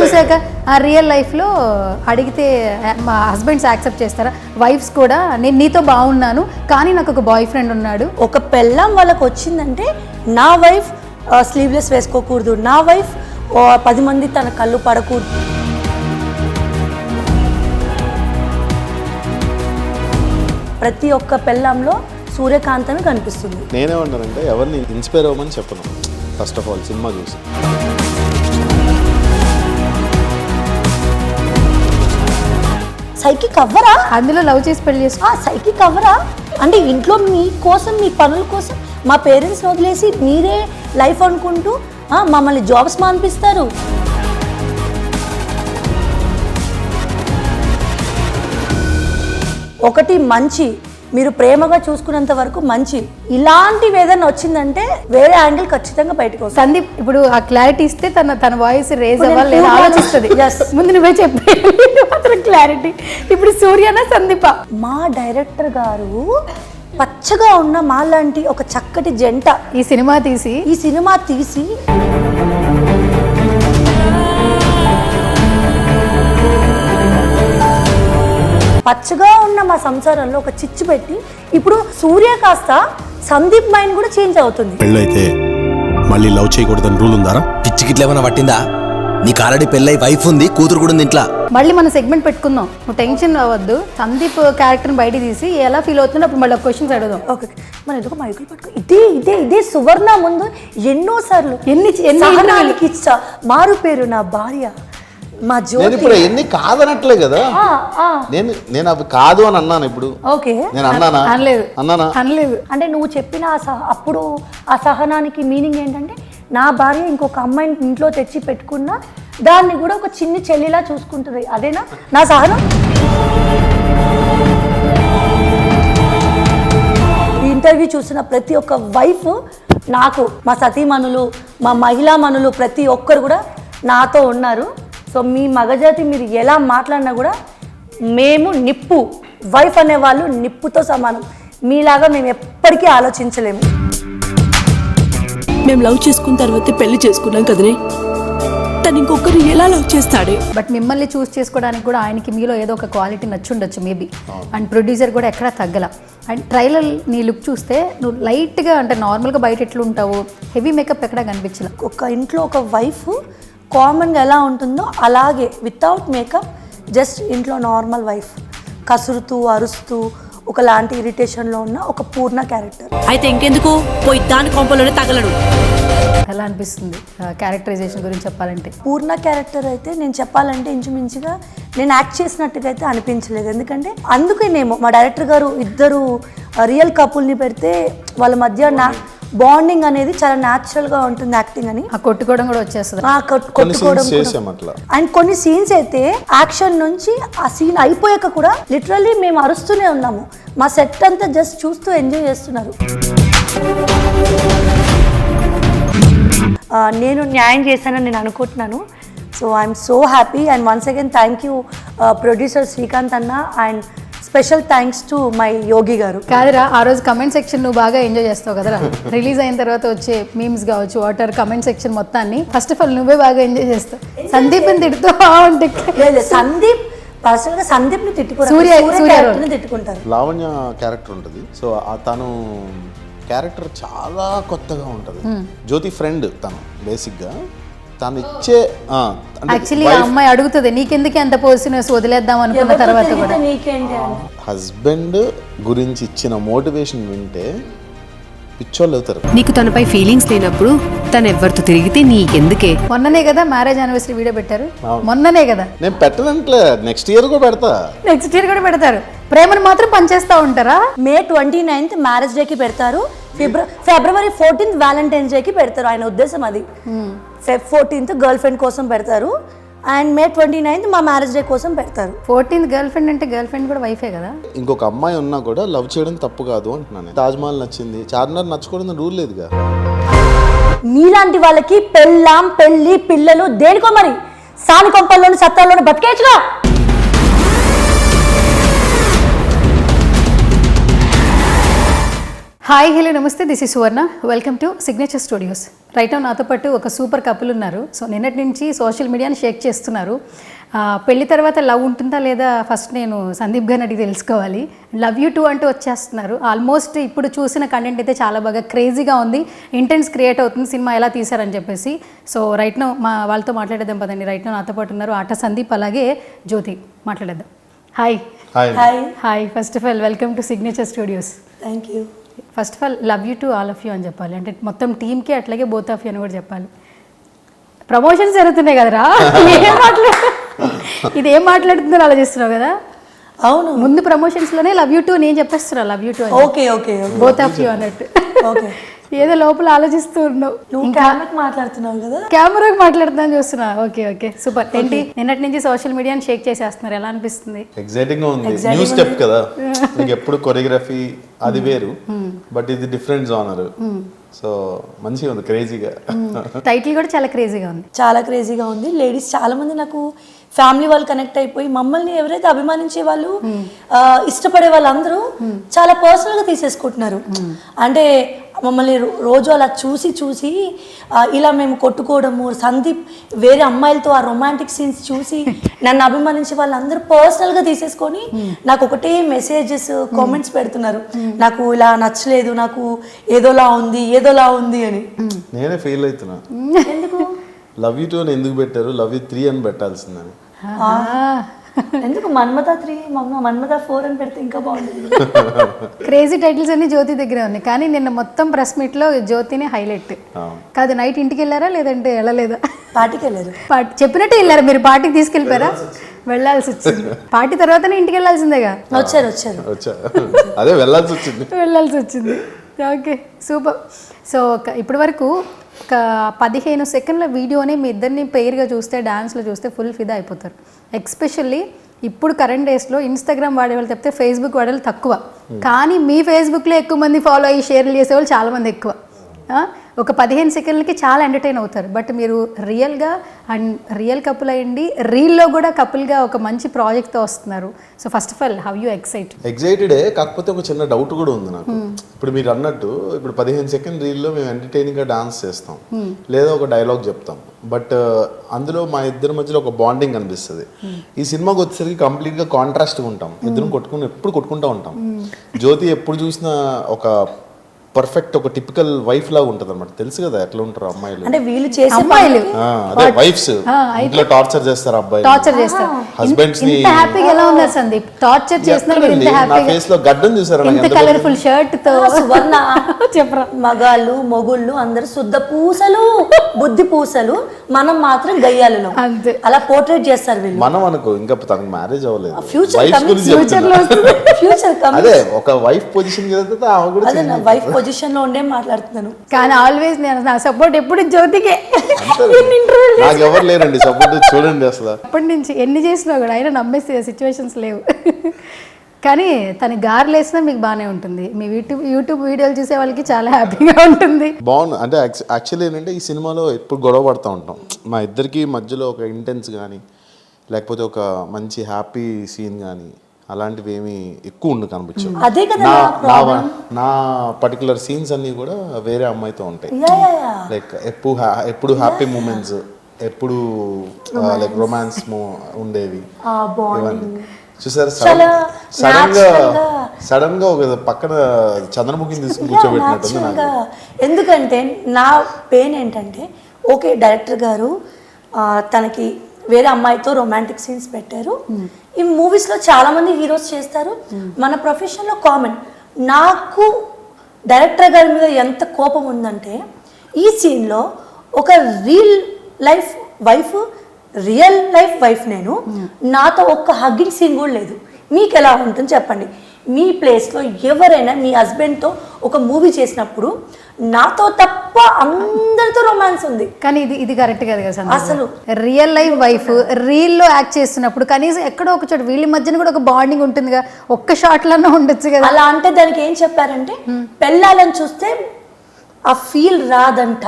చూసాక ఆ రియల్ లైఫ్లో అడిగితే మా హస్బెండ్స్ యాక్సెప్ట్ చేస్తారా? వైఫ్స్ కూడా నేను నీతో బాగున్నాను కానీ నాకు ఒక బాయ్ ఫ్రెండ్ ఉన్నాడు. ఒక పెళ్ళం వాళ్ళకి వచ్చిందంటే నా వైఫ్ స్లీవ్లెస్ వేసుకోకూడదు, నా వైఫ్ 10 మంది తన కళ్ళు పడకూడదు. ప్రతి ఒక్క పెళ్ళంలో సూర్యకాంతను కనిపిస్తుంది. నేనేమన్నానంటే ఎవరిని ఇన్స్పైర్ అవ్వమని చెప్పను. ఫస్ట్ ఆఫ్ ఆల్ సినిమా చూసి సైకిక్ అవ్వరా? అందులో లవ్ చేసి పెళ్లి చేసుకో. సైకిక్ అవ్వరా అంటే ఇంట్లో మీ కోసం మీ పనుల కోసం మా పేరెంట్స్ వదిలేసి మీరే లైఫ్ అనుకుంటూ మమ్మల్ని జాబ్స్ మానిపిస్తారు. ఒకటి మంచి, మీరు ప్రేమగా చూసుకున్నంత వరకు మంచి. ఇలాంటి వేదన వచ్చిందంటే వేరే యాంగిల్ ఖచ్చితంగా బయటకు వస్తుంది. సందీప్ ఇప్పుడు ఆ క్లారిటీ ఇస్తే తన వాయిస్ రేజ్ అవ్వాలి ఆలోచిస్తుంది. ముందు నువ్వే చెప్పే మాత్రం క్లారిటీ. ఇప్పుడు సూర్యనా సందీప? మా డైరెక్టర్ గారు పచ్చగా ఉన్న మాలాంటి ఒక చక్కటి జంట ఈ సినిమా తీసి పచ్చగా ఉన్న మా సంసారంలో ఒక చిచ్చు పెట్టి ఇప్పుడు సూర్య కాస్త సందీప్ మైండ్ కూడా చేంజ్ అవుతుంది. పెళ్ళైతే మళ్ళీ లవ్ చేయకూడదని రూల్ ఉందారా? పిచ్చికిట్లా ఏమైనా పట్టిందా? నీకు ఆల్రెడీ పెళ్ళై వైఫ్ ఉంది, కూతురు కూడా ఉంది ఇంట్లో. మళ్ళీ మన సెగ్మెంట్ పెట్టుకుందాం, నువ్వు టెన్షన్ అవ్వద్దు. సందీప్ క్యారెక్టర్ని బయట తీసి ఎలా ఫీల్ అవుతుందో అప్పుడు మళ్ళీ క్వశ్చన్స్ అడుగుదాం. ఓకే, మన ఎందుకు మైకులు పట్టుకో. ఇదే సువర్ణ ముందు ఎన్నోసార్లు ఎన్ని ఇచ్చా మారు పేరు నా భార్య మా నేను ఇప్పుడు ఎన్ని కాదనట్లే కదా. నేను అవి కాదు అని అన్నాను. ఇప్పుడు ఓకే నేను అన్నానా? అనలేదు. అంటే నువ్వు చెప్పిన అప్పుడు ఆ సహనానికి మీనింగ్ ఏంటంటే నా భార్య ఇంకొక అమ్మాయిని ఇంట్లో తెచ్చి పెట్టుకున్నా దాన్ని కూడా ఒక చిన్ని చెల్లిలా చూసుకుంటుంది, అదేనా నా సహనం? ఈ ఇంటర్వ్యూ చూసిన ప్రతి ఒక్క వైఫ్ నాకు, మా సతీమణులు, మా మహిళా మనులు ప్రతి ఒక్కరు కూడా నాతో ఉన్నారు. సో మీ మగజాతి మీరు ఎలా మాట్లాడినా కూడా మేము నిప్పు, వైఫ్ అనేవాళ్ళు నిప్పుతో సమానం. మీలాగా మేము ఎప్పటికీ ఆలోచించలేము. మేము లవ్ చేసుకున్న తర్వాత పెళ్లి చేసుకున్నాం కదనే, తను ఇంకొకరు ఎలా లవ్ చేస్తాడే? బట్ మిమ్మల్ని చూస్ చేసుకోవడానికి కూడా ఆయనకి మీలో ఏదో ఒక క్వాలిటీ నచ్చుండొచ్చు మేబీ. అండ్ ప్రొడ్యూసర్ కూడా ఎక్కడా తగ్గల. అండ్ ట్రైలర్ నీ లుక్ చూస్తే నువ్వు లైట్గా అంటే నార్మల్గా బయట ఎట్లా ఉంటావు, హెవీ మేకప్ ఎక్కడా కనిపించలే. ఒక ఇంట్లో ఒక వైఫ్ కామన్గా ఎలా ఉంటుందో అలాగే వితౌట్ మేకప్, జస్ట్ ఇంట్లో నార్మల్ వైఫ్ కసురుతూ అరుస్తూ ఒకలాంటి ఇరిటేషన్లో ఉన్న ఒక పూర్ణ క్యారెక్టర్. అయితే ఇంకెందుకు పోయి దాని కొంపలోనే తగలడు. ఎలా అనిపిస్తుంది క్యారెక్టరైజేషన్ గురించి చెప్పాలంటే? పూర్ణ క్యారెక్టర్ అయితే నేను చెప్పాలంటే ఇంచుమించుగా నేను యాక్ట్ చేసినట్టుగా అయితే అనిపించలేదు. ఎందుకంటే అందుకేనేమో మా డైరెక్టర్ గారు ఇద్దరు రియల్ కపుల్ని పెడితే వాళ్ళ మధ్య బాండింగ్ అనేది చాలా న్యాచురల్గా ఉంటుంది యాక్టింగ్ అని. ఆ కొట్టుకోవడం కూడా వచ్చేస్తుంది. అండ్ కొన్ని సీన్స్ అయితే యాక్షన్ నుంచి ఆ సీన్ అయిపోయాక కూడా లిటరల్లీ మేము అరుస్తూనే ఉన్నాము. మా సెట్ అంతా జస్ట్ చూస్తూ ఎంజాయ్ చేస్తున్నారు. నేను న్యాయం చేశానని నేను అనుకుంటున్నాను. So I'm so happy and once again thank you producer Srikanth అన్న and special thanks to my Yogi గారు. కాదురా, ఆ రోజు కమెంట్ సెక్షన్ నువ్వు బాగా ఎంజాయ్ చేస్తావు కదరా. రిలీజ్ అయిన తర్వాత వచ్చే మీమ్స్ కావచ్చు, వాటర్ కమెంట్ సెక్షన్ మొత్తాన్ని ఫస్ట్ ఆఫ్ ఆల్ నువ్వే బాగా ఎంజాయ్ చేస్తావు. సందీప్ని తిడుతూ సందీప్ పర్సనల్గా సందీప్ని తిట్టుకుంటారు. లావణ్య క్యారెక్టర్ ఉంటుంది. సో తను క్యారెక్టర్ చాలా కొత్తగా ఉంటుంది. జ్యోతి ఫ్రెండ్ తను. బేసిక్గా తను ఇచ్చే యాక్చువల్లీ ఆ అమ్మాయి అడుగుతుంది నీకెందుకు అంత పోసినెస్ వదిలేద్దాం అనుకున్న తర్వాత కూడా హస్బెండ్ గురించి ఇచ్చిన మోటివేషన్ వింటే పిచ్చోళ్ళు అవుతారు. నీకు తనపై ఫీలింగ్స్ లేనప్పుడు తను ఎవరితో తిరిగితే నీకెందుకే? మొన్ననే కదా మ్యారేజ్ యానివర్సరీ వీడియో పెట్టారు. మొన్ననే కదా. నేను పెట్టనంటలే, నెక్స్ట్ ఇయర్ కూడా పెడతారు. ప్రేమను మాత్రం పనిచేస్తూ ఉంటారా? May 29th మ్యారేజ్ డేకి పెడతారు, February 14th వ్యాలంటైన్స్ డేకి పెడతారు. ఆయన ఉద్దేశం అది. Feb 14th గర్ల్ ఫ్రెండ్ కోసం పెడతారు అండ్ May 29th మా మ్యారేజ్ డే కోసం పెడతారు. 14th గర్ల్ ఫ్రెండ్ అంటే గర్ల్ ఫ్రెండ్ కూడా వైఫే కదా. ఇంకొక అమ్మాయి ఉన్నా కూడా లవ్ చేయడం తప్పు కాదు అంటున్నాను. తాజ్మహల్ నచ్చింది, చార్మినార్ నచ్చకూడదని రూల్ లేదుగా. మీలాంటి వాళ్ళకి పెళ్ళాం పెళ్ళి పిల్లలు దేనికో మరి సాని కొంపల్లోని సత్తాల్లోని బతికేచ్చుగా. హాయ్ హలో నమస్తే, this is Suvarna. Welcome to Signature studios. Right నాతో పాటు ఒక సూపర్ కపుల్ ఉన్నారు. సో నిన్నటి నుంచి సోషల్ మీడియాని షేక్ చేస్తున్నారు. పెళ్లి తర్వాత లవ్ ఉంటుందా లేదా ఫస్ట్ నేను సందీప్ గారిని అడిగి తెలుసుకోవాలి. లవ్ యూ టూ అంటూ వచ్చేస్తున్నారు. ఆల్మోస్ట్ ఇప్పుడు చూసిన కంటెంట్ అయితే చాలా బాగా క్రేజీగా ఉంది, ఇంటెన్స్ క్రియేట్ అవుతుంది సినిమా ఎలా తీశారని చెప్పేసి. సో రైట్ నో మా వాళ్ళతో మాట్లాడేద్దాం పదండి. రైట్ నో నాతో పాటు ఉన్నారు ఆట సందీప్ అలాగే జ్యోతి. మాట్లాడేద్దాం. Hi hi. Hi. First of all welcome to Signature Studios. Thank you. First of all love you to all of you అని చెప్పాలి, అంటే మొత్తం టీమ్కి అట్లాగే బోత్ ఆఫ్ యూ అని కూడా చెప్పాలి. ప్రమోషన్స్ జరుగుతున్నాయి కదరా, ఇది ఏం మాట్లాడుతుందో ఆలోచిస్తున్నావు కదా. అవును, ముందు ప్రమోషన్స్లోనే లవ్ యూ టు నేను చెప్పేస్తున్నా, love you too okay okay both of you అన్నట్టు. ఓకే. ఏదో లోపల ఆలోచిస్తూ ఉన్నావు, నువ్వు ఇంకా కెమెరాకి మాట్లాడుతున్నావు కదా. కెమెరాకి మాట్లాడుతున్నాను చూస్తున్నా. Okay okay super. ఏంటి నిన్నటి నుంచి సోషల్ మీడియాని షేక్ చేసేస్తున్నారు, ఎలా అనిపిస్తుంది? ఎగ్జైటింగ్ గా ఉంది. న్యూ స్టెప్ కదా, మీకు ఎప్పుడు కొరియోగ్రఫీ అది వేరు, బట్ ఇది డిఫరెంట్ జానర్. సో మంచిగా ఉంది, క్రేజీగా. టైటిల్ కూడా చాలా క్రేజీగా ఉంది. చాలా క్రేజీగా ఉంది. లేడీస్ చాలా మంది నాకు ఫ్యామిలీ వాళ్ళు కనెక్ట్ అయిపోయి మమ్మల్ని ఎవరైతే అభిమానించే వాళ్ళు ఇష్టపడే వాళ్ళందరూ చాలా పర్సనల్గా తీసేసుకుంటున్నారు. అంటే మమ్మల్ని రోజు అలా చూసి చూసి ఇలా మేము కొట్టుకోవడము, సందీప్ వేరే అమ్మాయిలతో ఆ రొమాంటిక్ సీన్స్ చూసి నన్ను అభిమానించే వాళ్ళందరూ పర్సనల్గా తీసేసుకొని నాకు ఒకటే మెసేజెస్ కామెంట్స్ పెడుతున్నారు, నాకు ఇలా నచ్చలేదు, నాకు ఏదోలా ఉంది అని. నేనే ఫెయిల్ అవుతున్నా. ఎందుకు లవ్ యూ 2 అని ఎందుకు పెట్టారు, లవ్ యూ 3 అని పెట్టాల్సిందని. ఎందుకు మన్మథ 3 మన్మథ 4 అని పెడితే ఇంకా బాగుంటుంది. క్రేజీ టైటిల్స్ అన్ని జ్యోతి దగ్గరే ఉన్నాయి, కానీ నిన్న మొత్తం ప్రెస్ మీట్ లో జ్యోతిని హైలైట్ కాదు. నైట్ ఇంటికి వెళ్ళారా లేదంటే వెళ్ళలేదా? పార్టీకి వెళ్ళారు. చెప్పినట్టే వెళ్ళారా మీరు? పార్టీకి తీసుకెళ్ళిపోయారా? వెళ్ళాల్సి వచ్చింది. పార్టీ తర్వాతనే ఇంటికి వెళ్ళాల్సిందేగా. వచ్చారు. అదే వెళ్ళాల్సి వచ్చింది. Okay super. సో ఇప్పటి వరకు ఒక 15 సెకండ్ల వీడియోని మీ ఇద్దరిని పెయిర్గా చూస్తే, డాన్స్లో చూస్తే ఫుల్ ఫిదా అయిపోతారు. ఎస్పెషల్లీ ఇప్పుడు కరెంట్ డేస్లో ఇన్స్టాగ్రామ్ వాడేవాళ్ళు తప్పితే ఫేస్బుక్ వాడేవాళ్ళు తక్కువ, కానీ మీ ఫేస్బుక్లో ఎక్కువ మంది ఫాలో అయ్యి షేర్లు చేసేవాళ్ళు చాలామంది ఎక్కువ. ఒక 15 సెకండ్లకి చాలా ఎంటర్టైన్ అవుతారు. బట్ మీరు రియల్ కపుల్ అయ్యండి, రీల్లో కూడా కపుల్గా ఒక మంచి ప్రాజెక్ట్తో వస్తున్నారు. So first of all how you ఎక్సైటెడే. కాకపోతే ఒక చిన్న డౌట్ కూడా ఉంది నాకు. ఇప్పుడు మీరు అన్నట్టు ఇప్పుడు 15 సెకండ్ రీల్లో మేము ఎంటర్టైనింగ్గా డాన్స్ చేస్తాం, లేదా ఒక డైలాగ్ చెప్తాం, బట్ అందులో మా ఇద్దరి మధ్యలో ఒక బాండింగ్ అనిపిస్తుంది. ఈ సినిమాకి వచ్చేసరికి కంప్లీట్గా కాంట్రాస్ట్గా ఉంటాం, ఇద్దరం ఎప్పుడు కొట్టుకుంటూ ఉంటాం. జ్యోతి ఎప్పుడు చూసినా ఒక పర్ఫెక్ట్ ఒక టిపికల్ వైఫ్ లాగా ఉంటది అన్నమాట. తెలుసు కదా ఎట్లా ఉంటారు అమ్మాయిలు, అంటే వీళ్ళు చేసే అమ్మాయిలు అదే వైఫ్స్ ఇంట్లో టార్చర్ చేస్తారు, అబ్బాయి టార్చర్ చేస్తారు. హస్బెండ్స్ ని. ఇంత హ్యాపీగా ఎలా ఉన్నారు సందీప్? టార్చర్ చేస్తున్నారు, ఇంత నా హ్యాపీగా. ఫేస్ లో గడ్డం చూసారా? ఇంత కలర్ఫుల్ షర్ట్ తో సువర్ణ చెప్పరా. మగాళ్ళు మొగుళ్ళు అందరు శుద్ధ పూసలు, బుద్ధి పూసలు, మనం మాత్రం గయ్యాలు. అంతే. అలా పోర్ట్రేట్ చేస్తారు వీళ్ళు. మనం అనుకో ఇంకా తనకు మ్యారేజ్ అవ్వలేదు, ఫ్యూచర్ అదే ఒక వైఫ్ పొజిషన్ వైఫ్ పొజిషన్ లో ఉండే మాట్లాడుతున్నాను. కానీ ఆల్వేస్ నేను నా సపోర్ట్ ఎప్పుడు జ్యోతికే. నాకు ఎవరు లేరండి సపోర్ట్. చూడండి అసలు అప్పటి నుంచి ఎన్ని చేసినా కూడా ఆయన నమ్మేసే సిచ్యువేషన్స్ లేవు. కానీ తన గారెలు వేసినా మీకు బాగానే ఉంటుంది. మీ యూట్యూబ్ వీడియోలు చూసే వాళ్ళకి చాలా హ్యాపీగా ఉంటుంది. బాగుంది. అంటే యాక్చువల్లీ ఏంటంటే ఈ సినిమాలో ఎప్పుడు గొడవ పడుతూ ఉంటాం. మా ఇద్దరికి మధ్యలో ఒక ఇంటెన్స్ కానీ లేకపోతే ఒక మంచి హ్యాపీ సీన్ కానీ అలాంటివి ఏమి ఎక్కువ ఉండి కనిపించవు. అదే కదా నా పర్టికులర్ సీన్స్ అన్నీ కూడా వేరే అమ్మాయితో ఉంటాయి. లైక్ ఎప్పుడు హ్యాపీ మూమెంట్స్, ఎప్పుడు లైక్ రొమాన్స్ ఉండేవి. చూసారు సడన్ గా ఒక పక్కన చంద్రముఖిని తీసుకుని కూర్చోబెట్టినట్టుంది నాకు. ఎందుకంటే నా పెయిన్ ఏంటంటే, ఓకే డైరెక్టర్ గారు తనకి వేరే అమ్మాయితో రొమాంటిక్ సీన్స్ పెట్టారు. ఈ మూవీస్లో చాలామంది హీరోస్ చేస్తారు, మన ప్రొఫెషన్లో కామన్. నాకు డైరెక్టర్ గారి మీద ఎంత కోపం ఉందంటే, ఈ సీన్లో ఒక రియల్ లైఫ్ వైఫ్ నేను, నాతో ఒక్క హగ్గింగ్ సీన్ కూడా లేదు. మీకు ఎలా ఉంటుంది చెప్పండి? మీ ప్లేస్లో ఎవరైనా మీ హస్బెండ్తో ఒక మూవీ చేసినప్పుడు నాతో తప్ప అందరితో రొమాన్స్ ఉంది. కానీ ఇది కరెక్ట్ కాదు కదా అసలు. రియల్ లైఫ్ వైఫ్ రీల్లో యాక్ట్ చేస్తున్నప్పుడు కనీసం ఎక్కడో ఒక చోట వీళ్ళ మధ్యన కూడా ఒక బాండింగ్ ఉంటుందిగా, ఒక్క షాట్లన్నా ఉండొచ్చు కదా. అలా అంటే దానికి ఏం చెప్పారంటే, పెళ్ళాలని చూస్తే ఆ ఫీల్ రాదంట,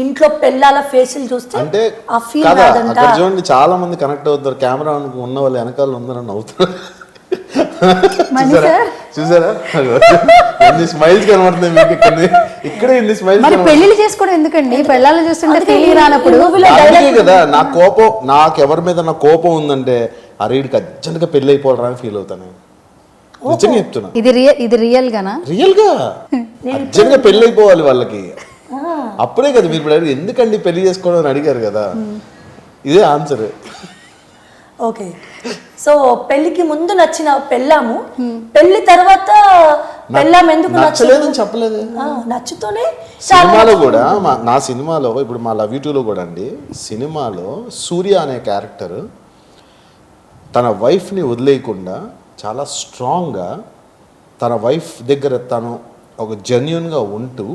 ఇంట్లో పెళ్ళాల ఫేసులు చూస్తే అంటే ఆ ఫీల్ రాదంట. చూడండి చాలా మంది కనెక్ట్ అవుతారు, కెమెరా ఉన్న వాళ్ళు వెనకాల ఉందని అవుతారు. చూసారా ఎన్ని స్మైల్స్ కనబడుతున్నాయి మీకు ఇక్కడ ఎన్ని స్మైల్స్ మరి పెళ్లిళ్ళు చేసుకోవడం ఎందుకండి? పెళ్ళాలను చూస్తుంటే ఫీలింగ్ రానప్పుడు కదా నా కోపం, నాకు ఎవరి మీద నా కోపం ఉందంటే అరే వీడికి అర్జెంట్గా పెళ్ళి అయిపోవాలని అని ఫీల్ అవుతాను. నిజంగా చెప్తున్నా, ఇది రియల్ గానా? రియల్ గా అర్జెంట్గా పెళ్ళి అయిపోవాలి వాళ్ళకి. అప్పుడే కదా మీరు ఇప్పుడు ఎందుకండి పెళ్లి చేసుకోవడం అని అడిగారు కదా, ఇదే ఆన్సర్. ఓకే, సో పెళ్లికి ముందు నచ్చిన పెళ్ళాము, పెళ్లి తర్వాత పెళ్ళాం ఎందుకు నచ్చలేదని చెప్పలేదు. నచ్చుతూనే సినిమాలో కూడా నా సినిమాలో ఇప్పుడు మా లవ్ యూ టూలో కూడా అండి, సినిమాలో సూర్య అనే క్యారెక్టర్ తన వైఫ్ని వదిలేయకుండా చాలా స్ట్రాంగ్గా తన వైఫ్ దగ్గర తను ఒక జెన్యున్గా ఉంటూ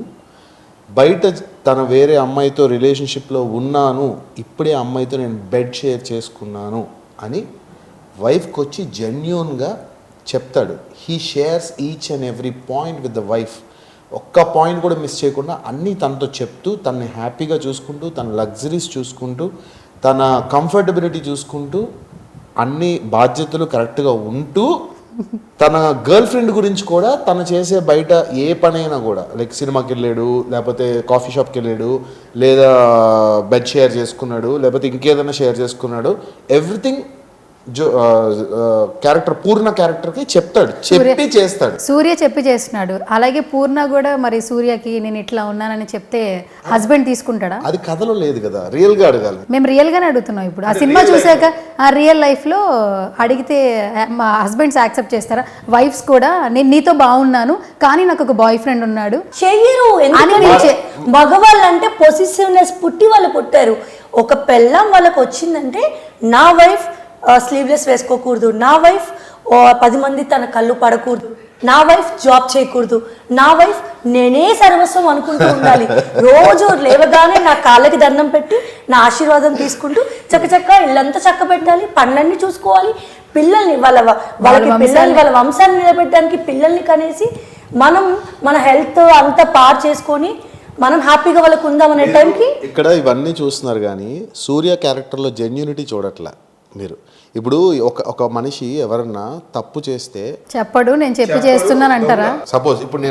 బయట తన వేరే అమ్మాయితో రిలేషన్షిప్లో ఉన్నాను, ఇప్పుడే అమ్మాయితో నేను బెడ్ షేర్ చేసుకున్నాను అని వైఫ్కి వచ్చి జెన్యూన్గా చెప్తాడు. He shares each and every point with the wife. ఒక్క పాయింట్ కూడా మిస్ చేయకుండా అన్నీ తనతో చెప్తూ తనని హ్యాపీగా చూసుకుంటూ తన లగ్జరీస్ చూసుకుంటూ తన కంఫర్టబిలిటీ చూసుకుంటూ అన్ని బాధ్యతలు కరెక్ట్గా ఉంటూ తన గర్ల్ ఫ్రెండ్ గురించి కూడా తను చేసే బయట ఏ పనైనా కూడా లైక్ సినిమాకి వెళ్ళాడు, లేకపోతే కాఫీ షాప్కి వెళ్ళాడు, లేదా బెడ్ షేర్ చేసుకున్నాడు, లేకపోతే ఇంకేదైనా షేర్ చేసుకున్నాడు, ఎవ్రీథింగ్ క్యారెక్టర్ పూర్ణ క్యారెక్టర్కి చెప్తాడు, చెప్పి చేస్తాడు. సూర్య చెప్పి చేస్తున్నాడు, అలాగే పూర్ణ కూడా మరి సూర్యకి నేను ఇట్లా ఉన్నానని చెప్తే హస్బెండ్ తీసుకుంటాడా? అది కథలో లేదు కదా, రియల్ గా అడగాలి. మేము రియల్ గానే అడుగుతున్నాం ఇప్పుడు. ఆ సినిమా చూసాక ఆ రియల్ లైఫ్ లో అడిగితే మా హస్బెండ్స్ యాక్సెప్ట్ చేస్తారా? వైఫ్స్ కూడా నేను నీతో బాగున్నాను కానీ నాకు ఒక బాయ్ ఫ్రెండ్ ఉన్నాడు చెయ్యరు. మగవాళ్ళంటే పొసిసివ్నెస్ పుట్టి వాళ్ళు పుట్టారు. ఒక పెళ్ళం వాళ్ళకి వచ్చిందంటే నా వైఫ్ స్లీవ్లెస్ వేసుకోకూడదు, నా వైఫ్ 10 మంది తన కళ్ళు పడకూడదు, నా వైఫ్ జాబ్ చేయకూడదు, నా వైఫ్ నేనే సర్వస్వం అనుకుంటూ ఉండాలి. రోజు లేవగానే నా కాళ్ళకి దండం పెట్టి నా ఆశీర్వాదం తీసుకుంటూ చక్కచక్క ఇల్లంతా చక్క పెట్టాలి, పనులన్నీ చూసుకోవాలి, పిల్లల్ని వాళ్ళకి పిల్లల్ని వాళ్ళ వంశాన్ని నిలబెట్టడానికి పిల్లల్ని కనేసి మనం మన హెల్త్ అంతా పాడు చేసుకొని మనం హ్యాపీగా వాళ్ళకు ఉందామనే టైంకి ఇక్కడ ఇవన్నీ చూస్తున్నారు కానీ సూర్య క్యారెక్టర్లో జెన్యూనిటీ చూడట్లే మీరు. ఇప్పుడు ఒక మనిషి ఎవరన్నా తప్పు చేస్తే చెప్పడు, నేను చెప్పి చేస్తున్నాను అంటారా? సపోజ్ ఇప్పుడు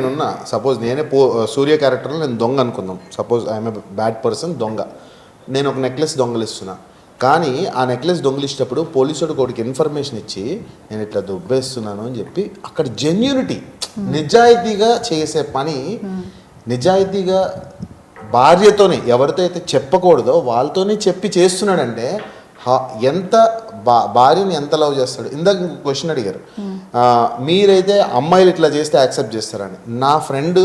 నేనే సూర్య క్యారెక్టర్లో నేను దొంగ అనుకుందాం, suppose I'm a bad person, దొంగ, నేను ఒక నెక్లెస్ దొంగలిస్తున్నా, కానీ ఆ నెక్లెస్ దొంగలిచ్చినప్పుడు పోలీసుడు ఒకటికి ఇన్ఫర్మేషన్ ఇచ్చి నేను ఇట్లా దుబ్బేస్తున్నాను అని చెప్పి అక్కడ జెన్యూనిటీ, నిజాయితీగా చేసే పని, నిజాయితీగా భార్యతోనే ఎవరితో అయితే చెప్పకూడదో వాళ్ళతోనే చెప్పి చేస్తున్నాడంటే ఎంత భార్యని ఎంత లవ్ చేస్తాడు. ఇందాక క్వశ్చన్ అడిగారు, మీరైతే అమ్మాయిలు ఇట్లా చేస్తే యాక్సెప్ట్ చేస్తారని. నా ఫ్రెండ్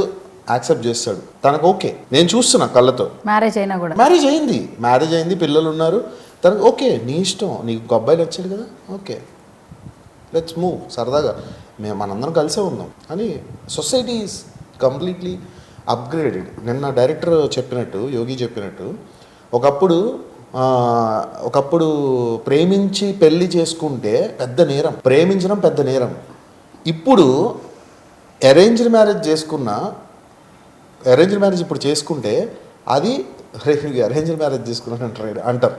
యాక్సెప్ట్ చేస్తాడు, తనకు ఓకే, నేను చూస్తున్నా కళ్ళతో. మ్యారేజ్ అయినా కూడా మ్యారేజ్ అయింది, పిల్లలు ఉన్నారు, తనకు ఓకే, నీ ఇష్టం, నీకు అబ్బాయిలు వచ్చాడు కదా, ఓకే లెట్స్ మూవ్, సరదాగా మనందరం కలిసే ఉందాం అని. Society is completely upgraded. నిన్న డైరెక్టర్ చెప్పినట్టు, యోగి చెప్పినట్టు, ఒకప్పుడు ప్రేమించి పెళ్లి చేసుకుంటే పెద్ద నేరం, ప్రేమించడం పెద్ద నేరం. ఇప్పుడు అరేంజ్డ్ మ్యారేజ్ ఇప్పుడు చేసుకుంటే అది అరేంజ్డ్ మ్యారేజ్ చేసుకున్నాను అంటారు.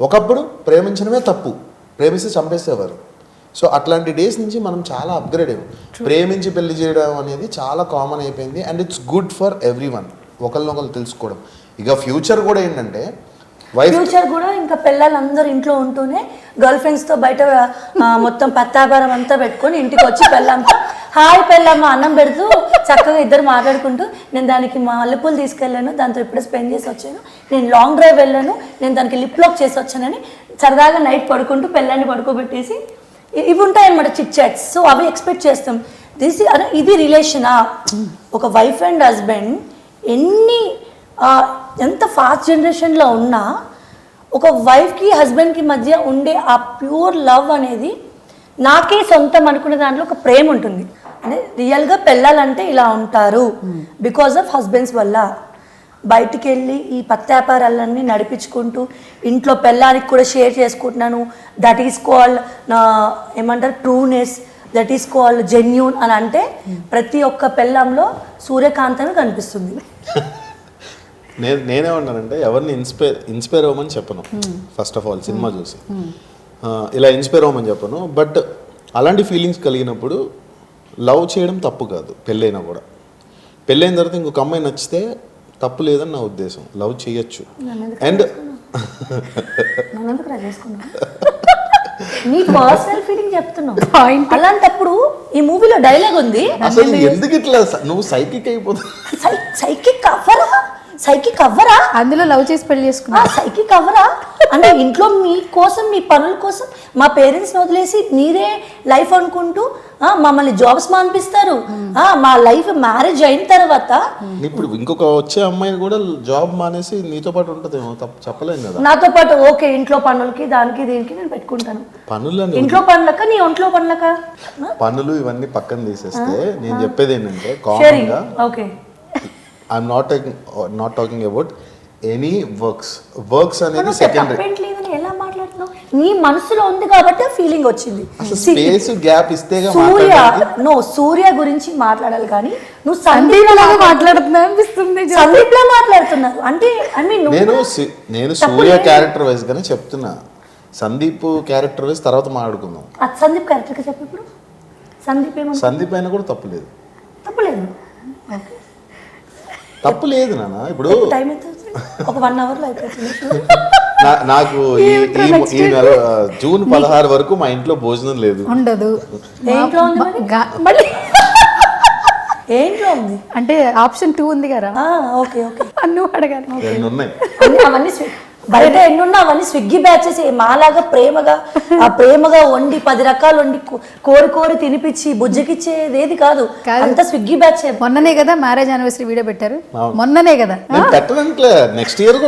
ఒకప్పుడు ప్రేమించడమే తప్పు, ప్రేమిస్తే చంపేసేవారు. సో అట్లాంటి డేస్ నుంచి మనం చాలా అప్గ్రేడ్ అయ్యాం. ప్రేమించి పెళ్లి చేయడం అనేది చాలా కామన్ అయిపోయింది and it's good for everyone. ఒకరినొకరు తెలుసుకోవడం. ఇక ఫ్యూచర్ కూడా ఏంటంటే ఫ్యూచర్ కూడా ఇంకా పిల్లలందరూ ఇంట్లో ఉంటూనే గర్ల్ ఫ్రెండ్స్తో బయట మొత్తం పత్తాభారం అంతా పెట్టుకొని ఇంటికి వచ్చి పెళ్ళంతా హాయ్ పెళ్ళమ్మ అన్నం పెడుతూ చక్కగా ఇద్దరు మాట్లాడుకుంటూ నేను దానికి మల్లెపూలు తీసుకెళ్ళాను, దాంతో ఇప్పుడే స్పెండ్ చేసి వచ్చాను, నేను లాంగ్ డ్రైవ్ వెళ్ళాను, నేను దానికి లిప్ లాక్ చేసి వచ్చానని సరదాగా నైట్ పడుకుంటూ పెళ్ళాన్ని పడుకోబెట్టేసి ఇవి ఉంటాయన్నమాట చిట్ చాట్స్. సో అవి ఎక్స్పెక్ట్ చేస్తాం. ఇది రిలేషనా? ఒక వైఫ్ అండ్ హస్బెండ్ ఎంత ఫాస్ట్ జనరేషన్లో ఉన్నా ఒక వైఫ్కి హస్బెండ్కి మధ్య ఉండే ఆ ప్యూర్ లవ్ అనేది నాకే సొంతం అనుకునే దాంట్లో ఒక ప్రేమ ఉంటుంది. అంటే రియల్గా పెళ్ళాలంటే ఇలా ఉంటారు బికాజ్ ఆఫ్ హస్బెండ్స్ వల్ల. బయటికి వెళ్ళి ఈ పత్తాపారాలన్నీ నడిపించుకుంటూ ఇంట్లో పెళ్ళానికి కూడా షేర్ చేసుకుంటున్నాను, దట్ ఈస్ కాల్డ్ నా ఏమంటారు trueness, that is called genuine అని అంటే ప్రతి ఒక్క పెళ్ళంలో సూర్యకాంతమే కనిపిస్తుంది. నేనేమన్నానంటే ఎవరిని ఇన్స్పైర్ అవ్వమని చెప్పను. ఫస్ట్ ఆఫ్ ఆల్ సినిమా చూసి ఇలా ఇన్స్పైర్ అవ్వమని చెప్పను. బట్ అలాంటి ఫీలింగ్స్ కలిగినప్పుడు లవ్ చేయడం తప్పు కాదు పెళ్ళైనా కూడా. పెళ్ళైన తర్వాత ఇంకొక అమ్మాయి నచ్చితే తప్పు లేదని నా ఉద్దేశం. లవ్ చేయొచ్చు. అండ్ నీ పర్సనల్ ఫీలింగ్ చెప్తున్నావు. అలాంటప్పుడు ఈ మూవీలో డైలాగ్ ఉంది, అసలు ఎందుకు ఇట్లా నువ్వు సైకిక్ అయిపోతావు? సైకిక్ అవ్వరా? అందులో లవ్ చేసి పెళ్లి చేసుకున్నా. సైకిక్ అవ్వరా అంటే ఇంట్లో మీ కోసం మీ పనుల కోసం మా పేరెంట్స్ని వదిలేసి మీరే లైఫ్ అనుకుంటూ మమ్మల్ని జాబ్స్ మానిపిస్తారు. మా లైఫ్ మ్యారేజ్ అయిన తర్వాత ఇప్పుడు ఇంకొక వచ్చే అమ్మాయిని కూడా జాబ్ మానేసి నీతో పాటు ఉంటదేమో, చెప్పలేం కదా. నాతో పాటు ఓకే, ఇంట్లో పనులకి దానికి దీనికి నేను పెట్టుకుంటాను. పనులని ఇంట్లో పనులక నీ ఒంట్లో పనులక పనులు ఇవన్నీ పక్కన తీసేస్తే నేను చెప్పేది ఏంటంటే షేరింగ్. కామన్గా okay, I'm not talking about any works అనేది సెకండరీ. ఎలా మాట్లాడుతున్నావు? నీ మనసులో ఉంది కాబట్టి ఫీలింగ్ వచ్చింది. స్పేస్ గ్యాప్ ఇస్తే సూర్య గురించి మాట్లాడాలి కానీ నువ్వు సందీప్ లాగా మాట్లాడుతున్నా అనిపిస్తుంది. సందీప్ లా మాట్లాడుతున్నారు అంటే నేను సూర్య క్యారెక్టర్ వైజ్ గానే చెప్తున్నా. సందీప్ క్యారెక్టర్ వైజ్ తర్వాత మాట్లాడుకుందాం. సందీప్ క్యారెక్టర్ గా చెప్పు. ఇప్పుడు సందీప్ అయినా కూడా తప్పులేదు. తప్పులేదు తప్పులేదు నాన్న. ఇప్పుడు టైం ఎంత ఒక 1 hour లో అయిపోతుంది. నాకు ఈ నెల జూన్ 16 వరకు మా ఇంట్లో భోజనం లేదు. ఉండదు. ఏంట్లో ఉంది అంటే ఆప్షన్ 2 ఉంది కదా. ఓకే ఓకే, అన్ను అడగాలి. 2 ఉన్నాయి. అవన్నీ బయట ఎన్నున్నా అవన్నీ స్విగ్గీ బ్యాచెస్. మాలాగా ప్రేమగా వండి 10 రకాలు వండి కోరి తినిపించి బుజ్జకిచ్చేది ఏది కాదు. అంత స్విగ్గీ బ్యాచ్. మొన్ననే కదా మ్యారేజ్ యానివర్సరీ వీడియో పెట్టారు. మొన్ననే కదా. నెక్స్ట్ ఇయర్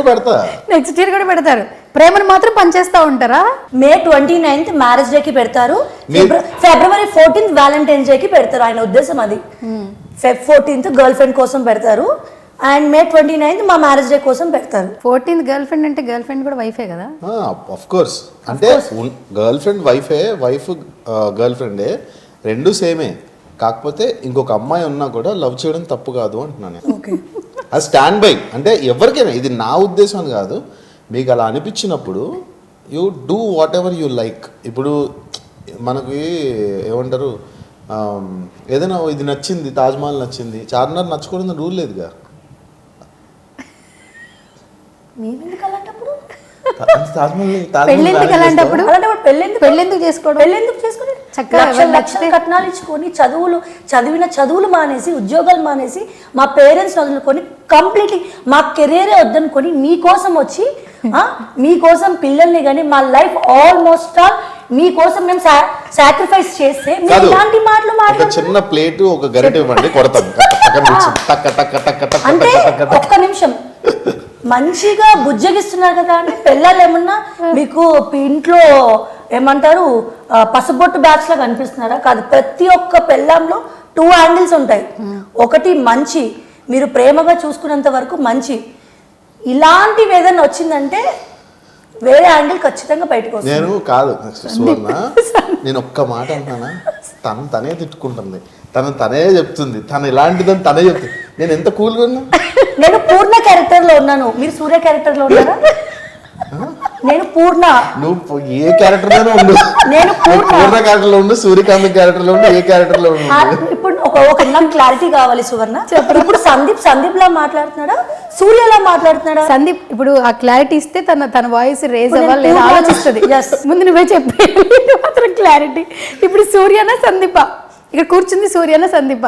కూడా పెడతారు. ప్రేమను మాత్రం పనిచేస్తా ఉంటారా? May 29th మ్యారేజ్ డేకి పెడతారు. February 14th వ్యాలంటైన్స్ డేకి పెడతారు. ఆయన ఉద్దేశం అది. Feb 14th గర్ల్ ఫ్రెండ్ కోసం పెడతారు అండ్ May 29th మా మ్యారేజ్ డే కోసం పెడతారు. 14th గర్ల్ ఫ్రెండ్ అంటే గర్ల్ ఫ్రెండ్ కూడా వైఫే కదా. Of course. అంటే గర్ల్ ఫ్రెండ్ వైఫే, వైఫ్ గర్ల్ ఫ్రెండే, రెండు సేమే. కాకపోతే ఇంకొక అమ్మాయి ఉన్నా కూడా లవ్ చేయడం తప్పు కాదు అంటున్నాను. అది స్టాండ్ బై. అంటే ఎవరికైనా, ఇది నా ఉద్దేశం అని కాదు, మీకు అలా అనిపించినప్పుడు you do what ever you like. ఇప్పుడు మనకి ఏమంటారు, ఏదైనా ఇది నచ్చింది, తాజ్మహల్ నచ్చింది, చార్మినార్ నచ్చుకోవడం రూల్ లేదుగా. పెళ్ళెందుకు చేసుకోవడం? కట్నాలు ఇచ్చుకొని చదువులు మానేసి ఉద్యోగాలు మానేసి మా పేరెంట్స్ వదులుకొని కంప్లీట్లీ మా కెరీరే వద్దనుకొని మీకోసం వచ్చి మీకోసం పిల్లల్ని కానీ మా లైఫ్ ఆల్మోస్ట్ ఆల్ మీకోసం మేము సాక్రిఫైస్ చేస్తే ఇలాంటి మాటలు మాట్లాడు. చిన్న ప్లేట్ ఒక గరిటె ఇవ్వండి, కొడతాం. అంటే ఒక్క నిమిషం, మంచిగా బుజ్జగిస్తున్నారు కదా అంటే పిల్లలు ఏమన్నా మీకు ఇంట్లో ఏమంటారు పసుబొట్టు బ్యాచ్ లాగా కనిపిస్తున్నారా? కాదు. ప్రతి ఒక్క పెళ్ళంలో 2 యాంగిల్స్ ఉంటాయి. ఒకటి మంచి, మీరు ప్రేమగా చూసుకున్నంత వరకు మంచి. ఇలాంటివి ఏదైనా వచ్చిందంటే వేరే యాంగిల్ ఖచ్చితంగా బయటకు వస్తుంది. నేను కాదు సువర్ణ, నేను ఒక్క మాట అంటున్నానా, తనే తిట్టుకుంటుంది, తనే చెప్తుంది, తను ఇలాంటిదని తనే చెప్తుంది. నేను ఎంత కూల్గా ఉన్నా. నేను పూర్ణ క్యారెక్టర్ లో ఉన్నాను, మీరు సూర్య క్యారెక్టర్ లో ఉన్నారా? నేను పూర్ణ. నువ్వు ఏ క్యారెక్టర్ లోనే ఉండు. నేను పూర్ణ క్యారెక్టర్ లో ఉండు, సూర్యకాంత్ క్యారెక్టర్ లో ఉండు, ఏ క్యారెక్టర్ లో ఉండు. ఇప్పుడు ఒక నాకు క్లారిటీ కావాలి సువర్ణ. ఇప్పుడు సందీప్ లా మాట్లాడుతున్నాడా, సూర్యలా మాట్లాడుతున్నాడా? సందీప్ ఇప్పుడు ఆ క్లారిటీ ఇస్తే తన వాయిస్ రేజ్ అవ్వాలి ఆలోచిస్తుంది. ముందు నువ్వే చెప్పే మాత్రం క్లారిటీ. ఇప్పుడు సూర్యనా సందీప? ఇక్కడ కూర్చుంది సూర్యనా సందీప?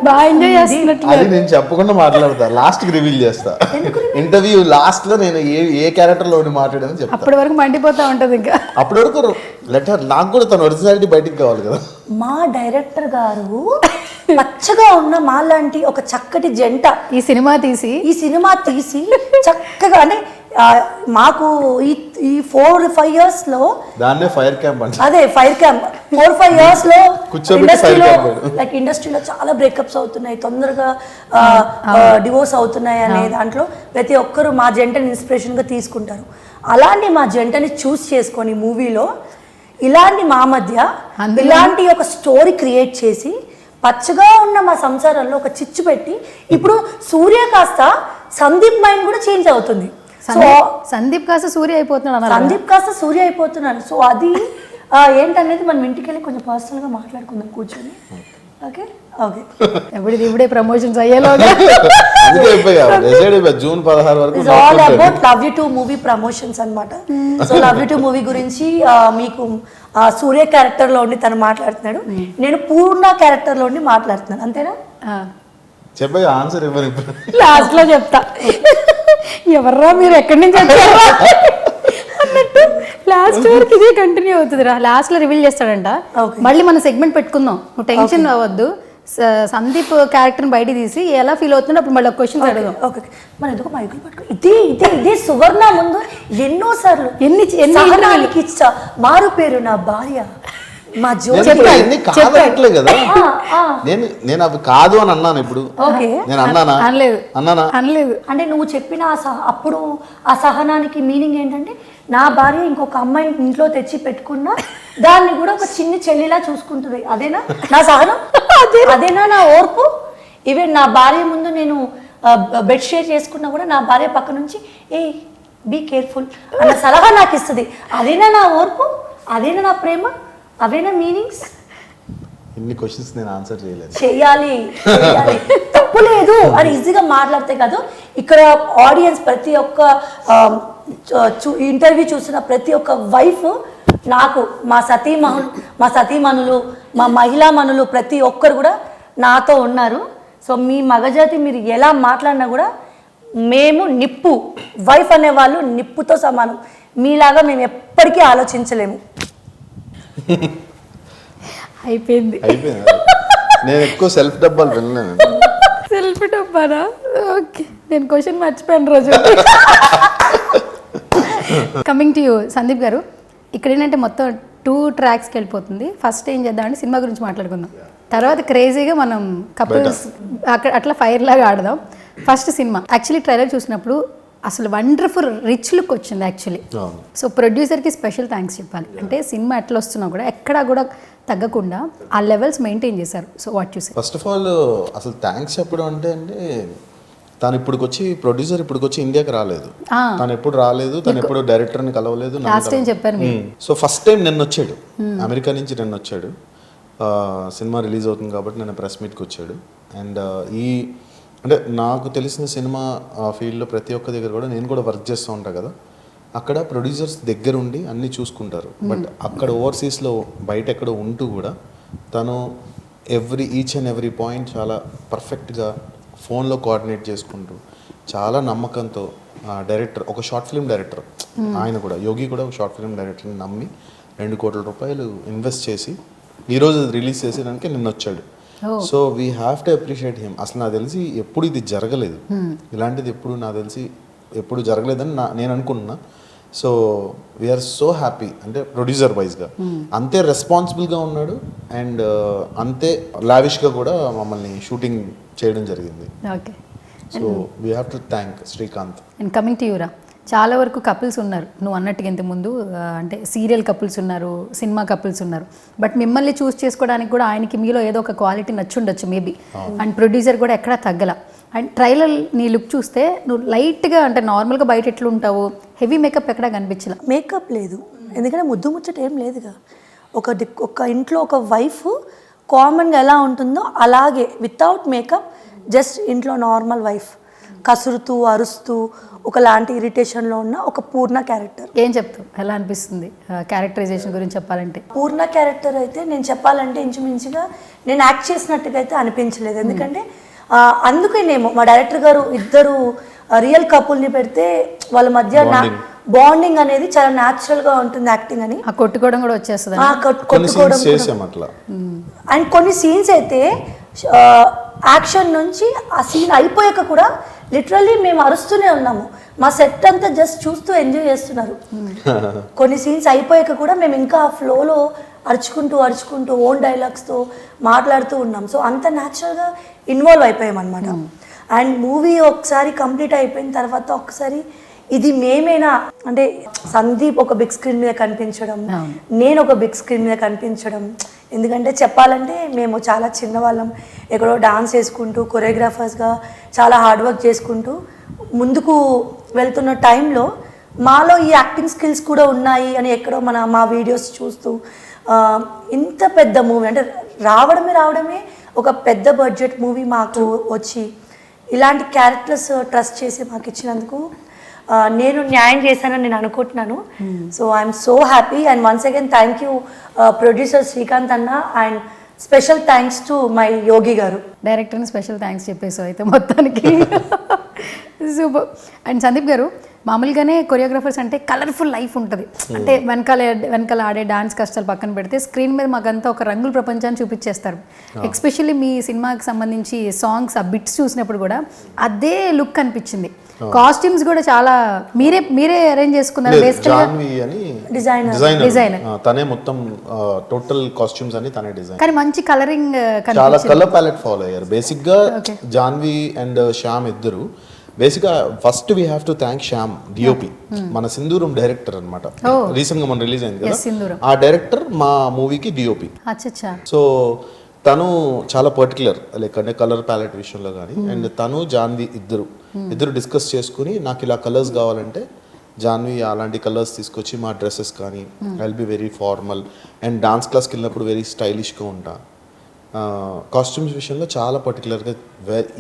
బాగా ఎంజాయ్ చేస్తున్నట్లు. అది నేను చెప్పకుండా మాట్లాడతా, లాస్ట్ కి రివీల్ చేస్తా. ఇంటర్వ్యూ లాస్ట్ లో నేను ఏ క్యారెక్టర్ లో మాట్లాడానని చెప్తా. అప్పటి వరకు మండిపోతా ఉంటది. ఇంకా అప్పటి వరకు నాకు కూడా తన ఒరిజినాలిటీ బయటికి కావాలి కదా. మా డైరెక్టర్ గారు పచ్చగా ఉన్న మాలాంటి ఒక చక్కటి జంట ఈ సినిమా తీసి చక్కగా, అంటే మాకు ఈ 4-5 years లో దాన్నే ఫైర్ క్యాంప్ అంటే, అదే ఫైర్ క్యాంప్. 4-5 years లో ఇండస్ట్రీలో చాలా బ్రేకప్స్ అవుతున్నాయి, తొందరగా డివోర్స్ అవుతున్నాయి అనే దాంట్లో ప్రతి ఒక్కరు మా జంటని ఇన్స్పిరేషన్ గా తీసుకుంటారు. అలాంటి మా జంటని చూస్ చేసుకొని మూవీలో ఇలాంటి మా మధ్య ఇలాంటి ఒక స్టోరీ క్రియేట్ చేసి పచ్చగా ఉన్న మా సంసారంలో ఒక చిచ్చు పెట్టి ఇప్పుడు సూర్య కాస్త సందీప్ మైండ్ కూడా చేంజ్ అవుతుంది. సందీప్ కాస్త సూర్య అయిపోతున్నాడు అన్నారు. సందీప్ కాస్త సూర్య అయిపోతున్నాడు. సో అది ఏంటనేది మనం ఇంటికి వెళ్ళి కొంచెం పర్సనల్గా మాట్లాడుకుందాం కూర్చొని. ఓకే ఓకే ఇప్పుడే ప్రమోషన్స్ అయ్యేలోగా జూన్ 16 వరకు it's all about love you too movie promotions అన్నమాట. So love you too movie గురించి మీకు సూర్య క్యారెక్టర్ లో ఉండి తను మాట్లాడుతున్నాడు, నేను పూర్ణ క్యారెక్టర్ లో ఉండి మాట్లాడుతున్నాను, అంతేనా? చెప్పగా ఆన్సర్ ఇవ్వరు. లాస్ట్ లో చెప్తా ఎవర్రా మీరు ఎక్కడి నుంచి వచ్చారా అన్నట్టు లాస్ట్ వరకు ఇదే కంటిన్యూ అవుతుంది రా. లాస్ట్ లో రివీల్ చేస్తాడంట. మళ్ళీ మన సెగ్మెంట్ పెట్టుకుందాం, నువ్వు టెన్షన్ అవ్వద్దు. సందీప్ క్యారెక్టర్ బయట తీసి ఎలా ఫీల్ అవుతుందో అప్పుడు మళ్ళీ క్వశ్చన్స్ అడుగుదాం. ఓకే మన ఎందుకు మైకులు పట్టుకో. ఇదే సువర్ణ ముందు ఎన్నో సార్లు ఎన్ని ఇచ్చా మారు పేరు నా భార్య మా కాదట్లే కదా. నేను అవి కాదు అని అన్నాను. ఇప్పుడు నేను అన్నానా? అనలేదు. అంటే నువ్వు చెప్పిన అప్పుడు ఆ సహనానికి మీనింగ్ ఏంటంటే నా భార్య ఇంకొక అమ్మాయిని ఇంట్లో తెచ్చి పెట్టుకున్నా దాన్ని కూడా ఒక చిన్న చెల్లిలా చూసుకుంటుంది, అదేనా నా సహనం? అదేనా నా ఓర్పు? ఈవెన్ నా భార్య ముందు నేను బెడ్ షేర్ చేసుకున్నా కూడా నా భార్య పక్క నుంచి ఏ బీ కేర్ఫుల్ అన్న సలహా నాకు ఇస్తుంది, అదేనా నా ఓర్పు? అదేనా నా ప్రేమ? అవేనా మీనింగ్స్? ఇన్ని క్వశ్చన్స్ నేను ఆన్సర్ చేయలేదు. చేయాలి తప్పు లేదు అని ఈజీగా మాట్లాడితే కాదు. ఇక్కడ ఆడియన్స్ ప్రతి ఒక్క ఇంటర్వ్యూ చూసిన ప్రతి ఒక్క వైఫ్ నాకు మా సతీమణులు మా మహిళా మనులు ప్రతి ఒక్కరు కూడా నాతో ఉన్నారు. సో మీ మగజాతి మీరు ఎలా మాట్లాడినా కూడా మేము నిప్పు, వైఫ్ అనేవాళ్ళు నిప్పుతో సమానం. మీలాగా మేము ఎప్పటికీ ఆలోచించలేము. అయిపోయింది. నేను ఎక్కువ సెల్ఫ్ డబ్బాలు వినలేను. సెల్ఫ్ డబ్బానా? ఓకే, నేను క్వశ్చన్ మర్చిపోయాను రోజు. కమింగ్ టు యూ సందీప్ గారు, ఇక్కడ ఏంటంటే మొత్తం 2 ట్రాక్స్కి వెళ్ళిపోతుంది. ఫస్ట్ ఏం చేద్దామంటే సినిమా గురించి మాట్లాడుకుందాం, తర్వాత క్రేజీగా మనం కపుల్స్ అట్లా ఫైర్ లాగా ఆడదాం. ఫస్ట్ సినిమా యాక్చువల్లీ ట్రైలర్ చూసినప్పుడు అసలు వండర్ఫుల్ రిచ్ లుక్ వచ్చింది యాక్చువల్లీ. సో ప్రొడ్యూసర్కి స్పెషల్ థ్యాంక్స్ చెప్పాలి. అంటే సినిమా ఎట్లా వస్తున్నా కూడా ఎక్కడా కూడా తగ్గకుండా ఆ లెవెల్స్ మెయింటైన్ చేశారు. సో వాట్ చూసి ఫస్ట్ ఆఫ్ ఆల్ అసలు థ్యాంక్స్ చెప్పడం అంటే తను ప్రొడ్యూసర్ ఇప్పుడుకొచ్చి ఇండియాకి రాలేదు, తను ఎప్పుడు రాలేదు, తను ఎప్పుడు డైరెక్టర్ని కలవలేదు. లాస్ట్ టైం చెప్పారు. సో ఫస్ట్ టైం నిన్న వచ్చాడు, అమెరికా నుంచి నిన్న వచ్చాడు. సినిమా రిలీజ్ అవుతుంది కాబట్టి నిన్న ప్రెస్ మీట్కి వచ్చాడు. అండ్ అంటే నాకు తెలిసిన సినిమా ఫీల్డ్లో ప్రతి ఒక్క దగ్గర కూడా నేను కూడా వర్క్ చేస్తూ ఉంటాను కదా, అక్కడ ప్రొడ్యూసర్స్ దగ్గర ఉండి అన్నీ చూసుకుంటారు. బట్ అక్కడ ఓవర్సీస్లో బయట ఎక్కడో ఉంటూ కూడా తను ఈచ్ అండ్ ఎవ్రీ పాయింట్ చాలా పర్ఫెక్ట్గా ఫోన్లో కోఆర్డినేట్ చేసుకుంటూ చాలా నమ్మకంతో డైరెక్టర్, ఒక షార్ట్ ఫిల్మ్ డైరెక్టర్ ఆయన కూడా, యోగి కూడా ఒక షార్ట్ ఫిల్మ్ డైరెక్టర్ని నమ్మి 2 కోట్ల రూపాయలు ఇన్వెస్ట్ చేసి ఈరోజు రిలీజ్ చేసేదానికి నిన్న వచ్చాడు. So we have to appreciate him. అసలు నాకు తెలిసి ఎప్పుడు ఇది జరగలేదు, ఇలాంటిది ఎప్పుడు జరగలేదని నేను అనుకుంటున్నా. So we are so happy. అంటే ప్రొడ్యూసర్ వైజ్గా అంతే రెస్పాన్సిబుల్గా ఉన్నాడు అండ్ అంతే లావిష్గా కూడా మమ్మల్ని షూటింగ్ చేయడం జరిగింది. Okay, so we have to thank Srikanth. And coming to యూరా, చాలా వరకు కపుల్స్ ఉన్నారు నువ్వు అన్నట్టుగా ఇంతకుముందు, అంటే సీరియల్ కపుల్స్ ఉన్నారు, సినిమా కపుల్స్ ఉన్నారు. బట్ మిమ్మల్ని చూస్ చేసుకోవడానికి కూడా ఆయనకి మీలో ఏదో ఒక క్వాలిటీ నచ్చుండొచ్చు మేబీ. అండ్ ప్రొడ్యూసర్ కూడా ఎక్కడా తగ్గల. అండ్ ట్రైలర్ నీ లుక్ చూస్తే నువ్వు లైట్గా, అంటే నార్మల్గా బయట ఎట్లా ఉంటావు, హెవీ మేకప్ ఎక్కడా కనిపించలే. మేకప్ లేదు, ఎందుకంటే ముద్దు ముచ్చట ఏం లేదుగా. ఒక ఇంట్లో ఒక వైఫ్ కామన్గా ఎలా ఉంటుందో అలాగే వితౌట్ మేకప్, జస్ట్ ఇంట్లో నార్మల్ వైఫ్, కసురుతూ అరుస్తూ ఒకలాంటి ఇరిటేషన్లో ఉన్న ఒక పూర్ణ క్యారెక్టర్. ఏం చెప్తావు, ఎలా అనిపిస్తుంది క్యారెక్టరైజేషన్ గురించి చెప్పాలంటే? పూర్ణ క్యారెక్టర్ అయితే నేను చెప్పాలంటే ఇంచుమించుగా నేను యాక్ట్ చేసినట్టుగా అయితే అనిపించలేదు. ఎందుకంటే అందుకేనేమో మా డైరెక్టర్ గారు ఇద్దరు రియల్ కపుల్ని పెడితే వాళ్ళ మధ్య బాండింగ్ అనేది చాలా న్యాచురల్గా ఉంటుంది యాక్టింగ్ అని. కొట్టుకోవడం కూడా వచ్చేస్తుంది, అండ్ కొన్ని సీన్స్ అయితే యాక్షన్ నుంచి ఆ సీన్ అయిపోయాక కూడా లిటరల్లీ మేము అరుస్తూనే ఉన్నాము. మా సెట్ అంతా జస్ట్ చూస్తూ ఎంజాయ్ చేస్తున్నారు. కొన్ని సీన్స్ అయిపోయాక కూడా మేము ఇంకా ఆ ఫ్లోలో అరుచుకుంటూ ఓన్ డైలాగ్స్తో మాట్లాడుతూ ఉన్నాం. సో అంత న్యాచురల్గా ఇన్వాల్వ్ అయిపోయాం అనమాట. అండ్ మూవీ ఒకసారి కంప్లీట్ అయిపోయిన తర్వాత ఒకసారి ఇది మేమేనా అంటే సందీప్ ఒక బిగ్ స్క్రీన్ మీద కనిపించడం, నేను ఒక బిగ్ స్క్రీన్ మీద కనిపించడం. ఎందుకంటే చెప్పాలంటే మేము చాలా చిన్నవాళ్ళం, ఎక్కడో డాన్స్ చేసుకుంటూ కొరియోగ్రాఫర్స్గా చాలా హార్డ్ వర్క్ చేసుకుంటూ ముందుకు వెళ్తున్న టైంలో మాలో ఈ యాక్టింగ్ స్కిల్స్ కూడా ఉన్నాయి అని ఎక్కడో మా వీడియోస్ చూస్తూ ఇంత పెద్ద మూవీ అంటే రావడమే ఒక పెద్ద బడ్జెట్ మూవీ మాకు వచ్చి ఇలాంటి క్యారెక్టర్స్ ట్రస్ట్ చేసి మాకు ఇచ్చినందుకు నేను న్యాయం చేశానని నేను అనుకుంటున్నాను. So I'm so happy and once again thank you producer Srikanth అన్న and special thanks to my Yogi గారు. డైరెక్టర్ని స్పెషల్ థ్యాంక్స్ చెప్పేసావు అయితే మొత్తానికి. సూపర్. అండ్ సందీప్ గారు, మామూలుగానే కొరియోగ్రాఫర్స్ అంటే కలర్ఫుల్ లైఫ్ ఉంటుంది. అంటే వెనకాల ఆడే డాన్స్ కష్టాలు పక్కన పెడితే స్క్రీన్ మీద మాకంతా ఒక రంగుల ప్రపంచాన్ని చూపించేస్తారు. ఎస్పెషల్లీ మీ సినిమాకి సంబంధించి సాంగ్స్ ఆ బిట్స్ చూసినప్పుడు కూడా అదే లుక్ అనిపించింది. కాస్ట్యూమ్స్ కూడా చాలా మీరే అరేంజ్ చేసుకున్నారు. జాన్వి అని డిజైనర్ తనే మొత్తం టోటల్ కాస్ట్యూమ్స్ అని తనే డిజైన్. కానీ మంచి కలరింగ్ చాలా కలర్ ప్యాలెట్ ఫాలో అయ్యారు. బేసిక్ గా జాన్వి అండ్ శ్యామ్ ఇద్దరు బేసిక్గా first we have to thank Shyam DOP, మన సింధూరం డైరెక్టర్ అనమాట. రీసెంట్ గా మన రిలీజ్ అయింది కదా, ఆ డైరెక్టర్ మా మూవీకి డిఓపి. సో తను చాలా పర్టికులర్ లైక్ అంటే కలర్ ప్యాలెట్ విషయంలో కానీ. అండ్ తను జాన్వి ఇద్దరు డిస్కస్ చేసుకుని నాకు ఇలా కలర్స్ కావాలంటే జాన్వి అలాంటి కలర్స్ తీసుకొచ్చి మా డ్రెస్సెస్ కానీ I will be very formal and dance క్లాస్కి వెళ్ళినప్పుడు వెరీ స్టైలిష్గా ఉంటా. కాస్ట్యూమ్స్ విషయంలో చాలా పర్టికులర్గా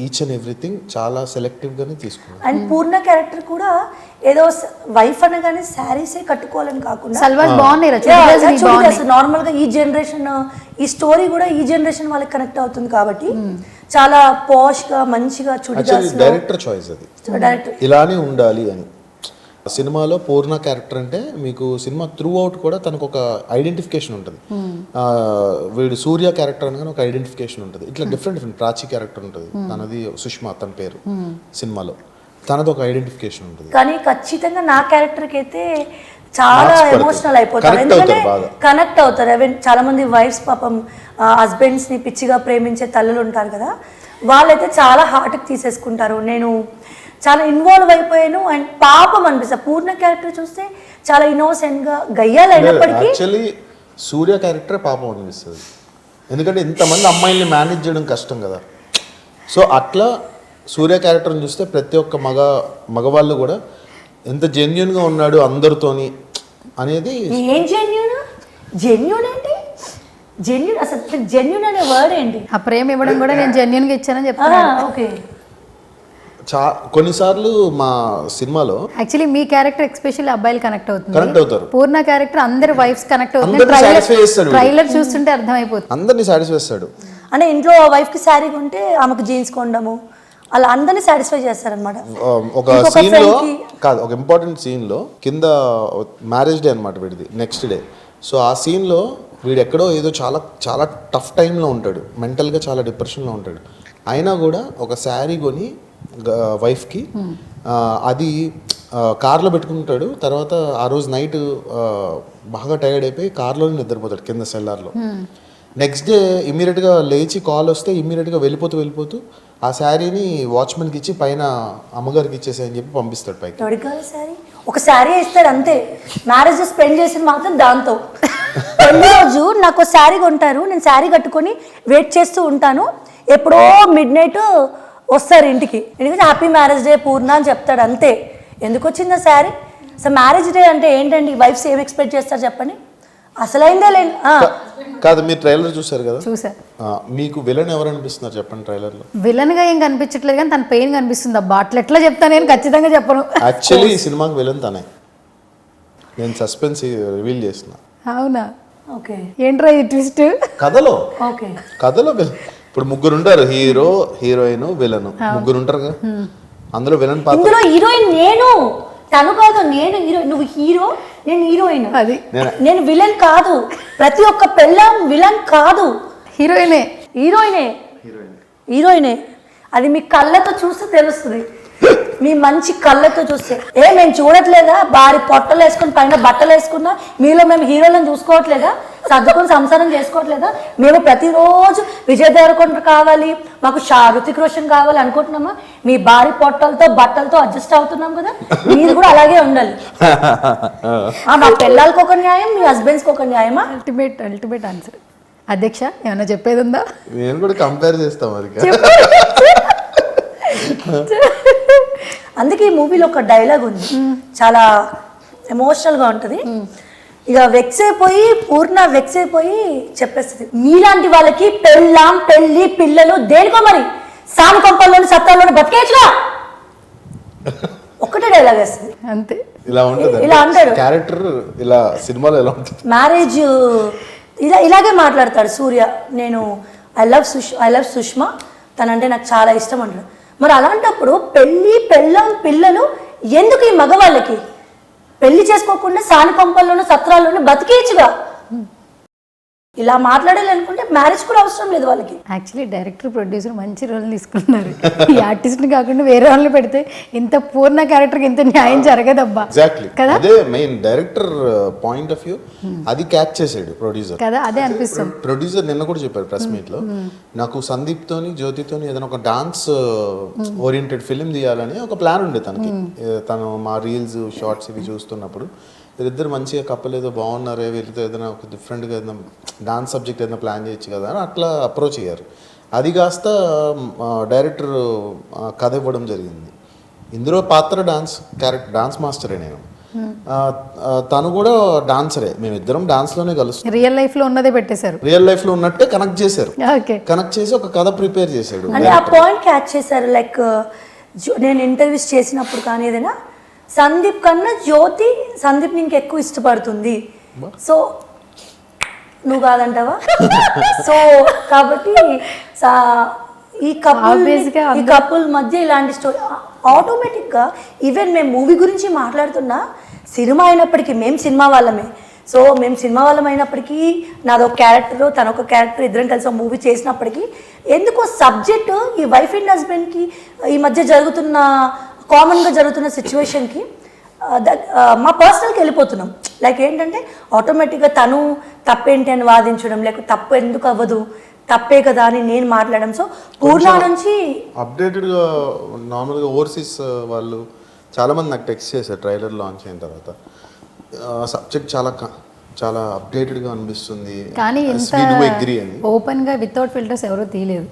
ఈచ్ అండ్ ఎవ్రీథింగ్ చాలా సెలెక్టివ్గానే తీసుకున్నాను. అండ్ పూర్ణ క్యారెక్టర్ కూడా ఏదో వైఫ్ అనగానే శారీసే కట్టుకోవాలని కాకుండా నార్మల్గా ఈ జనరేషన్ ఈ స్టోరీ కూడా ఈ జనరేషన్ వాళ్ళకి కనెక్ట్ అవుతుంది కాబట్టి చాలా పాష్గా మంచిగా డైరెక్టర్ చాయిస్ అది, ఇలానే ఉండాలి అని. సినిమాలో పూర్ణ క్యారెక్టర్ అంటే మీకు సినిమా త్రూ అవుట్ కూడా తనకు ఒక ఐడెంటిఫికేషన్ ఉంటుంది. వీడు సూర్య క్యారెక్టర్ అనగానే ఒక ఐడెంటిఫికేషన్ ఉంటుంది. ఇట్లా డిఫరెంట్ ప్రాచీ క్యారెక్టర్ ఉంటుంది, తనది సుష్మా తన పేరు సినిమాలో, తనది ఒక ఐడెంటిఫికేషన్ ఉంటుంది. కానీ ఖచ్చితంగా నా క్యారెక్టర్కి అయితే చాలా ఎమోషనల్ అయిపోతారు, ఎందుకంటే కనెక్ట్ అవుతారు. చాలా మంది వైఫ్స్ పాపం హస్బెండ్స్ ని పిచ్చిగా ప్రేమించే తల్లులు ఉంటారు కదా, వాళ్ళైతే చాలా హార్ట్కి తీసేసుకుంటారు. నేను చాలా ఇన్వాల్వ్ అయిపోయాను అండ్ పాపం అనిపిస్తుంది. పూర్ణ క్యారెక్టర్ చూస్తే చాలా ఇన్నోసెంట్గా గయ్యాలు అయినప్పటికీ యాక్చువల్లీ సూర్య క్యారెక్టర్ పాపం అనిపిస్తుంది, ఎందుకంటే ఇంతమంది అమ్మాయిల్ని మేనేజ్ చేయడం కష్టం కదా. సో అట్లా సూర్య క్యారెక్టర్ని చూస్తే ప్రతి ఒక్క మగవాళ్ళు కూడా ఎంత జెన్యున్గా ఉన్నాడు అందరితోని అనేది. ఏం జెన్యున్ ఏంటి? జెన్యున్ అసలు జెన్యున్ అనే వర్డ్ ఏంటి? ఆ ప్రేమ ఇవ్వడం కూడా నేను జెన్యున్గా ఇచ్చానని చెప్తాను. ఓకే. కొన్నిసార్లు మా సినిమాలో యాక్చువల్లీ మీ క్యారెక్టర్ ఎస్పెషల్లీ అబ్బాయిలు కనెక్ట్ అవుతారు. పూర్ణ క్యారెక్టర్ అందరి వైఫ్స్ కనెక్ట్ అవుతుంది. ట్రైలర్ చూస్తుంటే అర్థమైపోతుంది, అందరినీ సాటిస్ఫై చేస్తాడు. అంటే ఇంట్లో వైఫ్ కి శారీ కొంటే ఆమెకు జీన్స్ కొండము అలా అందరినీ సాటిస్ఫై చేస్తారనమాట. ఒక సీన్ లో కాదు, ఒక ఇంపార్టెంట్ సీన్ లో కింద మ్యారేజ్ డే అనమాట వీడిది, నెక్స్ట్ డే. సో ఆ సీన్ లో వీడు ఎక్కడో ఏదో చాలా చాలా టఫ్ టైంలో ఉంటాడు, మెంటల్గా చాలా డిప్రెషన్లో ఉంటాడు. అయినా కూడా ఒక శారీ కొని వైఫ్కి అది కార్లో పెట్టుకుంటాడు. తర్వాత ఆ రోజు నైట్ బాగా టైర్డ్ అయిపోయి కార్లోనే నిద్రపోతాడు కింద సెల్లార్లో. నెక్స్ట్ డే ఇమీడియట్గా లేచి కాల్ వస్తే ఇమీడియట్గా వెళ్ళిపోతూ ఆ శారీని వాచ్మెన్కి ఇచ్చి పైన అమ్మగారికి ఇచ్చేసాయని చెప్పి పంపిస్తాడు పైకి. ఒక శారీ ఇస్తాడు అంతే, మ్యారేజ్ స్పెండ్ చేసింది మాత్రం దాంతో. పెళ్లి రోజు నాకు శారీ కొంటారు, నేను శారీ కట్టుకొని వెయిట్ చేస్తూ ఉంటాను, ఎప్పుడో మిడ్ నైట్ వస్తారు ఇంటికి, ఎందుకంటే హ్యాపీ మ్యారేజ్ డే పూర్ణ అని చెప్తాడు అంతే. ఎందుకు వచ్చిందా శారీ? అసలు మ్యారేజ్ డే అంటే ఏంటండి? వైఫ్స్ ఏం ఎక్స్పెక్ట్ చేస్తారు చెప్పండి? అసలైందే లేదు కాదు. మీరు ట్రైలర్ చూసారు కదా? చూసారు. మీకు విలన్ ఎవరు అనిపిస్తున్నారు చెప్పండి ట్రైలర్ లో? విలన్ గా ఏం కనిపించట్లేదు కానీ తన పెయిన్ కనిపిస్తుంది. అబ్బా అట్లా ఎట్లా చెప్తాను నేను ఖచ్చితంగా చెప్పను. యాక్చువల్లీ ఈ సినిమాకి విలన్ తనే, నేను సస్పెన్స్ రివీల్ చేసిన. అవునా? ఓకే. ఏంట్రా ఈ ట్విస్ట్? కథలో ఇప్పుడు ముగ్గురు ఉంటారు, హీరో హీరోయిన్ విలన్, ముగ్గురు ఉంటారు కదా. అందులో విలన్ పాత్ర హీరోయిన్ నేను, తను కాదు, నేను హీరోయిన్, నువ్వు హీరో, నేను హీరోయిన్. అది నేను విలన్ కాదు, ప్రతి ఒక్క పెళ్ళాం విలన్ కాదు, హీరోయినే. అది మీ కళ్ళతో చూస్తే తెలుస్తుంది, మీ మంచి కళ్ళతో చూస్తే. మేము చూడట్లేదా? భారీ పొట్టలు వేసుకుని పైన బట్టలు వేసుకున్నా మీలో మేము హీరోలను చూసుకోవట్లేదా? సర్దుకొని సంసారం చేసుకోవట్లేదా? మేము ప్రతిరోజు విజయ్ దేవరకొండ కావాలి, మాకు రుతిక్ రోషన్ కావాలి అనుకుంటున్నామా? మీ భారీ పొట్టలతో బట్టలతో అడ్జస్ట్ అవుతున్నాం కదా, మీరు కూడా అలాగే ఉండాలి. మా పిల్లలకి ఒక న్యాయం, మీ హస్బెండ్స్కి ఒక న్యాయమా? Ultimate answer. అధ్యక్ష ఏమన్నా చెప్పేది ఉందా? నేను కూడా కంపేర్ చేస్తాం. అందుకే ఈ మూవీలో ఒక డైలాగ్ ఉంది, చాలా ఎమోషనల్గా ఉంటుంది. ఇక వెక్స్ అయిపోయి పూర్ణ వెక్స్ అయిపోయి చెప్పేస్తుంది, మీలాంటి వాళ్ళకి పెళ్ళాం పెళ్ళి పిల్లలు దేనికో మరి సామి కొంపల్లోని సత్తాల్లోని బతికేయచ్చుగా. ఒక్కటే డైలాగ్ వేస్తుంది అంతే. ఇలా ఉంటుంది, ఇలా అంటాడు క్యారెక్టర్ ఇలా సినిమాలో ఎలా ఉంటుంది. మ్యారేజ్ ఇలాగే మాట్లాడతాడు సూర్య, నేను ఐ లవ్ సుష్మా, తనంటే నాకు చాలా ఇష్టం అంటాడు. మరి అలాంటప్పుడు పెళ్ళి పెళ్ళం పిల్లలు ఎందుకు ఈ మగవాళ్ళకి? పెళ్లి చేసుకోకుండా సాని కొంపల్లోనూ సత్రాల్లోనూ బతికేయచ్చుగా. ఇలా మాట్లాడాలి అనుకుంటే మ్యారేజ్ కూడా అవసరం లేదు వాళ్ళకి. యాక్చువల్లీ డైరెక్టర్ ప్రొడ్యూసర్ మంచి రోల్ తీసుకున్నారు. ఈ ఆర్టిస్ట్ని కాకుండా వేరే వాళ్ళని పెడితే ఇంత పూర్ణ క్యారెక్టర్కి ఇంత న్యాయం జరగదబ్బా. ఎగ్జాక్ట్లీ కదా, అదే main director point of view, అది క్యాచ్ చేసాడు ప్రొడ్యూసర్ కదా, అదే అనిపిస్తుంది. ప్రొడ్యూసర్ నిన్న కూడా చెప్పారు ప్రెస్ మీట్ లో, నాకు సందీప్ తోని జ్యోతితోని ఏదైనా ఒక డాన్స్ ఓరియంటెడ్ ఫిలిం తీయాలని ఒక ప్లాన్ ఉండే తనకి. తను మా రీల్స్ షార్ట్స్ ఇవి చూస్తున్నప్పుడు వీళ్ళిద్దరు మంచిగా కప్పలు ఏదో బాగున్నారే, వీళ్ళతో ఏదైనా ఒక డిఫరెంట్గా ఏదైనా డాన్స్ సబ్జెక్ట్ ఏదైనా ప్లాన్ చేయొచ్చు కదా అని అట్లా అప్రోచ్ అయ్యారు. అది కాస్త డైరెక్టర్ కథ ఇవ్వడం జరిగింది. ఇందులో పాత్ర డాన్స్ మాస్టరే నేను, తను కూడా డాన్సరే, మేమిద్దరం డాన్స్లోనే కలుస్తాం. రియల్ లైఫ్లో ఉన్నదే పెట్టేశారు, రియల్ లైఫ్లో ఉన్నట్టే కనెక్ట్ చేశారు. ఓకే, కనెక్ట్ చేసి ఒక కథ ప్రిపేర్ చేశాడు. అంటే ఆ పాయింట్ క్యాచ్ చేశారు. లైక్ నేను ఇంటర్వ్యూస్ చేసినప్పుడు కానీ ఏదైనా సందీప్ కన్నా జ్యోతి సందీప్ని ఇంకెక్కువ ఇష్టపడుతుంది. సో నువ్వు కాదంటావా? సో కాబట్టి ఈ కపుల్ మధ్య ఇలాంటి స్టోరీ ఆటోమేటిక్గా, ఈవెన్ మేము మూవీ గురించి మాట్లాడుతున్నా, సినిమా అయినప్పటికీ మేము సినిమా వాళ్ళమే. సో మేము సినిమా వాళ్ళం అయినప్పటికీ నాదొక క్యారెక్టర్, తనొక క్యారెక్టర్, ఇద్దరం కలిసి ఒక మూవీ చేసినప్పటికీ ఎందుకో సబ్జెక్టు ఈ వైఫ్ అండ్ హస్బెండ్కి ఈ మధ్య జరుగుతున్న కామన్గా జరుగుతున్న సిచ్యువేషన్కి మా పర్సనల్కి వెళ్ళిపోతున్నాం. లైక్ ఏంటంటే ఆటోమేటిక్గా తను తప్పేంటి అని వాదించడం, లేకపోతే తప్పు ఎందుకు అవ్వదు, తప్పే కదా అని నేను మాట్లాడడం. సో పూర్ణ నుంచి అప్డేటెడ్గా నార్మల్గా ఓవర్సీస్ వాళ్ళు చాలామంది నాకు టెక్స్ట్ చేశారు ట్రైలర్ లాంచ్ అయిన తర్వాత, సబ్జెక్ట్ చాలా అప్డేటెడ్గా అనిపిస్తుంది, కానీ ఇంత ఓపెన్గా వితౌట్ ఫిల్టర్స్ ఎవరూ తీయలేదు.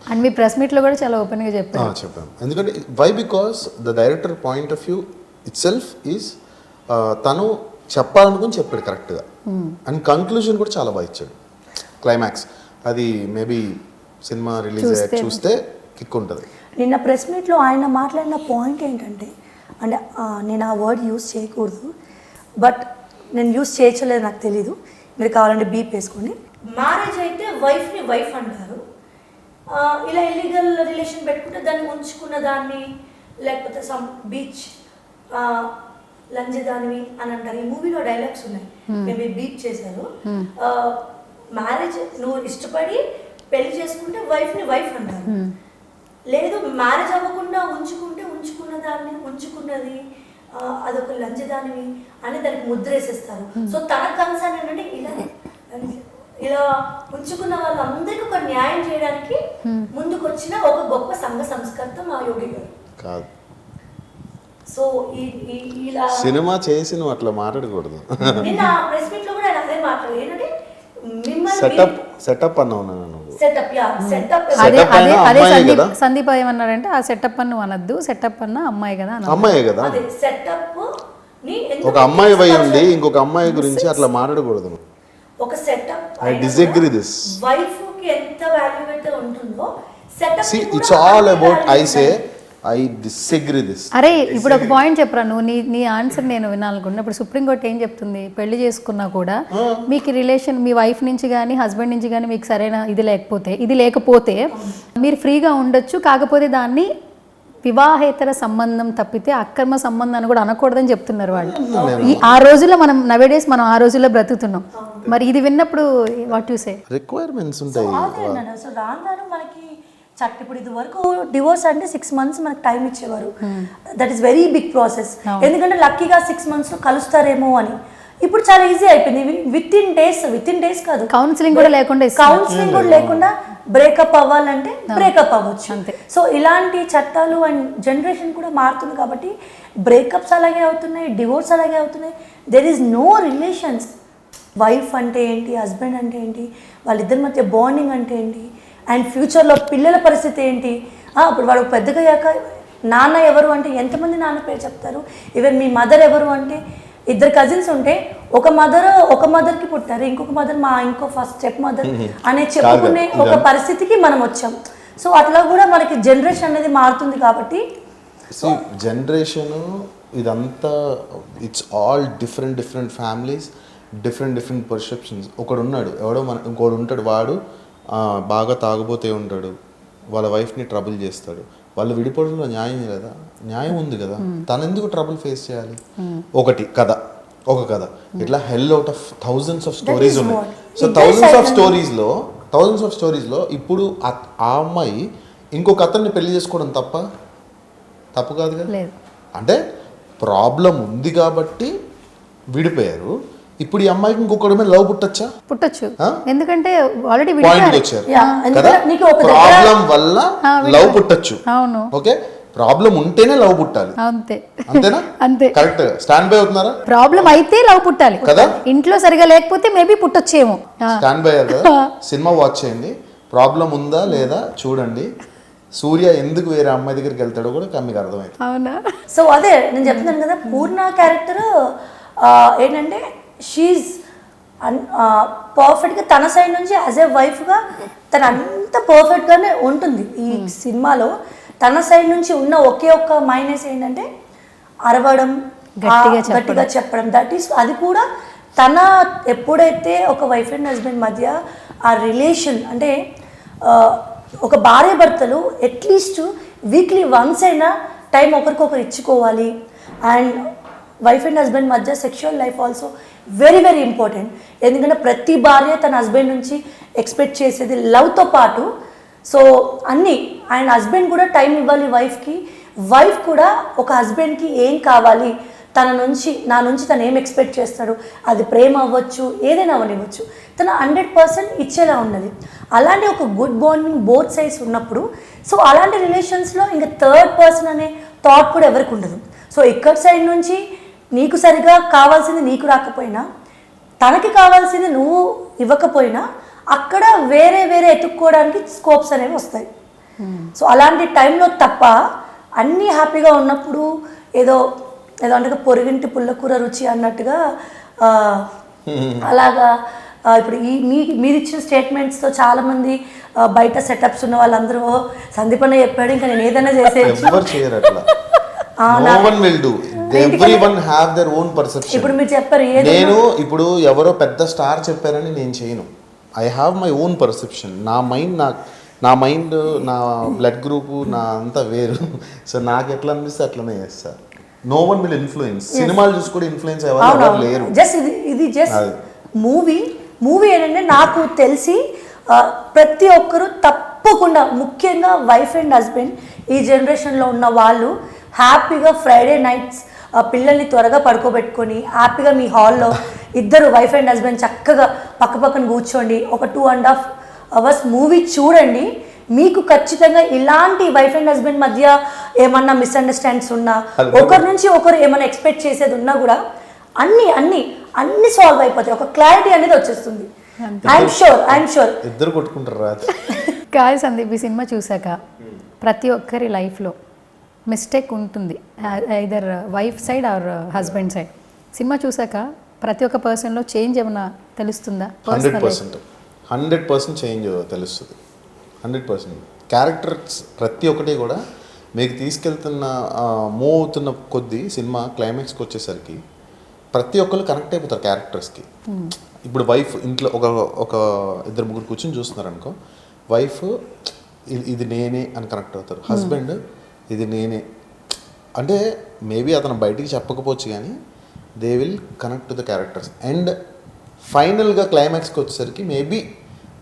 అండ్ మీ ప్రెస్ మీట్లో కూడా చాలా ఓపెన్గా చెప్పాను. ఎందుకంటే why because the director point of view itself is, తను చెప్పాలనుకుని చెప్పాడు కరెక్ట్గా, అండ్ కంక్లూజన్ కూడా చాలా బాగా ఇచ్చాడు. క్లైమాక్స్ అది మేబీ సినిమా రిలీజ్ అయ్యాక చూస్తే కిక్ ఉంటుంది. నిన్న ప్రెస్ మీట్లో ఆయన మాట్లాడిన పాయింట్ ఏంటంటే, అంటే నేను ఆ వర్డ్ యూజ్ చేయకూడదు, బట్ నేను యూజ్ చేయలేదు, నాకు తెలీదు, మీరు కావాలంటే బీప్ వేసుకోండి. మ్యారేజ్ అయితే వైఫ్ని వైఫ్ అంటారు, ఇలా ఇల్లీగల్ రిలేషన్ పెట్టుకుంటే దాన్ని ఉంచుకున్న దాన్ని, లేకపోతే సమ్ బీచ్ లంజదానివి అని అంటారు. ఈ మూవీలో డైలాగ్స్ ఉన్నాయి, మేబీ బీప్ చేశారు. మ్యారేజ్ నువ్వు ఇష్టపడి పెళ్లి చేసుకుంటే వైఫ్ని వైఫ్ అంటారు, లేదు మ్యారేజ్ అవ్వకుండా ఉంచుకుంటే ఉంచుకున్న దాన్ని, ఉంచుకున్నది అదొక లంచదానివి అని దానికి ముద్ర వేసేస్తారు. సో తన కన్సర్న్ ఏంటంటే ఇలా ఉంచుకున్న వాళ్ళందరికీ ఒక న్యాయం చేయడానికి ముందుకొచ్చిన ఒక గొప్ప సంఘ సంస్కర్త మా యోగి గారు కాదు. సో ఇలా సినిమా చేసి నువ్వు అట్లా మాట్లాడకూడదు. నిన్న ప్రెస్ మీట్ లో కూడా ఆయన అదే మాట్లాడారు, ఏంటంటే సెటప్ అన్నావు నువ్వు. సందీప్ ఏమన్నారంటే ఆ సెటప్ అని నువ్వు అనద్దు, సెటప్ అన్న అమ్మాయి కదా, అమ్మాయి కదా, ఒక అమ్మాయి వై ఉండి ఇంకొక అమ్మాయి గురించి అట్లా మాట్లాడకూడదు. ఒక setup I disagree this. Wife కి ఎంత వాల్యూ అయితే ఉంటుందో setup See, it's all about I say I disagree this. అరే ఇప్పుడు ఒక పాయింట్ చెప్పరా, నువ్వు నీ ఆన్సర్ నేను వినాలనుకున్నా. ఇప్పుడు సుప్రీంకోర్టు ఏం చెప్తుంది, పెళ్లి చేసుకున్నా కూడా మీకు రిలేషన్ మీ వైఫ్ నుంచి కానీ హస్బెండ్ నుంచి కానీ మీకు సరైన ఇది లేకపోతే మీరు ఫ్రీగా ఉండొచ్చు, కాకపోతే దాన్ని వివాహేతర సంబంధం తప్పితే అక్రమ సంబంధాన్ని కూడా అనకూడదని చెప్తున్నారు వాళ్ళు. ఆ రోజుల్లో మనం నవేడేస్ మనం ఆ రోజుల్లో బ్రతుకుతున్నాం. మరి ఇది విన్నప్పుడు వాట్ యు సే? రిక్వైర్మెంట్స్ ఉంటాయి. సో దాని మనకి చట్ట ఇప్పుడు ఇది వరకు డివోర్స్ అంటే 6 months మనకు టైం ఇచ్చేవారు. That is very big process. ఎందుకంటే లక్కీగా 6 months లో కలుస్తారేమో అని. ఇప్పుడు చాలా ఈజీ అయిపోయింది, విత్ ఇన్ డేస్ కాదు, కౌన్సిలింగ్ కూడా లేకుండా బ్రేకప్ అవ్వాలంటే బ్రేకప్ అవ్వచ్చు. సో ఇలాంటి చట్టాలు అండ్ జనరేషన్ కూడా మారుతుంది కాబట్టి బ్రేకప్స్ అలాగే అవుతున్నాయి, డివోర్స్ అలాగే అవుతున్నాయి. There is no relations. Wife అంటే ఏంటి, హస్బెండ్ అంటే ఏంటి, వాళ్ళిద్దరి మధ్య బాండింగ్ అంటే ఏంటి, అండ్ ఫ్యూచర్లో పిల్లల పరిస్థితి ఏంటి. ఇప్పుడు వాడు పెద్దగా అయ్యాక నాన్న ఎవరు అంటే ఎంతమంది నాన్న పేరు చెప్తారు? ఈవెన్ మీ మదర్ ఎవరు అంటే ఇద్దరు కజిన్స్ ఉంటే ఒక మదర్కి పుట్టారు, ఇంకొక మదర్ ఇంకో ఫస్ట్ స్టెప్ మదర్ అనే చెప్పుకునే ఒక పరిస్థితికి మనం వచ్చాం. సో అట్లా కూడా మనకి జనరేషన్ అనేది మారుతుంది కాబట్టి జనరేషన్ ఇదంతా it's all different families, different perceptions. ఒకడు ఉన్నాడు ఇంకోడు ఉంటాడు, వాడు బాగా తాగుబోతే ఉంటాడు, వాళ్ళ వైఫ్ని ట్రబుల్ చేస్తాడు. వాళ్ళు విడిపోవడంలో న్యాయం లేదా? న్యాయం ఉంది కదా, తను ఎందుకు ట్రబుల్ ఫేస్ చేయాలి? ఒక కథ ఇట్లా hell out of thousands of stories ఉన్నాయి. సో థౌజండ్స్ ఆఫ్ స్టోరీస్లో ఇప్పుడు ఆ అమ్మాయి ఇంకొక అతన్ని పెళ్లి చేసుకోవడం తప్పు కాదు కదా. అంటే ప్రాబ్లం ఉంది కాబట్టి విడిపోయారు. ఇప్పుడు ఈ అమ్మాయికి ఇంకొకటి మీద లవ్ పుట్టొచ్చు, ఎందుకంటే ఆల్రెడీ పాయింట్కి వచ్చారు కదా. ప్రాబ్లం వల్ల లవ్ పుట్టొచ్చు. అవును, ఓకే, ప్రాబ్లం ఉంటేనే లవ్ పుట్టాలి, అంతేనా? అంతే, కరెక్ట్. స్టాండ్ బై అవుతున్నారా? ప్రాబ్లం అయితే లవ్ పుట్టాలి కదా. ఇంట్లో సరిగా లేకపోతే మేబీ పుట్టొచ్చేమో. స్టాండ్ బై కదా. సినిమా వాచ్ చేయండి, ప్రాబ్లం ఉందా లేదా చూడండి. సూర్య ఎందుకు వేరే అమ్మాయి దగ్గరికి వెళ్తాడో కూడా మీకు అర్థమైంది. అవునా? సో అదే నేను చెప్తున్నాను కదా, పూర్ణ క్యారెక్టర్ ఏంటంటే షీఈ్ పర్ఫెక్ట్గా తన సైడ్ నుంచి యాజ్ ఏ వైఫ్గా తను అంత పర్ఫెక్ట్గానే ఉంటుంది. ఈ సినిమాలో తన సైడ్ నుంచి ఉన్న ఒకే ఒక్క మైనస్ ఏంటంటే అరవడం, గట్టిగా చెప్పడం. అది కూడా తన ఎప్పుడైతే ఒక వైఫ్ అండ్ హస్బెండ్ మధ్య ఆ రిలేషన్ అంటే ఒక భార్య భర్తలు అట్లీస్ట్ వీక్లీ వన్స్ అయినా టైం ఒకరికొకరు ఇచ్చుకోవాలి. అండ్ వైఫ్ అండ్ హస్బెండ్ మధ్య sexual life also very important. ఎందుకంటే ప్రతి భార్య తన హస్బెండ్ నుంచి ఎక్స్పెక్ట్ చేసేది లవ్తో పాటు సో అన్నీ. అండ్ హస్బెండ్ కూడా టైం ఇవ్వాలి వైఫ్కి, వైఫ్ కూడా ఒక హస్బెండ్కి ఏం కావాలి, నా నుంచి తను ఏం ఎక్స్పెక్ట్ చేస్తాడు, అది ప్రేమ అవ్వచ్చు, ఏదైనా అవనివ్వచ్చు, తను 100% ఇచ్చేలా ఉన్నది. అలాంటి ఒక గుడ్ బాండింగ్ బోత్ సైడ్స్ ఉన్నప్పుడు సో అలాంటి రిలేషన్స్లో ఇంకా థర్డ్ పర్సన్ అనే థాట్ కూడా ఎవరికి ఉండదు. సో ఇక్కడ సైడ్ నుంచి నీకు సరిగా కావాల్సింది నీకు రాకపోయినా, తనకి కావాల్సింది నువ్వు ఇవ్వకపోయినా అక్కడ వేరే ఎత్తుక్కోవడానికి స్కోప్స్ అనేవి వస్తాయి. సో అలాంటి టైంలో తప్ప అన్నీ హ్యాపీగా ఉన్నప్పుడు ఏదో అంటే పొరుగింటి పుల్లకూర రుచి అన్నట్టుగా అలాగా ఇప్పుడు మీరు ఇచ్చిన స్టేట్మెంట్స్తో చాలామంది బయట సెటప్స్ ఉన్న వాళ్ళందరూ సందీపన్న చెప్పాడు ఇంకా నేను ఏదైనా చేసేయచ్చు. ఇప్పుడు మీరు చెప్పారు నేను ఇప్పుడు ఎవరో పెద్ద స్టార్ చెప్పారని నేను చేయను. I have my own perception. నా మైండ్ నా బ్లడ్ గ్రూప్ నా అంతా వేరు. సో నాకు ఎట్లా అనిపిస్తే అట్లనే చేస్తా. No one will influence. సినిమాలు చూసి కూడా ఇన్ఫ్లుయెన్స్ ఎవరు లేరు. జస్ట్ మూవీ ఏంటంటే నాకు తెలిసి ప్రతి ఒక్కరూ తప్పకుండా ముఖ్యంగా వైఫ్ అండ్ హస్బెండ్ ఈ జనరేషన్లో ఉన్న వాళ్ళు హ్యాపీగా ఫ్రైడే నైట్స్ పిల్లల్ని త్వరగా పడుకోబెట్టుకొని హ్యాపీగా మీ హాల్లో ఇద్దరు వైఫ్ అండ్ హస్బెండ్ చక్కగా పక్కన కూర్చోండి, ఒక 2.5 hours మూవీ చూడండి. మీకు ఖచ్చితంగా ఇలాంటి వైఫ్ అండ్ హస్బెండ్ మధ్య ఏమన్నా మిస్అండర్స్టాండ్స్ ఉన్నా, ఒకరి నుంచి ఒకరు ఏమైనా ఎక్స్పెక్ట్ చేసేది ఉన్నా కూడా అన్ని సాల్వ్ అయిపోతాయి. ఒక క్లారిటీ అనేది వచ్చేస్తుంది. ఐఎమ్ షూర్ ఇద్దరు కొట్టుకుంటారు. కాదు సందీప్, ఈ సినిమా చూసాక ప్రతి ఒక్కరి లైఫ్లో మిస్టేక్ ఉంటుంది, either wife side are husband side. Cinema చూసాక ప్రతి ఒక్క పర్సన్లో చేంజ్ ఏమైనా తెలుస్తుందా? 100% చేంజ్ తెలుస్తుంది. 100% క్యారెక్టర్స్ ప్రతి ఒక్కటి కూడా మీకు తీసుకెళ్తున్న మూవ్ అవుతున్న కొద్దీ సినిమా క్లైమాక్స్కి వచ్చేసరికి ప్రతి ఒక్కరు కనెక్ట్ అయిపోతారు క్యారెక్టర్స్కి. ఇప్పుడు వైఫ్ ఇంట్లో ఒక ఇద్దరు ముగ్గురు కూర్చొని చూస్తున్నారు అనుకో, వైఫ్ ఇది నేనే అని కనెక్ట్ అవుతారు, హస్బెండ్ ఇది నేనే అంటే మేబీ అతను బయటికి చెప్పకపోవచ్చు కానీ they will connect to the characters. And ఫైనల్గా క్లైమాక్స్కి వచ్చేసరికి మేబీ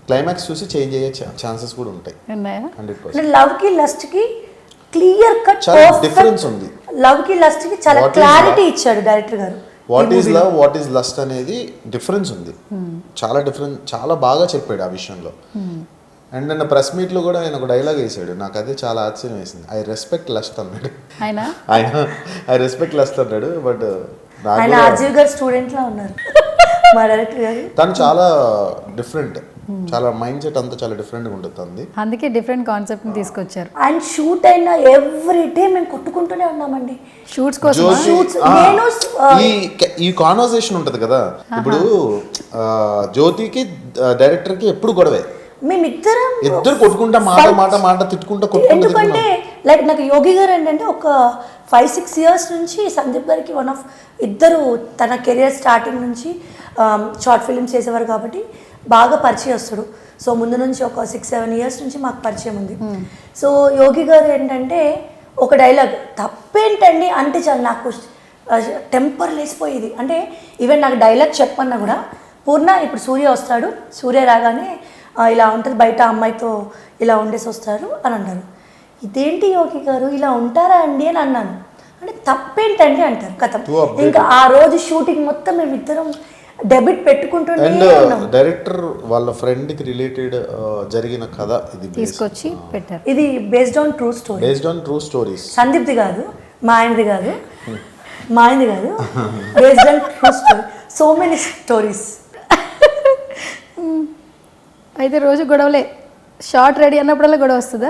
క్లైమాక్స్ చూసి చేంజ్ అయ్యే ఛాన్సెస్ కూడా ఉంటాయి. 100%. లవ్కి లస్ట్కి క్లియర్ కట్ డిఫరెన్స్ ఉంది. లవ్కి లస్ట్కి చాలా క్లారిటీ ఇచ్చాడు డైరెక్టర్ గారు. What is love, what is lust అనేది డిఫరెన్స్ ఉంది. చాలా డిఫరెన్స్, చాలా బాగా చెప్పాడు ఆ విషయంలో. అండ్ నిన్న ప్రెస్ మీట్లో కూడా ఆయన ఒక డైలాగ్ వేసాడు, నాకు అదే చాలా ఆశ్చర్యం వేసింది. ఐ రెస్పెక్ట్ లస్ట్ అన్నాడు. ఐ రెస్పెక్ట్ లస్ట్ అన్నాడు. బట్ ఆయన అజీవ్ గారు స్టూడెంట్ లా ఉన్నారు. మా డైరెక్టర్ గారు తను చాలా డిఫరెంట్, చాలా మైండ్ సెట్ అంతా చాలా డిఫరెంట్గా ఉంటుంది తనది. అందుకే డిఫరెంట్ కాన్సెప్ట్ని తీసుకొచ్చారు. అండ్ షూట్ అయిన ఎవ్రీ డే మేము కొట్టుకుంటూనే ఉన్నామండి. షూట్స్ కోసం జ్యోతి నేను ఈ కాన్వర్సేషన్ ఉంటది కదా, ఇప్పుడు జ్యోతికి డైరెక్టర్కి ఎప్పుడు గొడవే, మేమిద్దరం ఇద్దరు కొట్టుకుంటా మాట తిట్టుకుంటా ఎందుకంటే లైక్ నాకు యోగి గారు ఏంటంటే ఒక 5-6 years నుంచి సందీప్ గారికి ఇద్దరు తన కెరియర్ స్టార్టింగ్ నుంచి షార్ట్ ఫిల్మ్స్ చేసేవారు కాబట్టి బాగా పరిచయస్తుడు. సో ముందు నుంచి ఒక 6-7 years నుంచి మాకు పరిచయం ఉంది. సో యోగి గారు ఏంటంటే ఒక డైలాగ్ తప్పేంటండి అంటే చాలు నాకు టెంపర్ లేసిపోయేది. అంటే ఈవెన్ నాకు డైలాగ్ చెప్పన్నా కూడా పూర్ణ ఇప్పుడు సూర్య వస్తాడు, సూర్య రాగానే ఇలా ఉంటుంది బయట అమ్మాయితో ఇలా ఉండేసి వస్తారు అని అంటారు. ఇదేంటి యోగి గారు ఇలా ఉంటారా అండి అని అన్నాను. అంటే తప్పేంటండి అంటారు కథ. ఇంకా ఆ రోజు షూటింగ్ మొత్తం మేము ఇద్దరం డెబిట్ పెట్టుకుంటుంటే డైరెక్టర్ వాళ్ళ ఫ్రెండ్ కి రిలేటెడ్ జరిగిన కథ ఇది తీసుకొచ్చి పెట్టారు. ఇది based on true story. Based on true stories. సందీప్ది కాదు, మా ఆయనది కాదు, based on true story. So many stories. అయితే రోజు గొడవలే, షార్ట్ రెడీ అన్నప్పుడల్లా గొడవ వస్తుందా?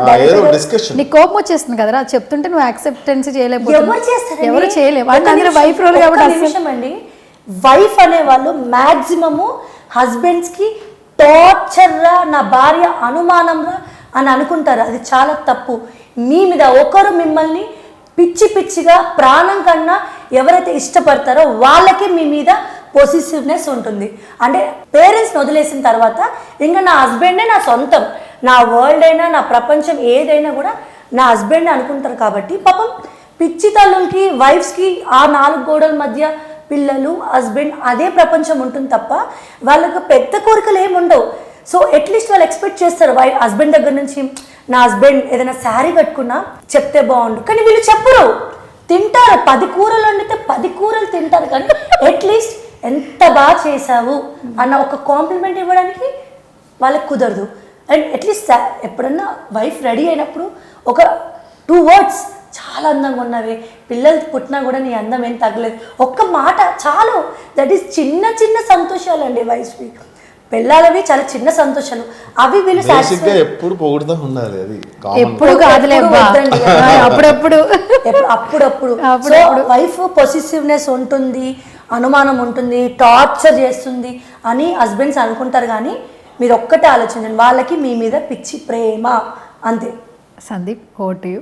నీకు కోపం వచ్చేస్తుంది కదరా చెప్తుంటే, నువ్వు యాక్సెప్టెన్స్ చేయలేకపోతున్నావు. ఎవరు చేయలేము అందరూ వైఫ్ రోల్ కాబట్టి అండి. వైఫ్ అనే వాళ్ళు మ్యాక్సిమము హస్బెండ్స్కి టార్చర్రా, నా భార్య అనుమానంరా అని అనుకుంటారు. అది చాలా తప్పు. మీ మీద ఒకరు మిమ్మల్ని పిచ్చిగా ప్రాణం కన్నా ఎవరైతే ఇష్టపడతారో వాళ్ళకి మీ మీద పొసిసివ్నెస్ ఉంటుంది. అంటే పేరెంట్స్ని వదిలేసిన తర్వాత ఇంకా నా హస్బెండే నా సొంతం, నా వరల్డ్ అయినా నా ప్రపంచం ఏదైనా కూడా నా హస్బెండ్ అనుకుంటారు. కాబట్టి పాపం పిచ్చి తల్లులకి వైఫ్స్కి ఆ 4 గోడల మధ్య పిల్లలు హస్బెండ్ అదే ప్రపంచం ఉంటుంది తప్ప వాళ్ళకు పెద్ద కోరికలు ఏమి ఉండవు. సో అట్లీస్ట్ వాళ్ళు ఎక్స్పెక్ట్ చేస్తారు హస్బెండ్ దగ్గర నుంచి, నా హస్బెండ్ ఏదైనా శారీ కట్టుకున్నా చెప్తే బాగుండు, కానీ వీళ్ళు చెప్పరు. తింటారు 10 కూరలు వండితే 10 కూరలు తింటారు, కానీ అట్లీస్ట్ ఎంత బాగా చేసావు అన్న ఒక కాంప్లిమెంట్ ఇవ్వడానికి వాళ్ళకి కుదరదు. అండ్ అట్లీస్ట్ ఎప్పుడన్నా వైఫ్ రెడీ అయినప్పుడు ఒక 2 words, చాలా అందంగా ఉన్నవే, పిల్లలు పుట్టినా కూడా నీ అందం ఏం తగ్గలేదు, ఒక్క మాట చాలు. దట్ ఈస్ చిన్న సంతోషాలు అండి వైఫ్వి. పిల్లలవి చాలా చిన్న సంతోషాలు, అవి వీళ్ళు ఎప్పుడు పొగుడుతూ ఉండాలి. అది ఎప్పుడు కాదులే, అప్పుడప్పుడు వైఫ్ పొసిసివ్నెస్ ఉంటుంది, అనుమానం ఉంటుంది, టార్చర్ చేస్తుంది అని హస్బెండ్స్ అనుకుంటారు. కానీ మీరు ఒక్కటే ఆలోచించండి, వాళ్ళకి మీ మీద పిచ్చి ప్రేమ అంతే. సందీప్ ఓటు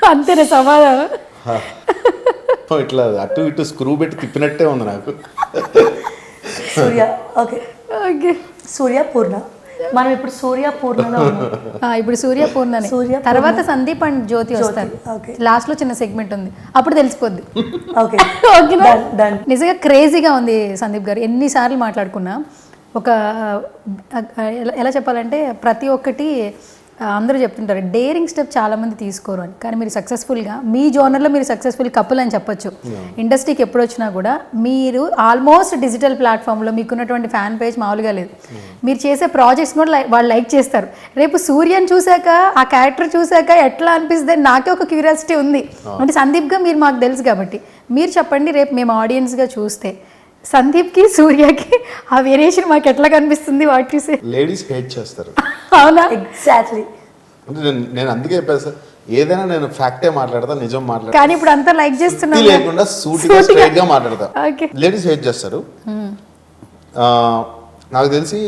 అంతేనే సమాధానం. ఇట్లా అటు ఇటు స్క్రూ పెట్టి తిప్పినట్టే ఉంది నాకు. సూర్య ఓకే, సూర్య పూర్ణ. మనం ఇప్పుడు సూర్య పూర్ణలో ఉన్నాం. ఇప్పుడు సూర్య పూర్ణనే, తర్వాత సందీప్ అండ్ జ్యోతి వస్తారు. లాస్ట్ లో చిన్న సెగ్మెంట్ ఉంది, అప్పుడు తెలిసిపోద్ది. నిజంగా క్రేజీగా ఉంది సందీప్ గారు. ఎన్నిసార్లు మాట్లాడుకున్నా ఒక ఎలా చెప్పాలంటే ప్రతి ఒక్కటి అందరూ చెప్తుంటారు డేరింగ్ స్టెప్ చాలామంది తీసుకోరు అని, కానీ మీరు సక్సెస్ఫుల్గా మీ జోనర్లో మీరు సక్సెస్ఫుల్ కపుల్ అని చెప్పొచ్చు. ఇండస్ట్రీకి ఎప్పుడు వచ్చినా కూడా మీరు ఆల్మోస్ట్ డిజిటల్ ప్లాట్ఫామ్లో మీకున్నటువంటి ఫ్యాన్ పేజ్ మామూలుగా లేదు. మీరు చేసే ప్రాజెక్ట్స్ కూడా వాళ్ళు లైక్ చేస్తారు. రేపు సూర్యని చూశాక ఆ క్యారెక్టర్ చూశాక ఎట్లా అనిపిస్తుంది నాకే ఒక క్యూరియాసిటీ ఉంది. అంటే సందీప్గా మీరు మాకు తెలుసు కాబట్టి మీరు చెప్పండి, రేపు మేము ఆడియన్స్గా చూస్తే సందీప్కి సూర్యకి ఆ వేరియేషన్ మాకు ఎట్లా కనిపిస్తుంది? వాట్ చూసే లేడీస్ హేట్ చేస్తారు. అవునా? ఎగ్జాక్ట్లీ. అంటే నేను అందుకే చెప్పాను సార్, ఏదైనా నేను ఫ్యాక్టే మాట్లాడతా, నిజం మాట్లాడతా. కానీ ఇప్పుడు అంతా లైక్ చేస్తున్నా లేకుండా సూటిగా స్ట్రైట్ గా మాట్లాడతా. లేడీస్ హేట్ చేస్తారు. నాకు తెలిసి